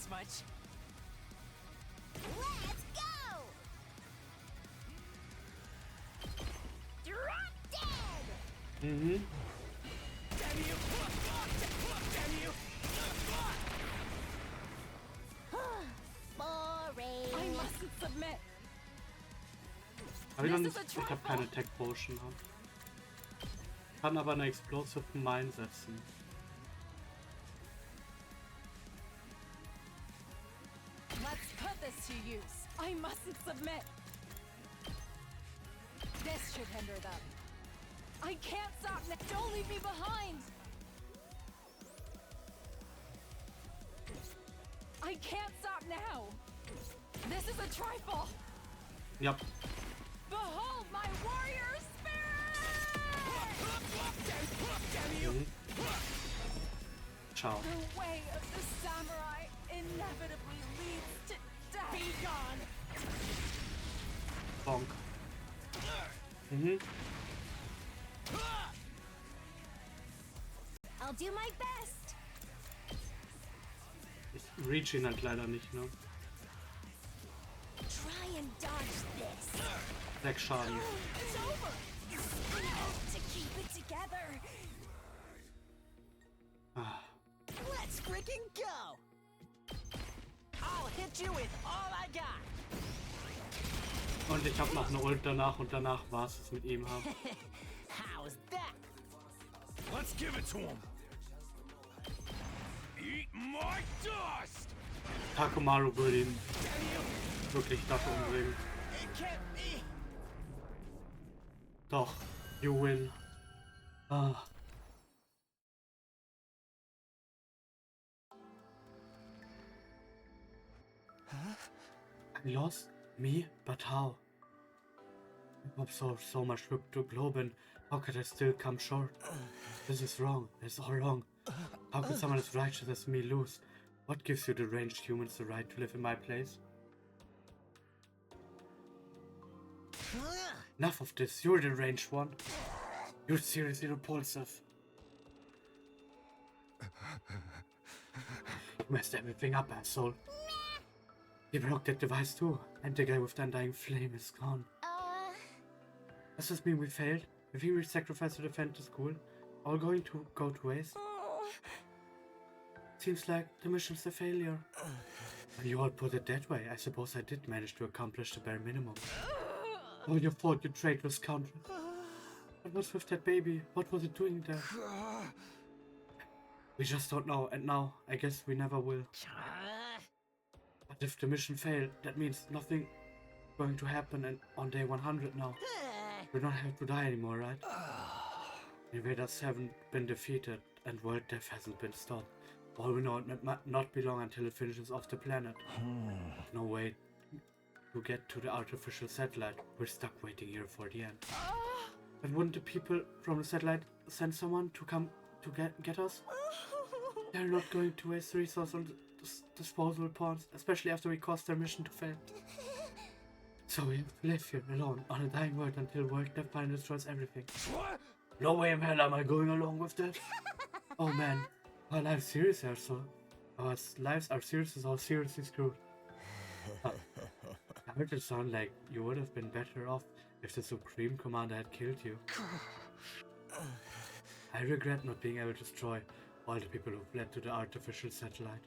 this much. Let's go! Drop dead! Mhm. Damn you! Damn you! Boring. I mustn't submit. Aber This is a ich habe trifle. keine Tech Potion. Kann aber eine Explosive Mine setzen. Let's put this to use. I mustn't submit. This should hinder them. I can't stop now. Don't leave me behind. I can't stop now. This is a trifle. Ja. Behold my warrior spirit! Mhm. Ciao. The way of the samurai inevitably leads to death. Be gone. Bonk. Mhm. I'll do my best. Ich reach ihn halt leider nicht, ne? Try and dodge this. 6 Schaden. It's over. To keep it together. Ah. Let's freaking go! I'll hit you with all I got! Und ich habe noch eine Ult danach und danach war es mit ihm. Haben. How's that? Let's give it to him. Eat my dust! Takomaru würde ihn wirklich dafür umbringen. It can't be! Doch, you win. Ah. I lost? Me? But how? I absorbed so much work to globe and how could I still come short? This is wrong. It's all wrong. How could someone as righteous as me lose? What gives you the ranged humans the right to live in my place? Enough of this. You're the ranged one. You're seriously repulsive. You messed everything up, asshole. You broke that device too, and the guy with the undying flame is gone. Does this mean we failed? If we sacrificed to defend the school, all going to go to waste? Seems like the mission's a failure. When you all put it that way, I suppose I did manage to accomplish the bare minimum. All your fault, you traitorous scoundrel. What was with that baby? What was it doing there? We just don't know, and now, I guess we never will. But if the mission failed, that means nothing going to happen and on day 100 now. We don't have to die anymore, right? Invaders haven't been defeated, and world death hasn't been stopped. All we know, it might not be long until it finishes off the planet. No way to get to the artificial satellite. We're stuck waiting here for the end. But wouldn't the people from the satellite send someone to come to get us? They're not going to waste the resource on disposable pawns, especially after we caused their mission to fail. So we have to live here alone on a dying world until world death finally destroys everything. No way in hell am I going along with that. Oh man, our lives seriously are so. Our lives are seriously so seriously screwed. I heard it sound like you would have been better off if the Supreme Commander had killed you. I regret not being able to destroy all the people who fled to the artificial satellite.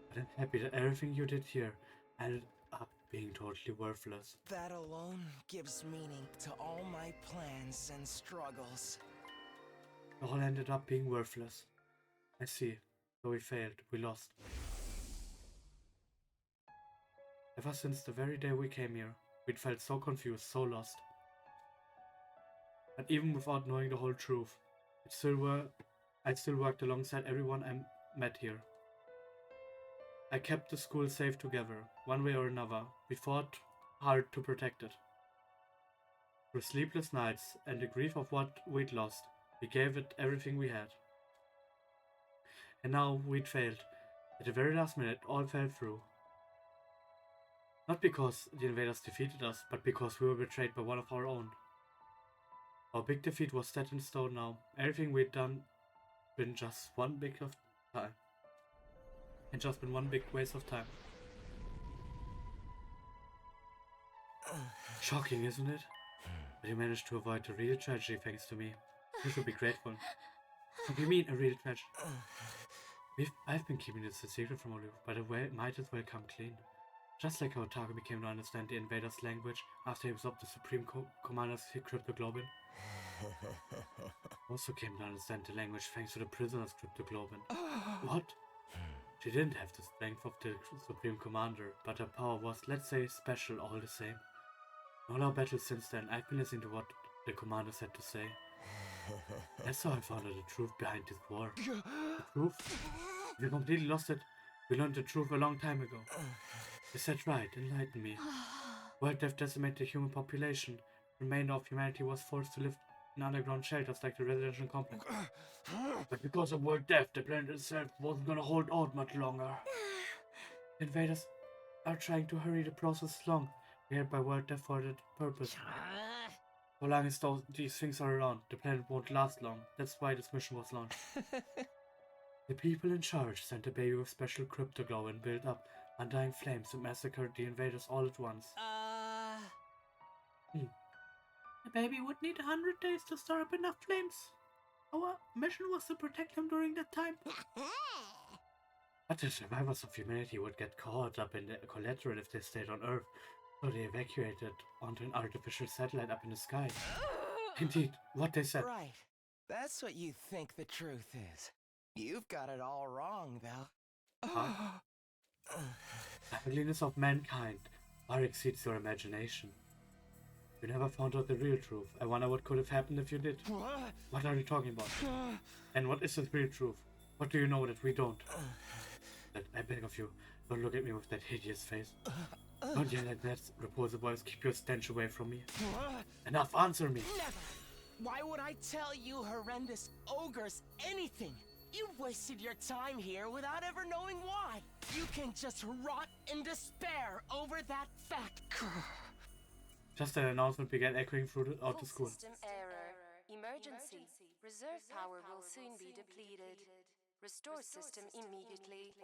But I'm happy that everything you did here ended up being totally worthless. That alone gives meaning to all my plans and struggles. It all ended up being worthless. I see. So we failed. We lost. Ever since the very day we came here, we'd felt so confused, so lost. But even without knowing the whole truth, I still worked alongside everyone I met here. I kept the school safe together, one way or another. We fought hard to protect it. Through sleepless nights and the grief of what we'd lost, we gave it everything we had. And now we'd failed. At the very last minute, all fell through. Not because the invaders defeated us, but because we were betrayed by one of our own. Our big defeat was set in stone now. Everything we'd done been just one big of time. and just been one big waste of time. Shocking, isn't it? But you managed to avoid a real tragedy thanks to me. You should be grateful. What do you mean, a real tragedy? I've been keeping this a secret from all you, but it might as well come clean. Just like how Tage came to understand the invaders' language after he absorbed the Supreme Commander's cryptoglobin. Also came to understand the language thanks to the prisoner's cryptoglobin. What? She didn't have the strength of the Supreme Commander, but her power was, let's say, special all the same. In all our battles since then, I've been listening to what the commanders had to say. That's how I found out the truth behind this war. The truth? We completely lost it. We learned the truth a long time ago. Is that right? Enlighten me. World death decimated the human population. The remainder of humanity was forced to live in underground shelters like the residential complex. But because of world death, the planet itself wasn't gonna hold out much longer. The invaders are trying to hurry the process along. Created by world death for that purpose. So long as these things are around, the planet won't last long. That's why this mission was launched. The people in charge sent a baby with special cryptoglow and built up undying flames and massacred the invaders all at once. The baby would need 100 days to store up enough flames. Our mission was to protect him during that time. But the survivors of humanity would get caught up in the collateral if they stayed on Earth, so they evacuated onto an artificial satellite up in the sky. Indeed, what they said. Right. That's what you think the truth is. You've got it all wrong, though. The ugliness of mankind far exceeds your imagination. You never found out the real truth. I wonder what could have happened if you did. What are you talking about? And what is the real truth? What do you know that we don't? I beg of you, don't look at me with that hideous face. Don't yell like that, repulsive voice. Keep your stench away from me. Enough, answer me. Never! Why would I tell you horrendous ogres anything? You've wasted your time here without ever knowing why. You can just rot in despair over that fact. Just an announcement began echoing throughout the school. System error. Emergency. Reserve power will soon be depleted. Restore system immediately.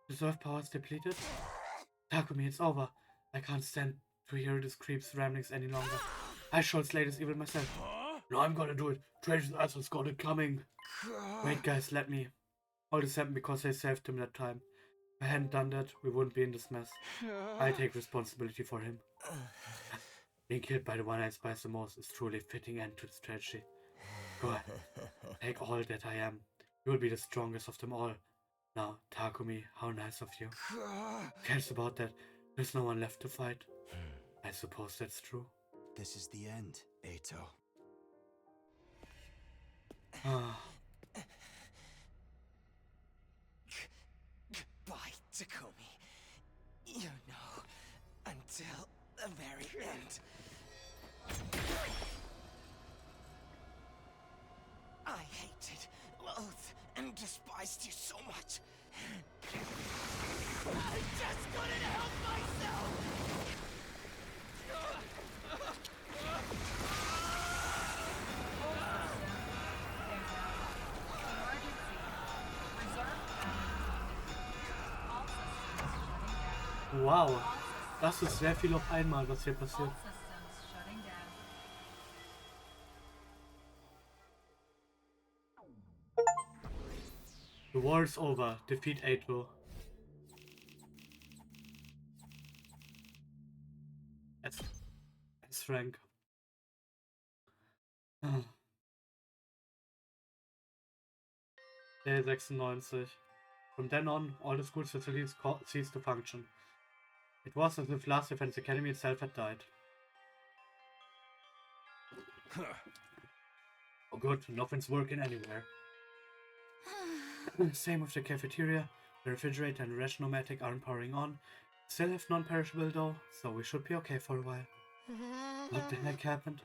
Reserve power is depleted? Takumi, it's over. I can't stand to hear this creep's ramblings any longer. I shall slay this evil myself. No, I'm gonna do it. Trage's asshole's got it coming. Wait, guys, let me. All this happened because I saved him that time. If I hadn't done that, we wouldn't be in this mess. I take responsibility for him. Being killed by the one I despise the most is truly a fitting end to this tragedy. Go ahead. Take all that I am. You will be the strongest of them all. Now, Takumi, how nice of you. Who cares about that? There's no one left to fight. I suppose that's true. This is the end, Eito. Goodbye, Takumi. You know, until the very end. I hated, loathed, and despised you so much. I just couldn't help myself! Wow, das ist sehr viel auf einmal, was hier passiert. The war is over. Defeat Eito. That's Frank. Day 96. From then on, all the school's facilities ceased to function. It was as if Last Defense Academy itself had died. Oh good, nothing's working anywhere. Same with the cafeteria, the refrigerator and the Reg-Nomatic aren't powering on. Still have non-perishable though, so we should be okay for a while. What the heck happened?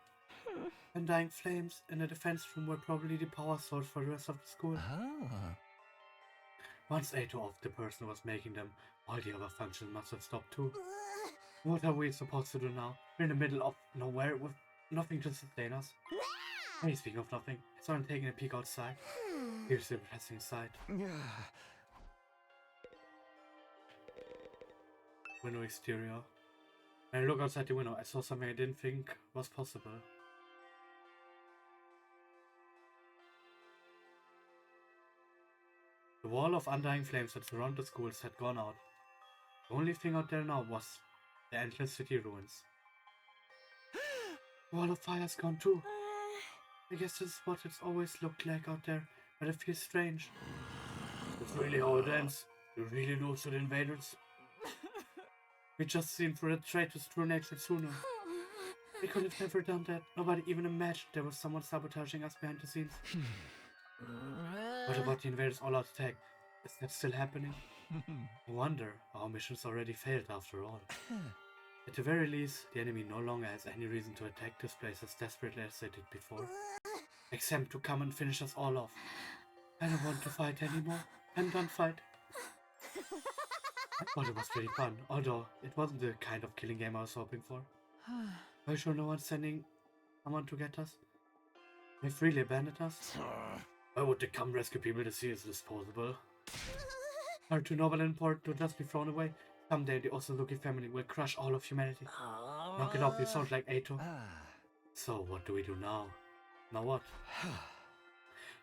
Undying flames in the defense room were probably the power source for the rest of the school. Once Eito off, the person who was making them, all the other functions must have stopped too. What are we supposed to do now? We're in the middle of nowhere with nothing to sustain us. Hey, speaking of nothing, I saw him taking a peek outside. Here's the depressing sight. window exterior. When I looked outside the window, I saw something I didn't think was possible. The wall of undying flames that surrounded the schools had gone out. The only thing out there now was the endless city ruins. The wall of fire's gone too. I guess this is what it's always looked like out there, but it feels strange. It's really how it ends. You really lose to the invaders. We just seen through the traitors true nature sooner. We could have never done that. Nobody even imagined there was someone sabotaging us behind the scenes. What about the invaders' all-out attack? Is that still happening? I wonder. Our missions already failed after all. At the very least, the enemy no longer has any reason to attack this place as desperately as they did before. Except to come and finish us all off. I don't want to fight anymore. I'm done fight. I thought it was pretty fun, although it wasn't the kind of killing game I was hoping for. Are you sure no one's sending someone to get us? They've really abandoned us? Why would they come rescue people to see as disposable? Are too noble and important to just be thrown away? Someday the Osaluki family will crush all of humanity. Knock it off, you sound like Ato. So what do we do now? Now what?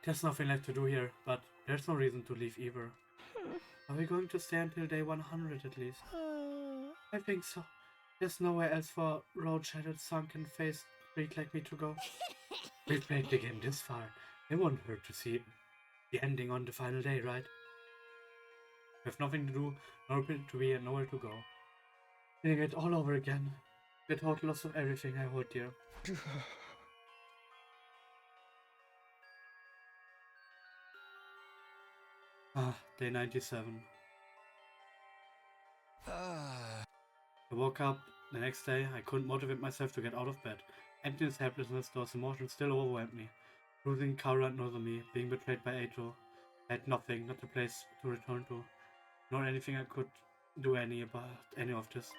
There's nothing left to do here, but there's no reason to leave either. Are we going to stay until day 100 at least? I think so. There's nowhere else for road-shattered, sunken-faced freak like me to go. We've played the game this far. It won't hurt to see the ending on the final day, right? We have nothing to do, nowhere to be, and nowhere to go. Getting it all over again. The total loss of everything I hold dear. Day 97. I woke up the next day. I couldn't motivate myself to get out of bed. Emptiness, helplessness, those emotions still overwhelmed me. Losing Kara and Nozomi, being betrayed by Ato. I had nothing, not a place to return to. Not anything I could do about any of this.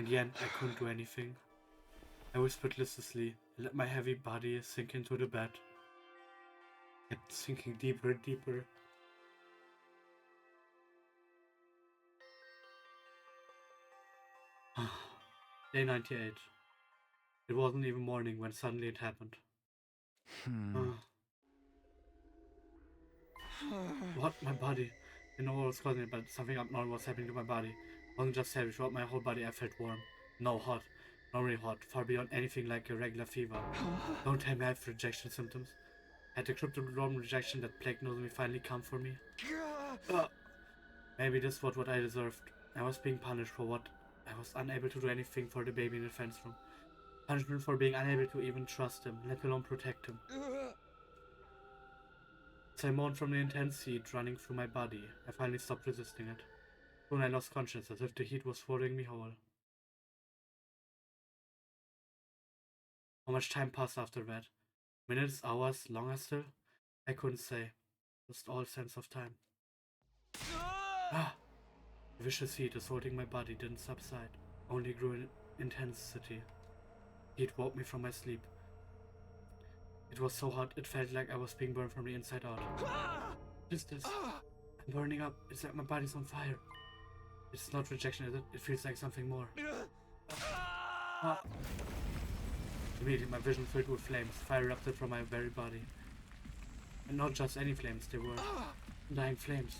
In the end, I couldn't do anything. I whispered listlessly, and let my heavy body sink into the bed. It kept sinking deeper and deeper. Day 98. It wasn't even morning when suddenly it happened. What? My body? I know what was causing it, but something abnormal was happening to my body. It wasn't just heavy. Throughout my whole body I felt warm. No, hot. Not really hot. Far beyond anything like a regular fever. Don't tell me I have rejection symptoms. Had the cryptoglomerular rejection that plagued Nozomi finally come for me? Maybe this was what I deserved. I was being punished for what I was unable to do anything for the baby in the fence room. Punishment for being unable to even trust him, let alone protect him. As I moaned from the intense heat running through my body, I finally stopped resisting it. Soon I lost consciousness, as if the heat was swallowing me whole. How much time passed after that? Minutes, hours, longer still? I couldn't say. Lost all sense of time. The vicious heat assaulting my body didn't subside, only grew in intensity. Heat woke me from my sleep. It was so hot, it felt like I was being burned from the inside out. What is this? I'm burning up. It's like my body's on fire. It's not rejection, is it? It feels like something more. Immediately, my vision filled with flames. Fire erupted from my very body. And not just any flames, they were undying flames.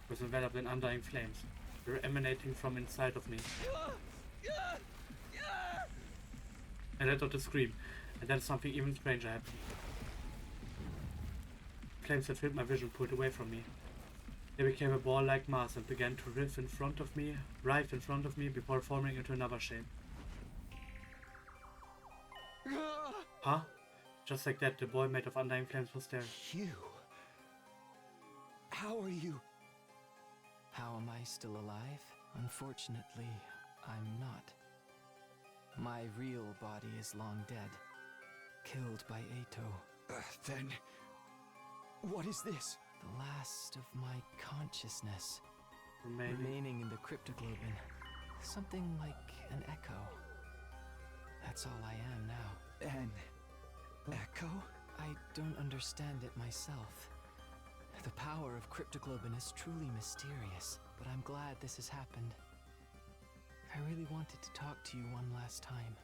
I was enveloped in undying flames. They were emanating from inside of me. I let out a scream, and then something even stranger happened. Flames that filled my vision pulled away from me. They became a ball-like mass and began to riff in front of me, right in front of me, before forming into another shape. Huh? Just like that, the boy made of undying flames was there. You? How are you? How am I still alive? Unfortunately, I'm not. My real body is long dead. Killed by Ato. Then... what is this? The last of my consciousness. Remaining in the cryptoglobin. Something like an echo. That's all I am now. An echo? I don't understand it myself. The power of cryptoglobin is truly mysterious, but I'm glad this has happened. I really wanted to talk to you one last time.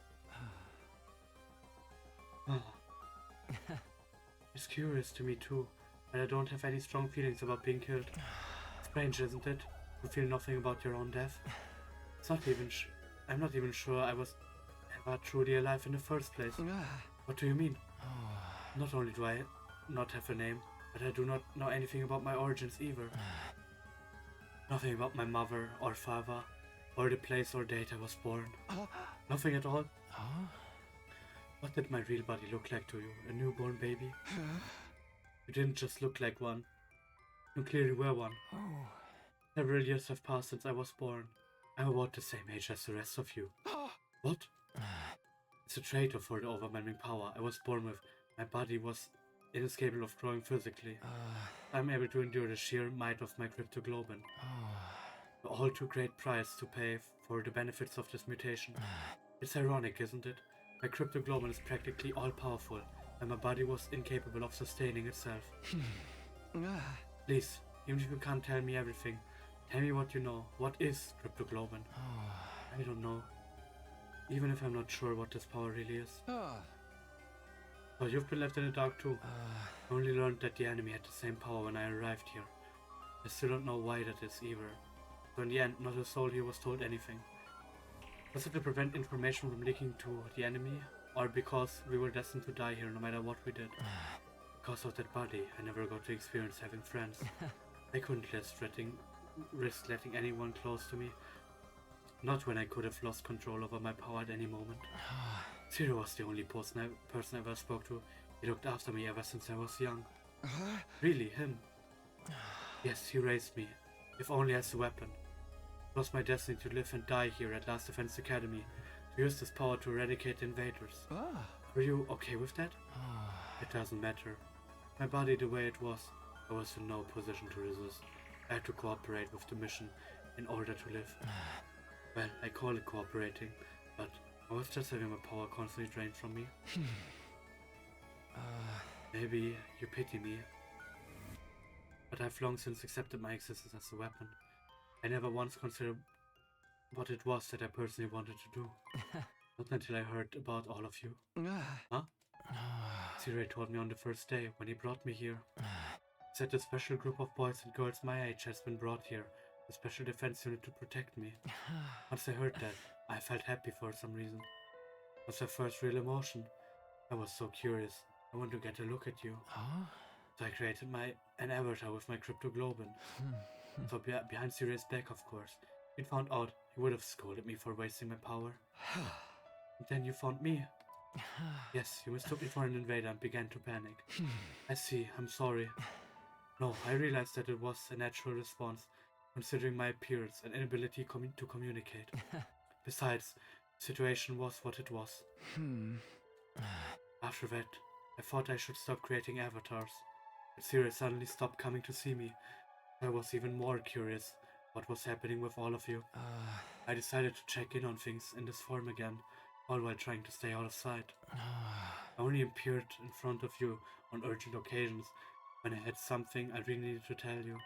It's curious to me too, but I don't have any strong feelings about being killed. Strange, isn't it? You feel nothing about your own death. It's not even I'm not even sure I was ever truly alive in the first place. What do you mean? Not only do I not have a name, but I do not know anything about my origins either. Nothing about my mother or father, or the place or date I was born. Nothing at all. What did my real body look like to you? A newborn baby? You didn't just look like one. You clearly were one. Several years have passed since I was born. I'm about the same age as the rest of you. What? It's a traitor for the overwhelming power I was born with. My body was inescapable of growing physically. I'm able to endure the sheer might of my cryptoglobin. All too great price to pay for the benefits of this mutation. It's ironic, isn't it? My cryptoglobin is practically all-powerful, and my body was incapable of sustaining itself. Please, even if you can't tell me everything, tell me what you know. What is cryptoglobin? I don't know. Even if I'm not sure what this power really is. So you've been left in the dark too. I only learned that the enemy had the same power when I arrived here. I still don't know why that is either. So in the end, not a soul here was told anything. Was it to prevent information from leaking to the enemy? Or because we were destined to die here no matter what we did? Because of that body, I never got to experience having friends. I couldn't risk letting anyone close to me. Not when I could have lost control over my power at any moment. Zero was the only person I ever spoke to. He looked after me ever since I was young. Really, him? Yes, he raised me, if only as a weapon. It was my destiny to live and die here at Last Defense Academy, to use this power to eradicate invaders. Were you okay with that? It doesn't matter. My body the way it was, I was in no position to resist. I had to cooperate with the mission in order to live. Well, I call it cooperating, but I was just having my power constantly drained from me. Maybe you pity me, but I've long since accepted my existence as a weapon. I never once considered what it was that I personally wanted to do. Not until I heard about all of you. Huh? Zero told me on the first day when he brought me here. He said a special group of boys and girls my age has been brought here, a special defense unit to protect me. Once I heard that, I felt happy for some reason. It was my first real emotion. I was so curious. I wanted to get a look at you. So I created an avatar with my cryptoglobin. So behind Sirius' back, of course. If he'd found out, he would have scolded me for wasting my power. And then you found me. Yes, you mistook me for an invader and began to panic. I see, I'm sorry. No, I realized that it was a natural response, considering my appearance and inability to communicate. Besides, the situation was what it was. After that, I thought I should stop creating avatars. But Sirius suddenly stopped coming to see me. I was even more curious what was happening with all of you. I decided to check in on things in this form again, all while trying to stay out of sight. I only appeared in front of you on urgent occasions when I had something I really needed to tell you.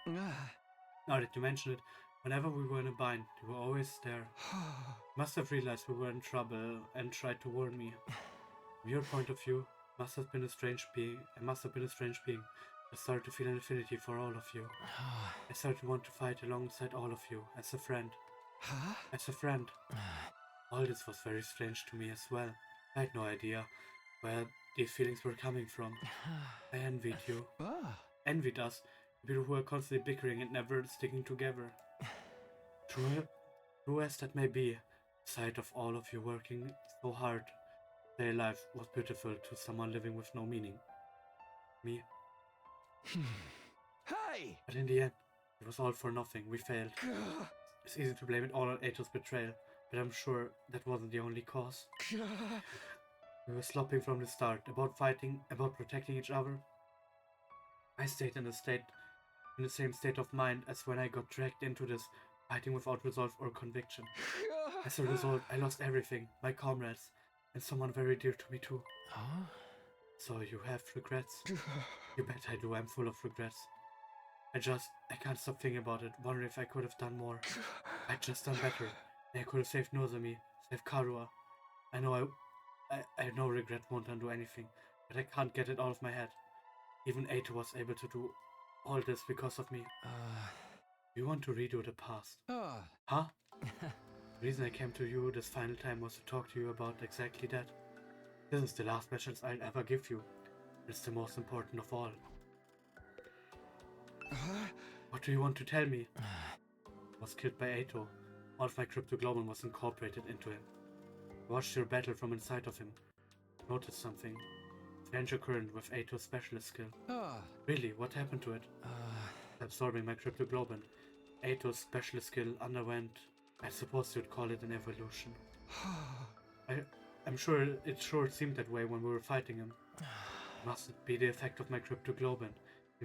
Now that you mention it, whenever we were in a bind, you were always there. You must have realized we were in trouble and tried to warn me. From your point of view, I must have been a strange being. I started to feel an affinity for all of you. I started to want to fight alongside all of you, as a friend. As a friend. All this was very strange to me as well. I had no idea where these feelings were coming from. I envied you. Envied us, people who were constantly bickering and never sticking together. True as that may be, the sight of all of you working so hard, their life was beautiful to someone living with no meaning. Me. Hey! But in the end, it was all for nothing. We failed. It's easy to blame it all on Ato's betrayal, but I'm sure that wasn't the only cause. We were slopping from the start, about fighting, about protecting each other. I stayed in the same state of mind as when I got dragged into this, fighting without resolve or conviction. As a result, I lost everything, my comrades, and someone very dear to me too. So you have regrets? You bet I do, I'm full of regrets. I can't stop thinking about it, wondering if I could have done more. I'd just done better. They could have saved Nozomi, saved Karua. I know I no regret, won't undo anything, but I can't get it out of my head. Even Ato was able to do all this because of me. You want to redo the past? Huh? The reason I came to you this final time was to talk to you about exactly that. This is the last message I'll ever give you. It's the most important of all. What do you want to tell me? I was killed by Ato. All of my cryptoglobin was incorporated into him. I watched your battle from inside of him. Noticed something. Strange occurrence with Ato's specialist skill. Really, what happened to it? Absorbing my cryptoglobin. Ato's specialist skill underwent, I suppose you'd call it an evolution. I'm sure it sure seemed that way when we were fighting him. Must it be the effect of my cryptoglobin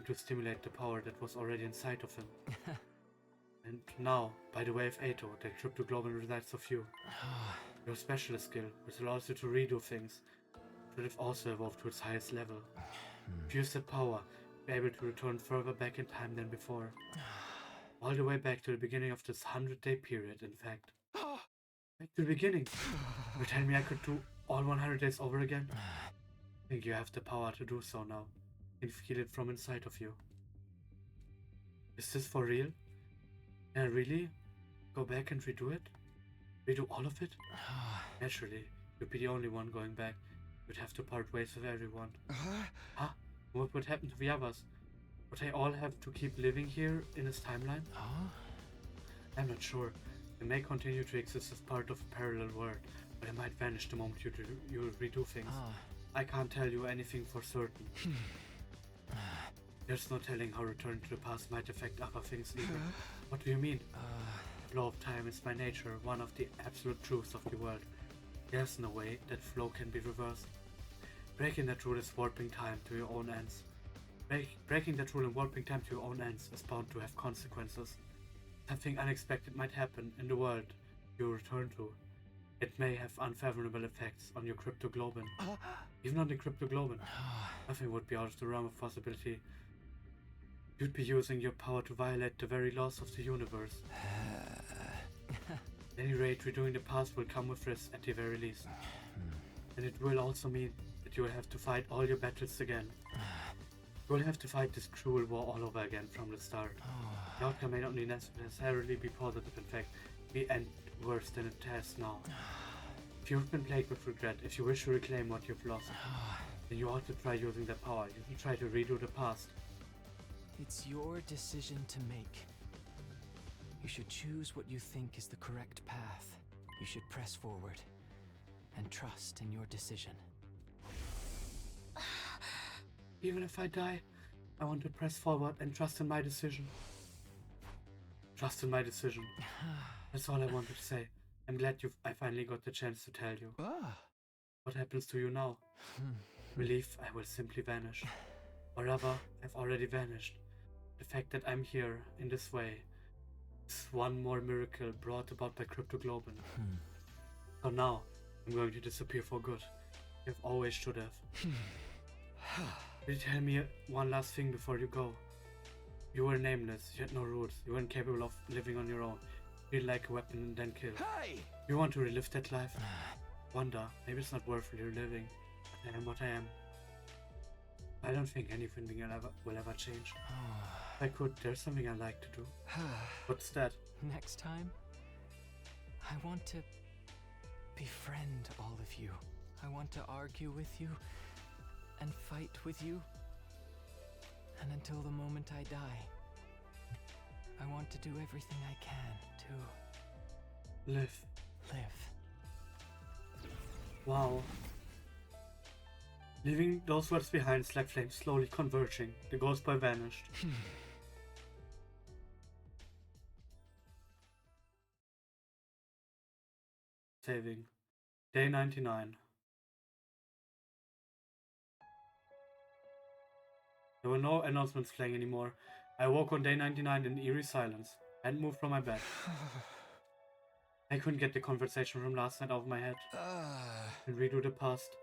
to stimulate the power that was already inside of him? And now, by the way of Ato, the cryptoglobin resides of you. Your specialist skill, which allows you to redo things, should have also evolved to its highest level. If you use that power, you'll be able to return further back in time than before. All the way back to the beginning of this 100-day period, in fact. Back to the beginning. You tell me I could do all 100 days over again? I think you have the power to do so now. You can feel it from inside of you. Is this for real? Can I really go back and redo it? Redo all of it? Naturally, you'd be the only one going back. You'd have to part ways with everyone. Huh? What would happen to the others? Would they all have to keep living here in this timeline? I'm not sure. They may continue to exist as part of a parallel world, but they might vanish the moment you redo things. I can't tell you anything for certain. There's no telling how returning to the past might affect other things either. What do you mean? The flow of time is by nature one of the absolute truths of the world. There's no way that flow can be reversed. Breaking that rule is warping time to your own ends. Breaking that rule and warping time to your own ends is bound to have consequences. Something unexpected might happen in the world you return to. It may have unfathomable effects on your cryptoglobin. Even on the cryptoglobin. Nothing would be out of the realm of possibility. You'd be using your power to violate the very laws of the universe. At any rate, redoing the past will come with risk at the very least. And it will also mean that you will have to fight all your battles again. You will have to fight this cruel war all over again from the start. The outcome may not necessarily be positive, in fact, be end worse than it has now. If you've been plagued with regret, if you wish to reclaim what you've lost, then you ought to try using that power. You can try to redo the past. It's your decision to make. You should choose what you think is the correct path. You should press forward and trust in your decision. Even if I die, I want to press forward and trust in my decision. Trust in my decision. That's all I wanted to say. I'm glad I finally got the chance to tell you. What happens to you now? Relief, I will simply vanish. Or rather, I've already vanished. The fact that I'm here in this way is one more miracle brought about by cryptoglobin. So now, I'm going to disappear for good. You always should have. Will you tell me one last thing before you go? You were nameless, you had no roots, you were incapable of living on your own. Feel like a weapon and then kill. Hey! You want to relive that life? Wonder, maybe it's not worth reliving, but I am what I am. I don't think anything will ever change. If I could, there's something I like to do. What's that? Next time, I want to befriend all of you. I want to argue with you and fight with you. And until the moment I die, I want to do everything I can to Live. live. Wow. Leaving those words behind is like flames slowly converging. The ghost boy vanished. Saving. Day 99. There were no announcements playing anymore. I woke on day 99 in eerie silence. I hadn't moved from my bed. I couldn't get the conversation from last night out of my head. And redo the past.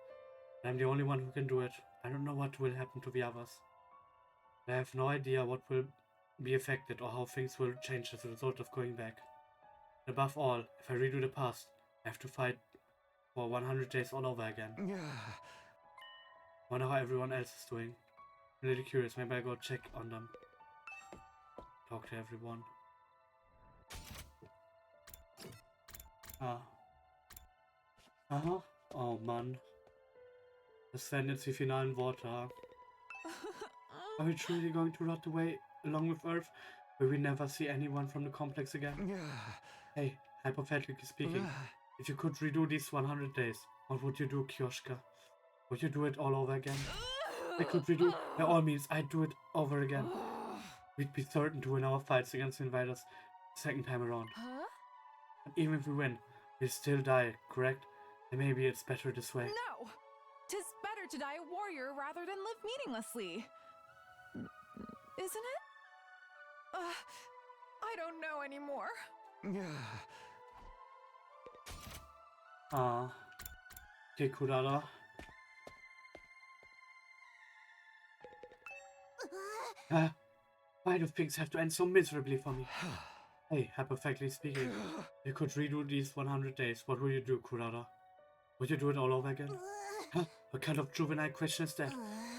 I'm the only one who can do it. I don't know what will happen to the others. I have no idea what will be affected or how things will change as a result of going back. Above all, if I redo the past, I have to fight for 100 days all over again. Wonder how everyone else is doing. I'm really curious, maybe I go check on them. Talk to everyone. Aha. Oh Mann. Das wären jetzt die finalen Worte. Are we truly going to rot away along with Earth? Will we never see anyone from the complex again? Hey, hypothetically speaking, if you could redo these 100 days, what would you do, Kioshka? Would you do it all over again? I could redo, by all means, I'd do it over again. We'd be certain to win our fights against the invaders the second time around. And even if we win, we'll still die, correct? And maybe it's better this way. No! 'Tis better to die a warrior rather than live meaninglessly. Isn't it? I don't know anymore. Okay, Kurara. Why do things have to end so miserably for me? Hey, hypothetically speaking, you could redo these 100 days. What would you do, Kurara? Would you do it all over again? What kind of juvenile question is that?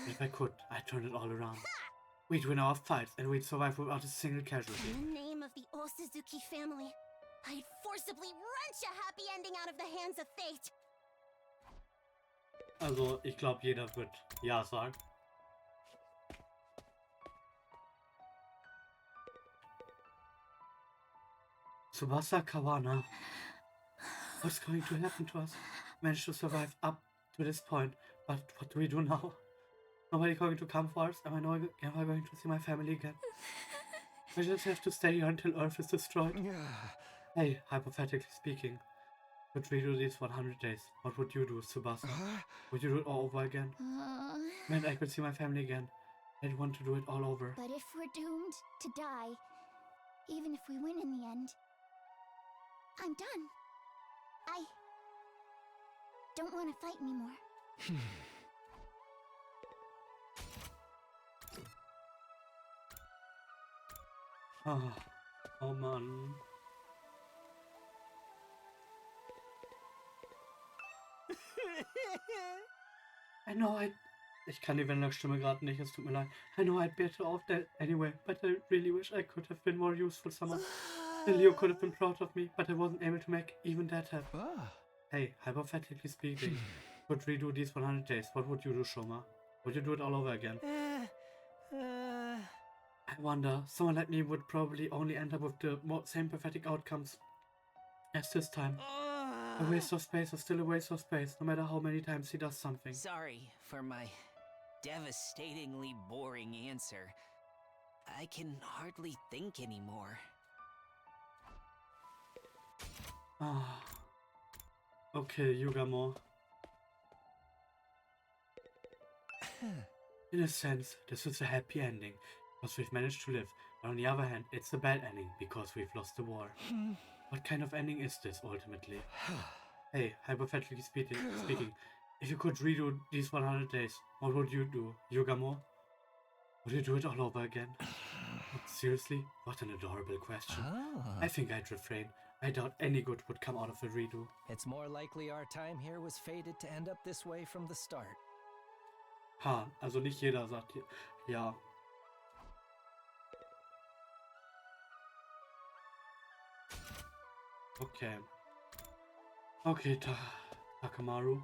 If I could, I'd turn it all around. We'd win our fights, and we'd survive without a single casualty. In the name of the Osuzuki family, I'd forcibly wrench a happy ending out of the hands of fate. Also, ich glaube, jeder wird Ja sagen. Tsubasa Kawana. What's going to happen to us? Managed to survive up to this point, but what do we do now? Nobody going to come for us? Am I going to see my family again? I just have to stay here until Earth is destroyed. Hey, hypothetically speaking, could redo these 100 days. What would you do, Tsubasa? Would you do it all over again? Man, I could see my family again. I'd want to do it all over. But if we're doomed to die, even if we win in the end, I'm done. I don't want to fight anymore. Oh Mann. I know ich kann die Wendler-Stimme gerade nicht, es tut mir leid. I know I'd better off dead anyway, but I really wish I could have been more useful somehow. Leo could have been proud of me, but I wasn't able to make even that happen. Hey, hypothetically speaking, could redo these 100 days. What would you do, Shoma? Would you do it all over again? I wonder, someone like me would probably only end up with the same pathetic outcomes as this time. A waste of space is still a waste of space, no matter how many times he does something. Sorry for my devastatingly boring answer. I can hardly think anymore. Okay, Yugamo. In a sense, this is a happy ending, because we've managed to live. But on the other hand, it's a bad ending, because we've lost the war. What kind of ending is this, ultimately? Hey, hypothetically speaking, if you could redo these 100 days, what would you do, Yugamo? Would you do it all over again? Seriously? What an adorable question. I think I'd refrain. I doubt any good would come out of a redo. It's more likely our time here was fated to end up this way from the start. Also nicht jeder sagt ja. Okay, Takamaru.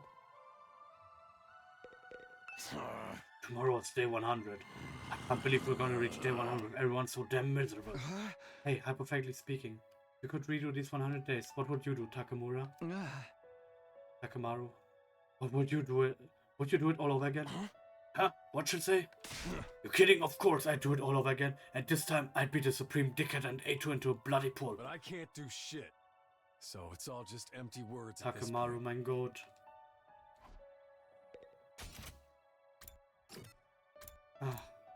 Tomorrow it's day 100. I can't believe we're gonna reach day 100. Everyone's so damn miserable. Hey, hypothetically speaking, you could redo these 100 days. What would you do, Takamura? Takamaru. What would you do? Would you do it all over again? Huh? What should I say? You're kidding? Of course I'd do it all over again. And this time I'd be the supreme dickhead and ate you into a bloody pool. But I can't do shit. So it's all just empty words at this Takamaru, point. mein Gott.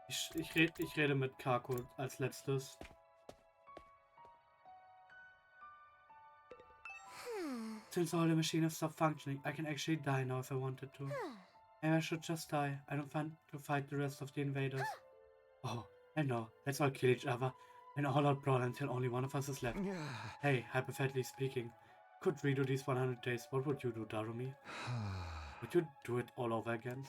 Ich rede mit Kako als letztes. Since all the machines have stopped functioning, I can actually die now if I wanted to. Maybe I should just die. I don't want to fight the rest of the invaders. Oh, I know. Let's all kill each other. An all-out brawl until only one of us is left. Hey, hypothetically speaking, could redo these 100 days, what would you do, Darumi? Would you do it all over again?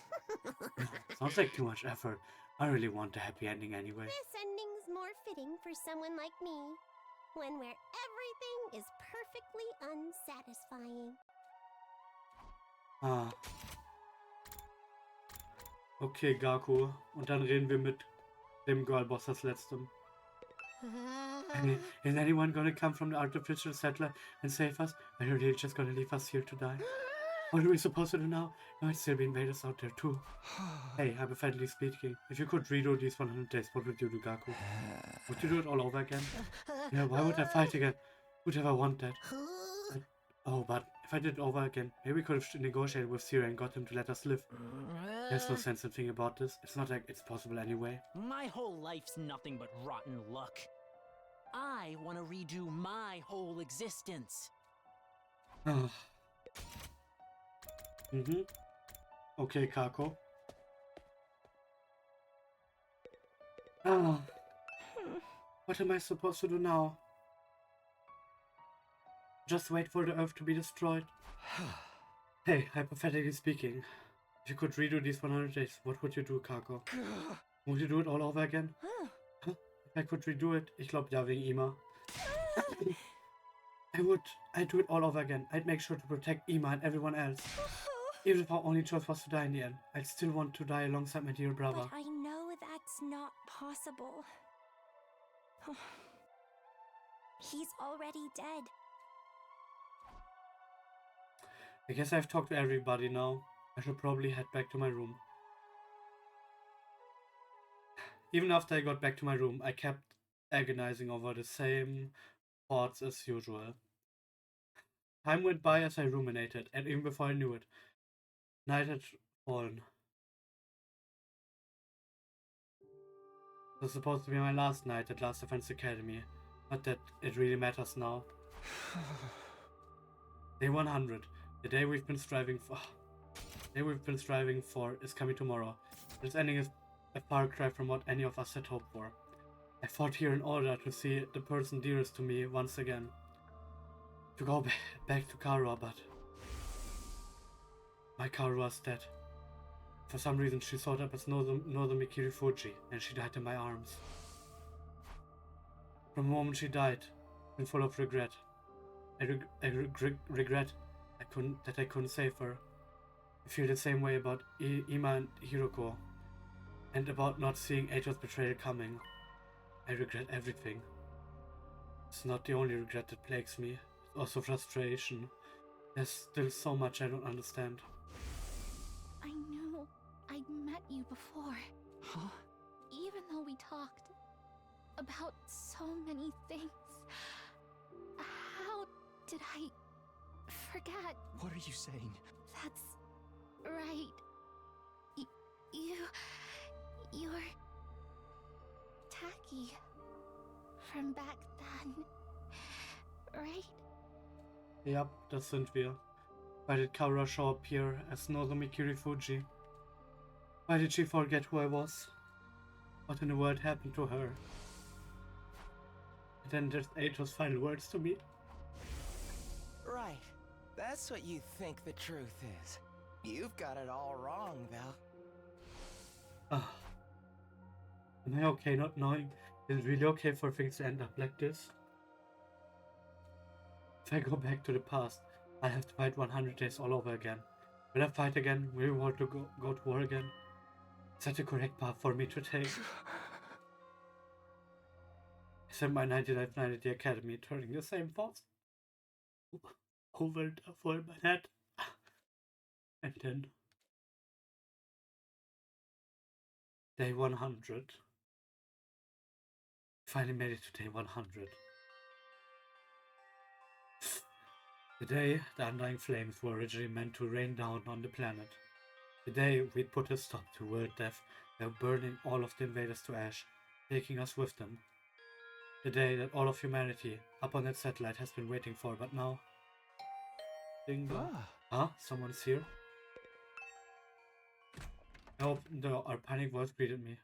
Sounds like too much effort. I really want a happy ending anyway. This ending's more fitting for someone like me. One where everything is perfectly unsatisfying. Ah. Okay, Gaku. Und dann reden wir mit dem Girlboss als letztem. Hey, is anyone gonna come from the artificial satellite and save us? Are you really just gonna leave us here to die? What are we supposed to do now? There might still be invaders out there too. Hey, hypothetically speaking, if you could redo these 100 days, what would you do, Gaku? Would you do it all over again? Yeah, why would I fight again? Who'd ever want that? But if I did it over again, maybe we could have negotiated with Syria and got him to let us live. There's no sense in thinking about this. It's not like it's possible anyway. My whole life's nothing but rotten luck. I want to redo my whole existence. Okay, Kako. What am I supposed to do now? Just wait for the Earth to be destroyed? Hey, hypothetically speaking, if you could redo these 100 days, what would you do, Kako? Would you do it all over again? Huh? If I could redo it, ich glaube ja, wegen Ima. I'd do it all over again. I'd make sure to protect Ima and everyone else. Even if our only choice was to die in the end, I'd still want to die alongside my dear brother. But I know that's not possible. He's already dead. I guess I've talked to everybody now. I should probably head back to my room. Even after I got back to my room, I kept agonizing over the same thoughts as usual. Time went by as I ruminated, and even before I knew it, night had fallen. It was supposed to be my last night at Last Defense Academy. Not that it really matters now. Day 100. The day we've been striving for. Is coming tomorrow. This ending is a far cry from what any of us had hoped for. I fought here in order to see the person dearest to me once again. To go back to Karua, but my Karua's dead. For some reason she showed up as Nozomi Kirifuji, and she died in my arms. From the moment she died, I'm full of regret. I regret that I couldn't save her. I feel the same way about Ima and Hiroko, and about not seeing Eito's betrayal coming. I regret everything. It's not the only regret that plagues me, it's also frustration. There's still so much I don't understand. I knew I'd met you before. Huh? Even though we talked about so many things, how did I forget? What are you saying? That's right. You're Tage from back then, right? Yep, das sind wir. Why did Kaura show up here as Nozomi Kirifuji? Why did she forget who I was? What in the world happened to her? And then there's Eito's final words to me. Right. That's what you think the truth is. You've got it all wrong, though. Am I okay not knowing? Is it really okay for things to end up like this? If I go back to the past, I'll have to fight 100 days all over again. Will I fight again? Will we want to go to war again? Is that the correct path for me to take? I spent my 99th night at the academy turning the same thoughts over and over in my head. And then day 100. Finally made it to day 100. The day the Undying flames were originally meant to rain down on the planet. The day we'd put a stop to world death by burning all of the invaders to ash, taking us with them. The day that all of humanity up on that satellite has been waiting for, but now... Ding dong. Huh? Someone's here? I opened the door. Our panic voice greeted me.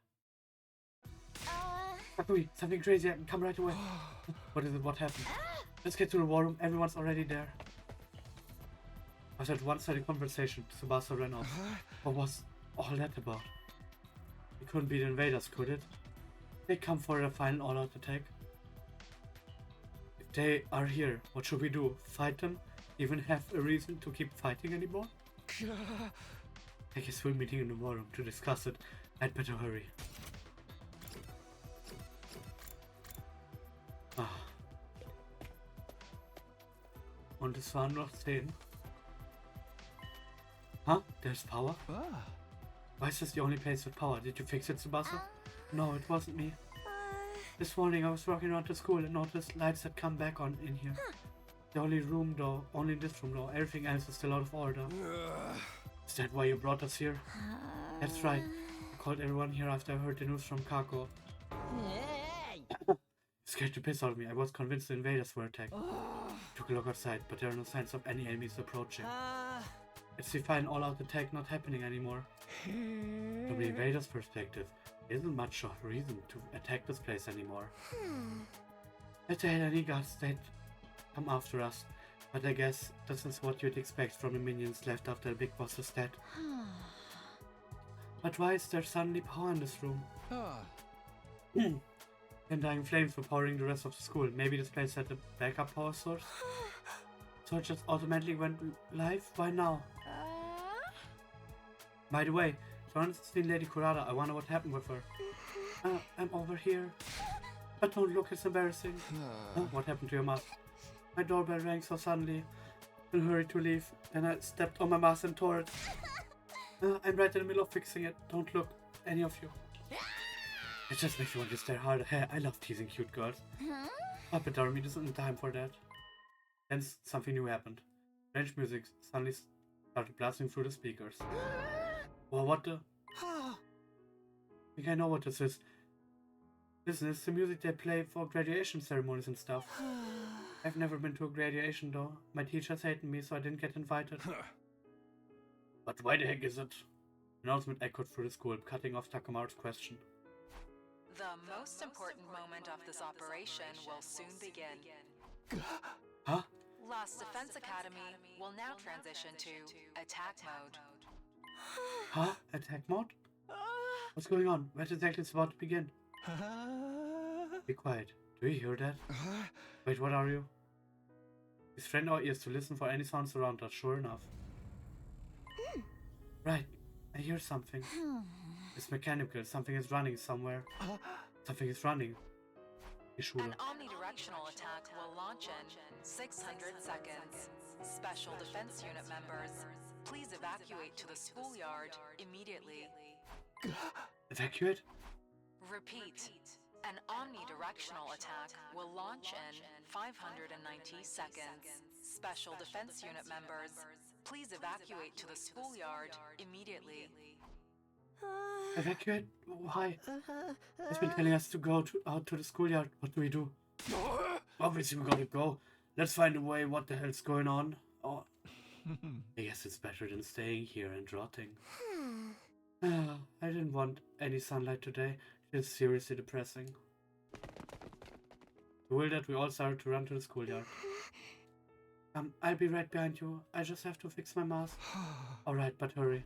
Something crazy happened. Come right away. What is it? What happened? Let's get to the war room. Everyone's already there. After a one-sided conversation, Tsubasa ran off. What was all that about? It couldn't be the invaders, could it? They come for a final all-out attack. If they are here, what should we do? Fight them? Even have a reason to keep fighting anymore? Take a swim meeting in the war room to discuss it. I'd better hurry. Und es waren noch 10. Huh? There's power? Why is this the only place with power? Did you fix it, Tsubasa? No, it wasn't me. This morning I was walking around to school and noticed lights had come back on in here. The only room though, only this room though, everything else is still out of order. Is that why you brought us here? That's right. I called everyone here after I heard the news from Kako. Scared the piss out of me. I was convinced the invaders were attacked. Took a look outside, but there are no signs of any enemies approaching. It's the final all-out attack not happening anymore. From the invaders' perspective, there isn't much of a reason to attack this place anymore. If they had any guts, they'd come after us. But I guess this is what you'd expect from the minions left after the big boss is dead. But why is there suddenly power in this room? Undying flames were powering the rest of the school. Maybe this place had a backup power source? So it just automatically went live? Why now? By the way, John's seen Lady Kurada. I wonder what happened with her. I'm over here. But don't look, it's embarrassing. What happened to your mask? My doorbell rang so suddenly. I hurried to leave. Then I stepped on my mask and tore it. I'm right in the middle of fixing it. Don't look, any of you. It just makes me want to stare harder. Hey, I love teasing cute girls. But Darmy, this isn't time for that. Then something new happened. Strange music suddenly started blasting through the speakers. Well, what the? I think I know what this is. Listen, it's the music they play for graduation ceremonies and stuff. I've never been to a graduation though. My teachers hated me, so I didn't get invited. But why the heck is it? Announcement echoed through the school, cutting off Takamaru's question. The most important moment of this operation will soon begin. Huh? Lost Defense Academy will now transition to attack mode. Huh? Attack mode? What's going on? What exactly is about to begin? Be quiet. Do you hear that? Wait, what are you? We strained our ears to listen for any sounds around us, sure enough. Right, I hear something. It's mechanical. Something is running somewhere. Something is running. An omnidirectional attack will launch in 600 seconds. Special Defense Unit members, please evacuate to the schoolyard immediately. Evacuate? Repeat. An omnidirectional attack will launch in 590 seconds. Special Defense Unit members, please evacuate to the schoolyard immediately. Evacuate? Why? He's been telling us to go out to the schoolyard. What do we do? Obviously we gotta go. Let's find a way. What the hell's going on? Oh, I guess it's better than staying here and rotting. I didn't want any sunlight today. It's seriously depressing. Bewildered, we all started to run to the schoolyard. I'll be right behind you. I just have to fix my mask. Alright, but hurry.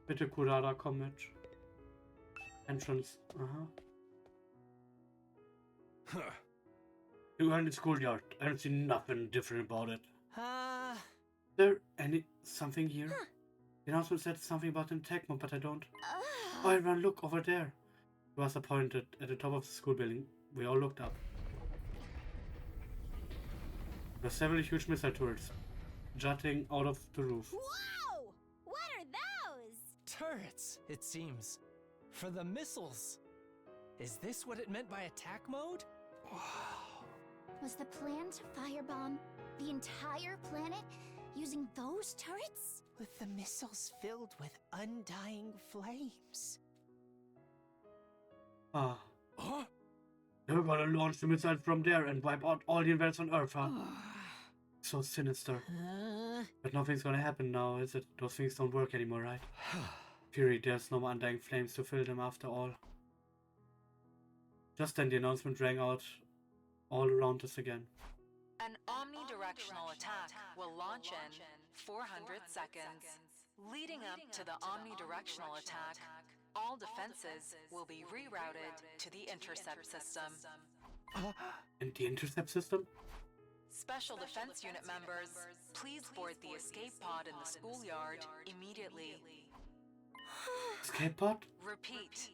Bitte Kurada, komm mit. Entrance. You are in the schoolyard. I don't see nothing different about it. Is there something here? The announcement said something about an attack mode, but I don't. Oh, everyone, look over there. It was pointed at the top of the school building. We all looked up. There were several huge missile turrets jutting out of the roof. Whoa! What are those? Turrets, it seems. For the missiles. Is this what it meant by attack mode? Wow. Was the plan to firebomb the entire planet using those turrets? With the missiles filled with undying flames. They're gonna launch the missile from there and wipe out all the invaders on Earth, huh? so sinister. But nothing's gonna happen now, is it? Those things don't work anymore, right? Fury, there's no more undying flames to fill them after all. Just then the announcement rang out all around us again. An omnidirectional attack will launch in 400 seconds. Leading up to the omnidirectional attack, all defenses will be rerouted to the intercept system. And the intercept system? Special Defense Unit members, please board the escape pod in the schoolyard immediately. Escape pod? Repeat.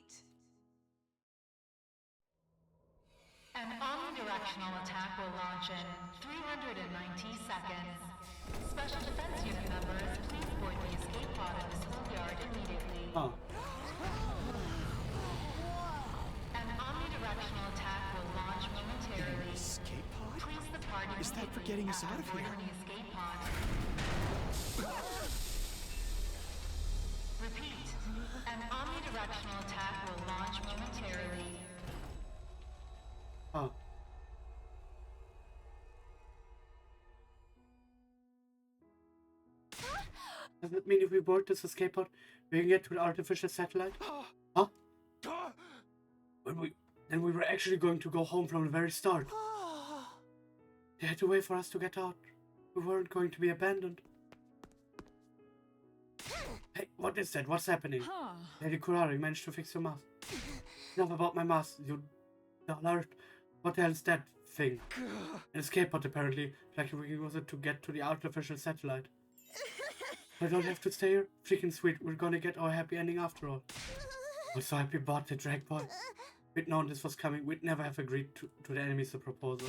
An omnidirectional attack will launch in 390 seconds. Special Defense Unit members, please board the escape pod in the schoolyard immediately. Oh. An omnidirectional attack will launch momentarily. Escape pod? Please the party. Is that for getting us out of here? The escape pod. Repeat. An omnidirectional attack will launch momentarily. Oh. Does that mean if we board this escape pod, we can get to the artificial satellite? Huh? Then we were actually going to go home from the very start. They had to wait for us to get out. We weren't going to be abandoned. Hey, what is that? What's happening? Lady Kurari managed to fix your mask. Enough about my mask, you alert. What the hell is that thing? An escape pod apparently, like we use it to get to the artificial satellite. I don't have to stay here? Freaking sweet, we're gonna get our happy ending after all. We're so happy about the drag boy. We'd known this was coming, we'd never have agreed to the enemy's proposal.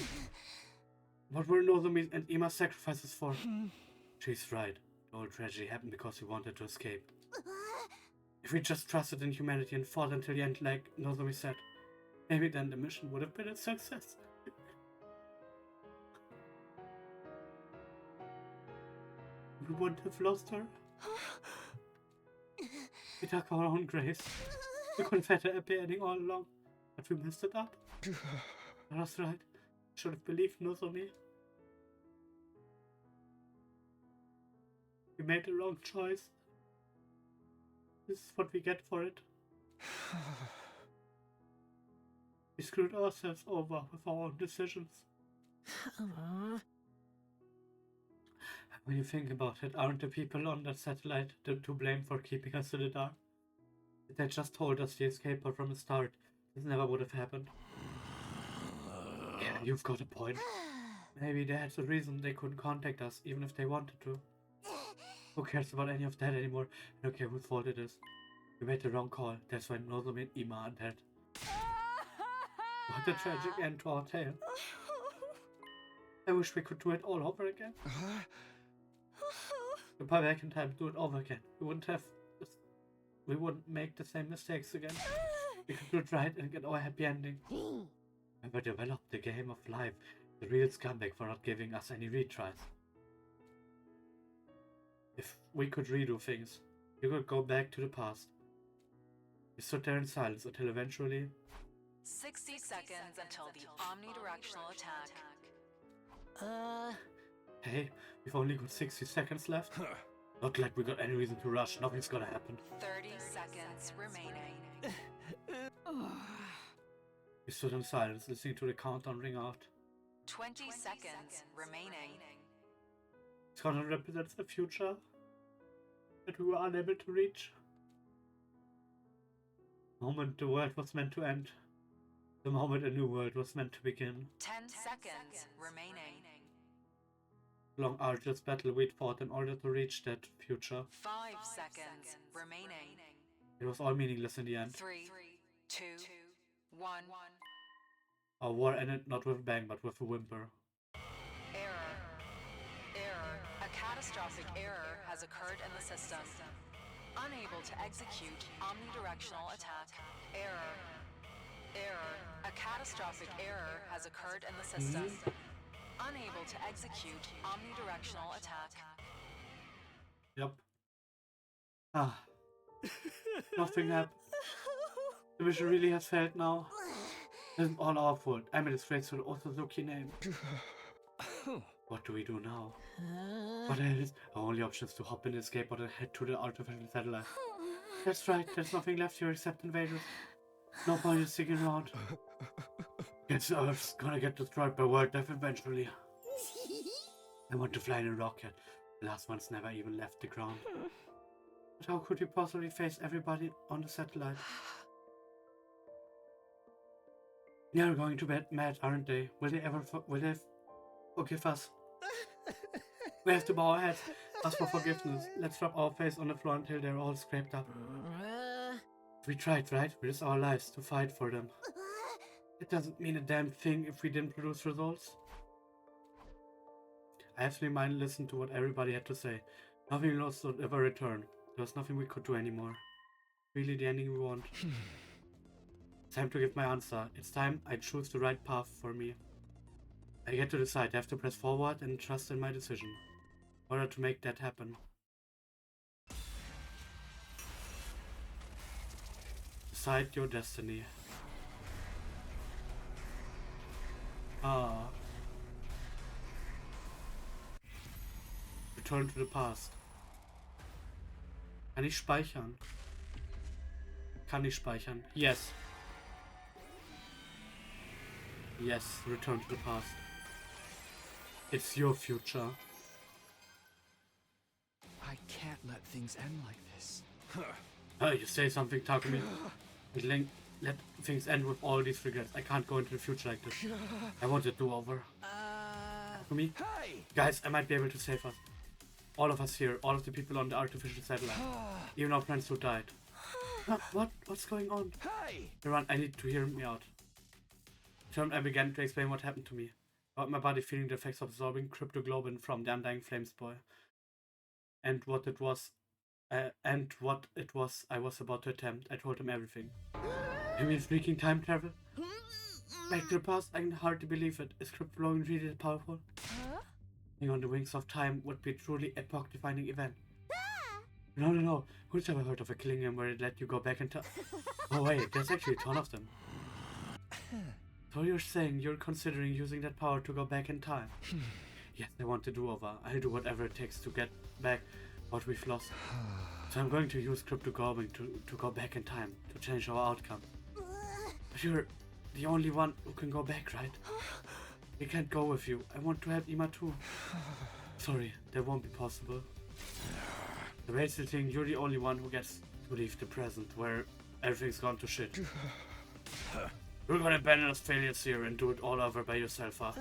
What were Nozomi and Ima's sacrifices for? She's right. The whole tragedy happened because we wanted to escape. If we just trusted in humanity and fought until the end like Nozomi said, maybe then the mission would have been a success. We wouldn't have lost her. We took our own grace. We couldn't have had a happy ending all along, but we messed it up. That's right. Should have believed Nozomi. We made the wrong choice. This is what we get for it. We screwed ourselves over with our own decisions. When you think about it, aren't the people on that satellite to blame for keeping us in the dark? If they just told us the escape pod from the start, this never would have happened. Yeah, you've got a point. Maybe that's the reason they couldn't contact us, even if they wanted to. Who cares about any of that anymore? I don't care whose fault it is. We made the wrong call. That's why Nozomi and Ima are dead. What a tragic end to our tale. I wish we could do it all over again. Goodbye back in time, do it over again. We wouldn't make the same mistakes again. We could do it right and get our happy ending. Never developed the game of life, the real scumbag for not giving us any retries. If we could redo things, we could go back to the past. We stood there in silence until eventually... 60 seconds until the omnidirectional attack. Hey, we've only got 60 seconds left. Not like we got any reason to rush, nothing's gonna happen. 30 seconds remaining. We stood in silence, listening to the countdown ring out. 20 seconds remaining. This countdown represents the future that we were unable to reach. The moment the world was meant to end. The moment a new world was meant to begin. 10 seconds remaining. Long arduous battle we'd fought in order to reach that future. 5 seconds remaining. It was all meaningless in the end. 3, 2, 1. Our war ended not with a bang, but with a whimper. Error. A catastrophic error has occurred in the system. Unable to execute omnidirectional attack. Error. A catastrophic error has occurred in the system. Unable to execute omnidirectional attack. Yep. Nothing happened. The mission really has failed now. This is all our fault. I'm a disgrace to the Otsutsuki name. What do we do now? What else? Our only option is to hop in the skateboard and head to the artificial satellite. That's right, there's nothing left here except invaders. No point in sticking around. Guess Earth's gonna get destroyed by world death eventually. I want to fly in a rocket. The last one's never even left the ground. But how could we possibly face everybody on the satellite? They're going to be mad, aren't they? Will they forgive us? We have to bow our heads, ask for forgiveness. Let's rub our face on the floor until they're all scraped up. We tried, right? We risked our lives to fight for them. It doesn't mean a damn thing if we didn't produce results. I actually mind listen to what everybody had to say. Nothing lost would ever return. There was nothing we could do anymore. Really the ending we want. Time to give my answer. It's time I choose the right path for me. I get to decide. I have to press forward and trust in my decision. In order to make that happen. Decide your destiny. Return to the past. Kann ich speichern? Kann ich speichern? Yes. Yes, return to the past. It's your future. I can't let things end like this. You say something, Takumi. Let things end with all these regrets. I can't go into the future like this. I want a do-over. Takumi? Hey! Guys, I might be able to save us. All of us here, all of the people on the artificial satellite. Even our friends who died. What's going on? Hey! Everyone, I need to hear me out. I began to explain what happened to me. About my body feeling the effects of absorbing cryptoglobin from the Undying Flames boy. And what it was I was about to attempt. I told him everything. You mean freaking time travel? Back to the past? I can hardly believe it. Is cryptoglobin really that powerful? Being on the wings of time would be a truly epoch-defining event. No. Who's ever heard of a Klingon where it let you go back in time? Oh wait, there's actually a ton of them. So you're saying you're considering using that power to go back in time? Yes, I want to do over. I'll do whatever it takes to get back what we've lost. So I'm going to use cryptoglobin to go back in time, to change our outcome. But you're the only one who can go back, right? We can't go with you. I want to help Ima too. Sorry, that won't be possible. The basic thing, you're the only one who gets to leave the present, where everything's gone to shit. You're gonna abandon us failures here and do it all over by yourself, huh?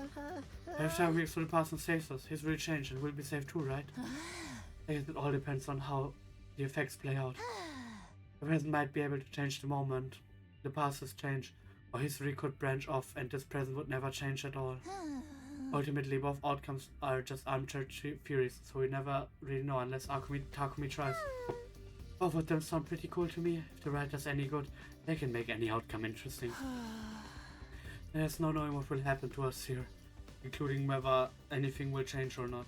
Every time we explore the past and saves us, his will change and we'll be saved too, right? I guess it all depends on how the effects play out. The present might be able to change the moment. The past has changed, or history could branch off and this present would never change at all. Ultimately, both outcomes are just armchair theories, so we never really know unless Takumi tries. Both of them sound pretty cool to me. If the writer's any good, they can make any outcome interesting. There's no knowing what will happen to us here, including whether anything will change or not.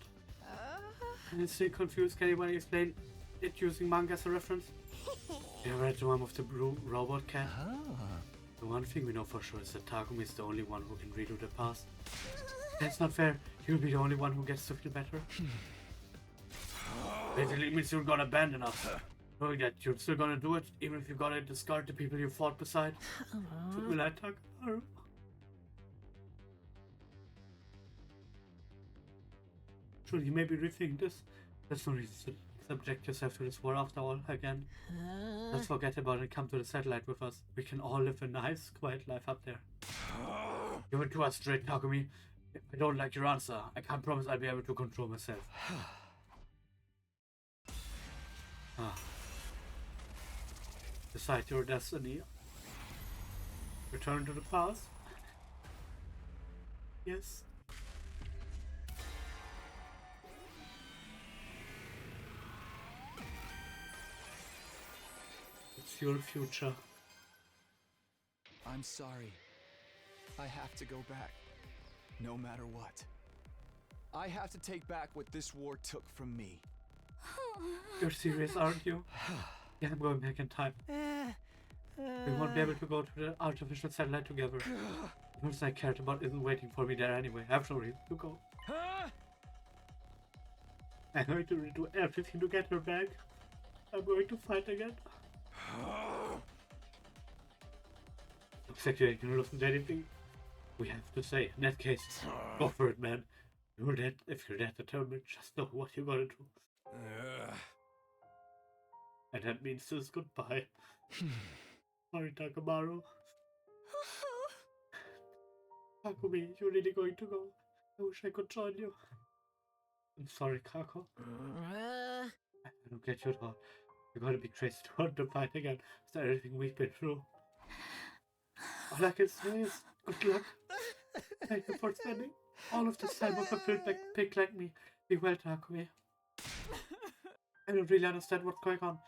I'm still confused. Can anybody explain it using manga as a reference? You read the one with the blue robot cat? The one thing we know for sure is that Takumi is the only one who can redo the past. That's not fair. You'll be the only one who gets to feel better. Basically it means you're gonna abandon us. Knowing that you're still gonna do it, even if you gotta discard the people you fought beside. Will I talk about her? Should you maybe rethink this? There's no reason to subject yourself to this war after all, again. Let's forget about it and come to the satellite with us. We can all live a nice, quiet life up there. Give it to us straight, Takumi. If I don't like your answer, I can't promise I'll be able to control myself. Decide your destiny. Return to the past. Yes. It's your future. I'm sorry. I have to go back. No matter what. I have to take back what this war took from me. You're serious, aren't you? Yeah, I'm going back in time. We won't be able to go to the artificial satellite together. The person I cared about isn't waiting for me there anyway. I have no reason to go. I'm going to redo everything to get her back. I'm going to fight again. Looks like you ain't gonna listen to anything we have to say. In that case, go for it, man. If you're that determined, just know what you're gonna do. And that means just goodbye. Sorry, Takamaru. Takumi, you're really going to go? I wish I could join you. I'm sorry, Kako. I don't get you at all. You're gonna be crazy to want to fight again after everything we've been through. All I can say is, good luck. Thank you for spending all of this time with a filled pig like me. Be well, Takumi. I don't really understand what's going on,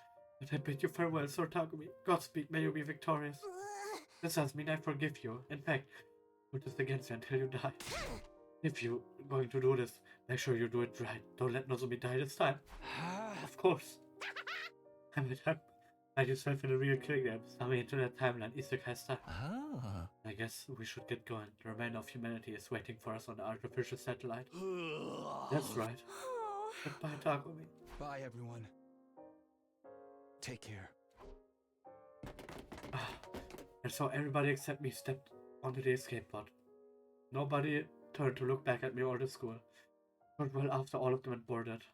but I bid you farewell, Sir Takumi. Godspeed, may you be victorious. This does mean I forgive you. In fact, put this against you until you die. If you're going to do this, make sure you do it right. Don't let Nozomi die this time. Of course. I might have find yourself in a real killing them. Some internet timeline, isekai style. I guess we should get going. The remainder of humanity is waiting for us on the artificial satellite. That's right. Goodbye, Takumi. Bye, everyone. Take care. And so everybody except me stepped onto the escape pod. Nobody turned to look back at me or the school. But well after all of them had boarded.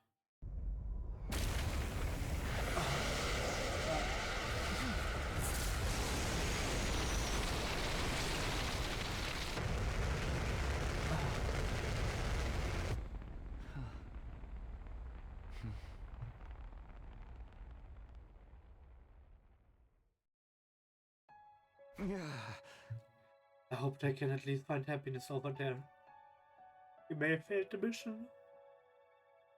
I hope they can at least find happiness over there. We may have failed the mission,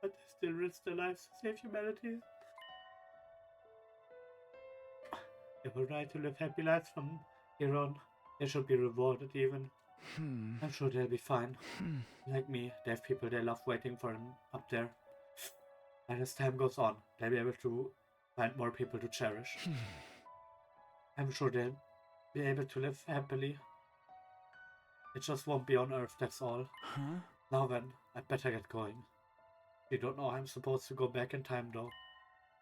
but they still risk their lives to save humanity. They were right to live happy lives from here on. They should be rewarded even. I'm sure they'll be fine. Like me, they have people they love waiting for them up there. And as time goes on, they'll be able to find more people to cherish. I'm sure they'll be able to live happily. It just won't be on Earth, that's all. Now then, I better get going. You don't know I'm supposed to go back in time though.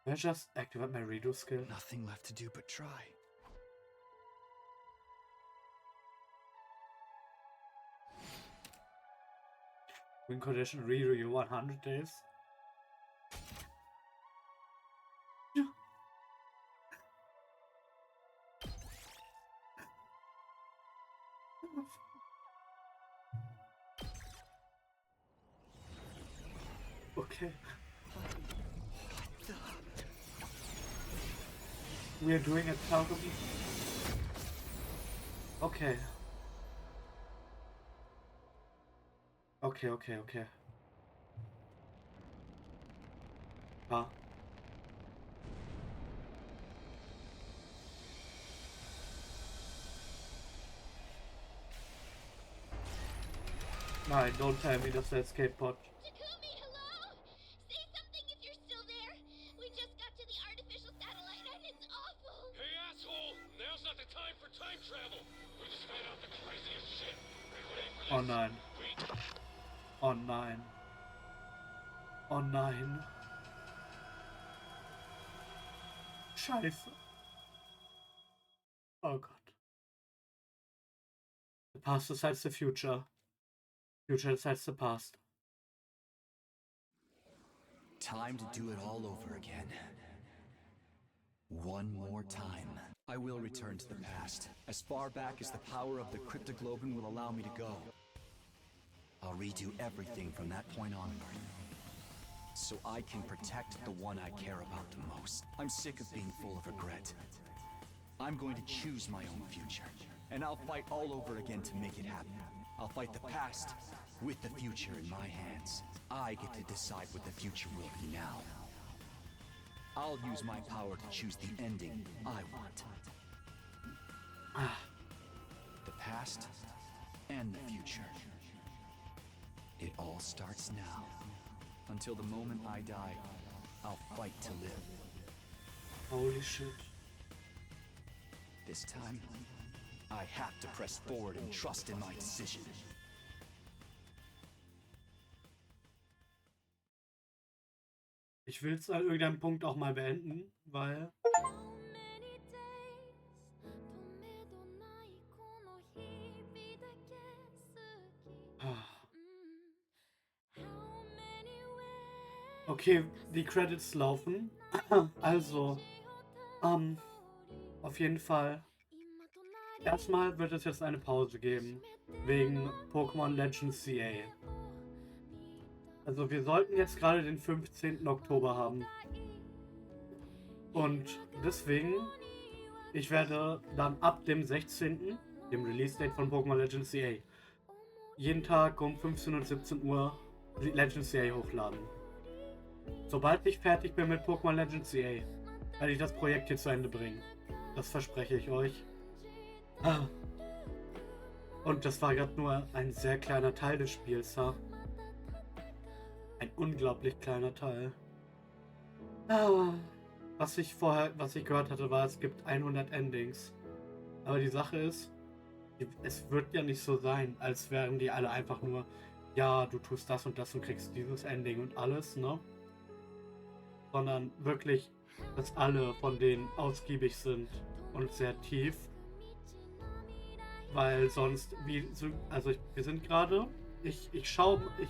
Will I just activate my redo skill? Nothing left to do but try. Win condition redo you 100 days. Okay. We are doing a Takumi. Okay. Okay. Huh? No, don't tell me that's the escape pod. Takumi, hello? Say something if you're still there. We just got to the artificial satellite and it's awful. Hey, asshole! Now's not the time for time travel. We just found out the craziest shit. Oh, 9. Oh, 9. Oh, 9. Scheiße. Oh God. The past decides the future. Future decides the past. Time to do it all over again. One more time. I will return to the past, as far back as the power of the cryptoglobin will allow me to go. I'll redo everything from that point onward, so I can protect the one I care about the most. I'm sick of being full of regret. I'm going to choose my own future, and I'll fight all over again to make it happen. I'll fight the past with the future in my hands. I get to decide what the future will be now. I'll use my power to choose the ending I want. The past and the future. It all starts now. Until the moment I die, I'll fight to live. Holy shit. This time, I have to press forward and trust in my decision. Ich will es an irgendeinem Punkt auch mal beenden, weil okay, die Credits laufen. Also, auf jeden Fall. Erstmal wird es jetzt eine Pause geben. Wegen Pokémon Legends CA. Also wir sollten jetzt gerade den 15. Oktober haben. Und deswegen, ich werde dann ab dem 16., dem Release-Date von Pokémon Legends CA, jeden Tag um 15 und 17 Uhr Legends CA hochladen. Sobald ich fertig bin mit Pokémon Legends CA, werde ich das Projekt hier zu Ende bringen. Das verspreche ich euch. Und das war gerade nur ein sehr kleiner Teil des Spiels, ha? Ein unglaublich kleiner Teil. Was ich gehört hatte, war, es gibt 100 Endings. Aber die Sache ist, es wird ja nicht so sein, als wären die alle einfach nur, ja, du tust das und kriegst dieses Ending und alles, ne? Sondern wirklich, dass alle von denen ausgiebig sind und sehr tief. Weil sonst, wir sind gerade, ich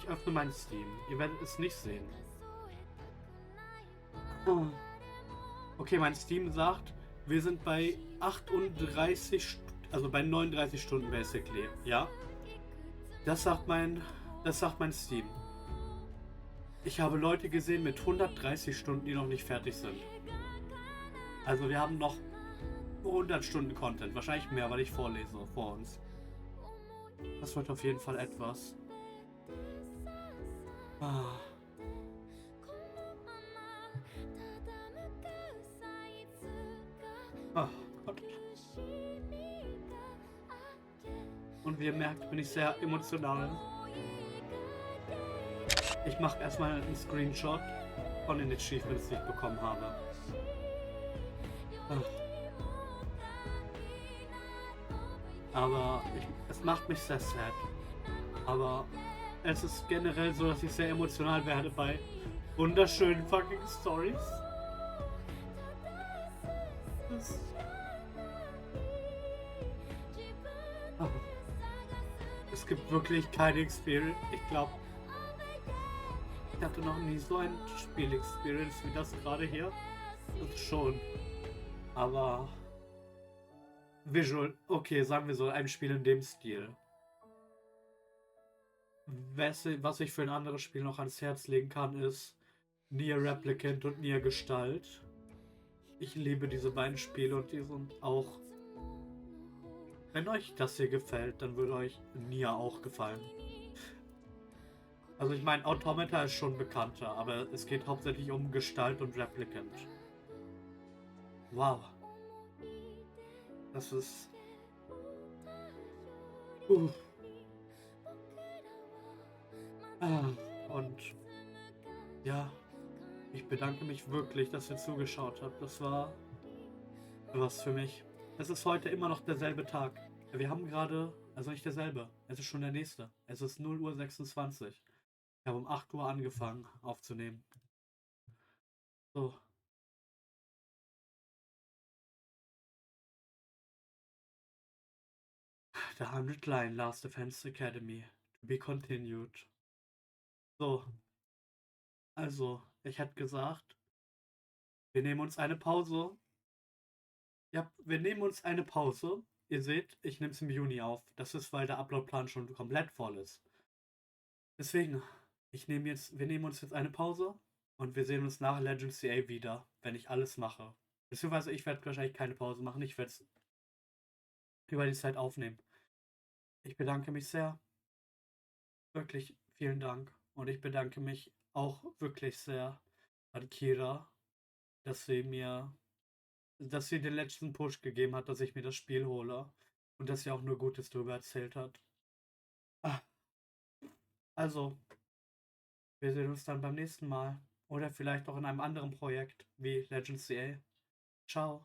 öffne mein Steam. Ihr werdet es nicht sehen. Okay, mein Steam sagt, wir sind bei 39 Stunden basically, ja? Das sagt mein Steam. Ich habe Leute gesehen mit 130 Stunden, die noch nicht fertig sind. Also wir haben noch 100 Stunden Content, wahrscheinlich mehr, weil ich vorlese vor uns. Das wird auf jeden Fall etwas. Ach Gott. Und wie ihr merkt, bin ich sehr emotional. Ich mache erstmal einen Screenshot von den Achievements, die ich bekommen habe. Aber es macht mich sehr sad. Aber es ist generell so, dass ich sehr emotional werde bei wunderschönen fucking Stories. Es gibt wirklich keine Experience. Ich glaube, ich hatte noch nie so ein Spiel-Experience wie das gerade hier. Das schon. Aber Visual, okay, sagen wir so, ein Spiel in dem Stil. Was ich für ein anderes Spiel noch ans Herz legen kann, ist Nier Replicant und Nier Gestalt. Ich liebe diese beiden Spiele und die sind auch... Wenn euch das hier gefällt, dann würde euch Nier auch gefallen. Also ich meine, Automata ist schon bekannter, aber es geht hauptsächlich um Gestalt und Replicant. Wow. Das ist... Und ja, ich bedanke mich wirklich, dass ihr zugeschaut habt. Das war was für mich. Es ist heute immer noch derselbe Tag. Wir haben gerade, also nicht derselbe, es ist schon der nächste. Es ist 0:26 Uhr. Ich habe um 8 Uhr angefangen aufzunehmen. So. The 100 Line Last Defense Academy. To be continued. So. Also, ich hätte gesagt, wir nehmen uns eine Pause. Ja, wir nehmen uns eine Pause. Ihr seht, ich nehme es im Juni auf. Das ist, weil der Uploadplan schon komplett voll ist. Deswegen, wir nehmen uns jetzt eine Pause und wir sehen uns nach Legends CA wieder, wenn ich alles mache. Beziehungsweise ich werde wahrscheinlich keine Pause machen, ich werde es über die Zeit aufnehmen. Ich bedanke mich sehr. Wirklich vielen Dank. Und ich bedanke mich auch wirklich sehr an Kira, dass sie den letzten Push gegeben hat, dass ich mir das Spiel hole. Und dass sie auch nur Gutes darüber erzählt hat. Also, wir sehen uns dann beim nächsten Mal. Oder vielleicht auch in einem anderen Projekt wie Legends CA. Ciao.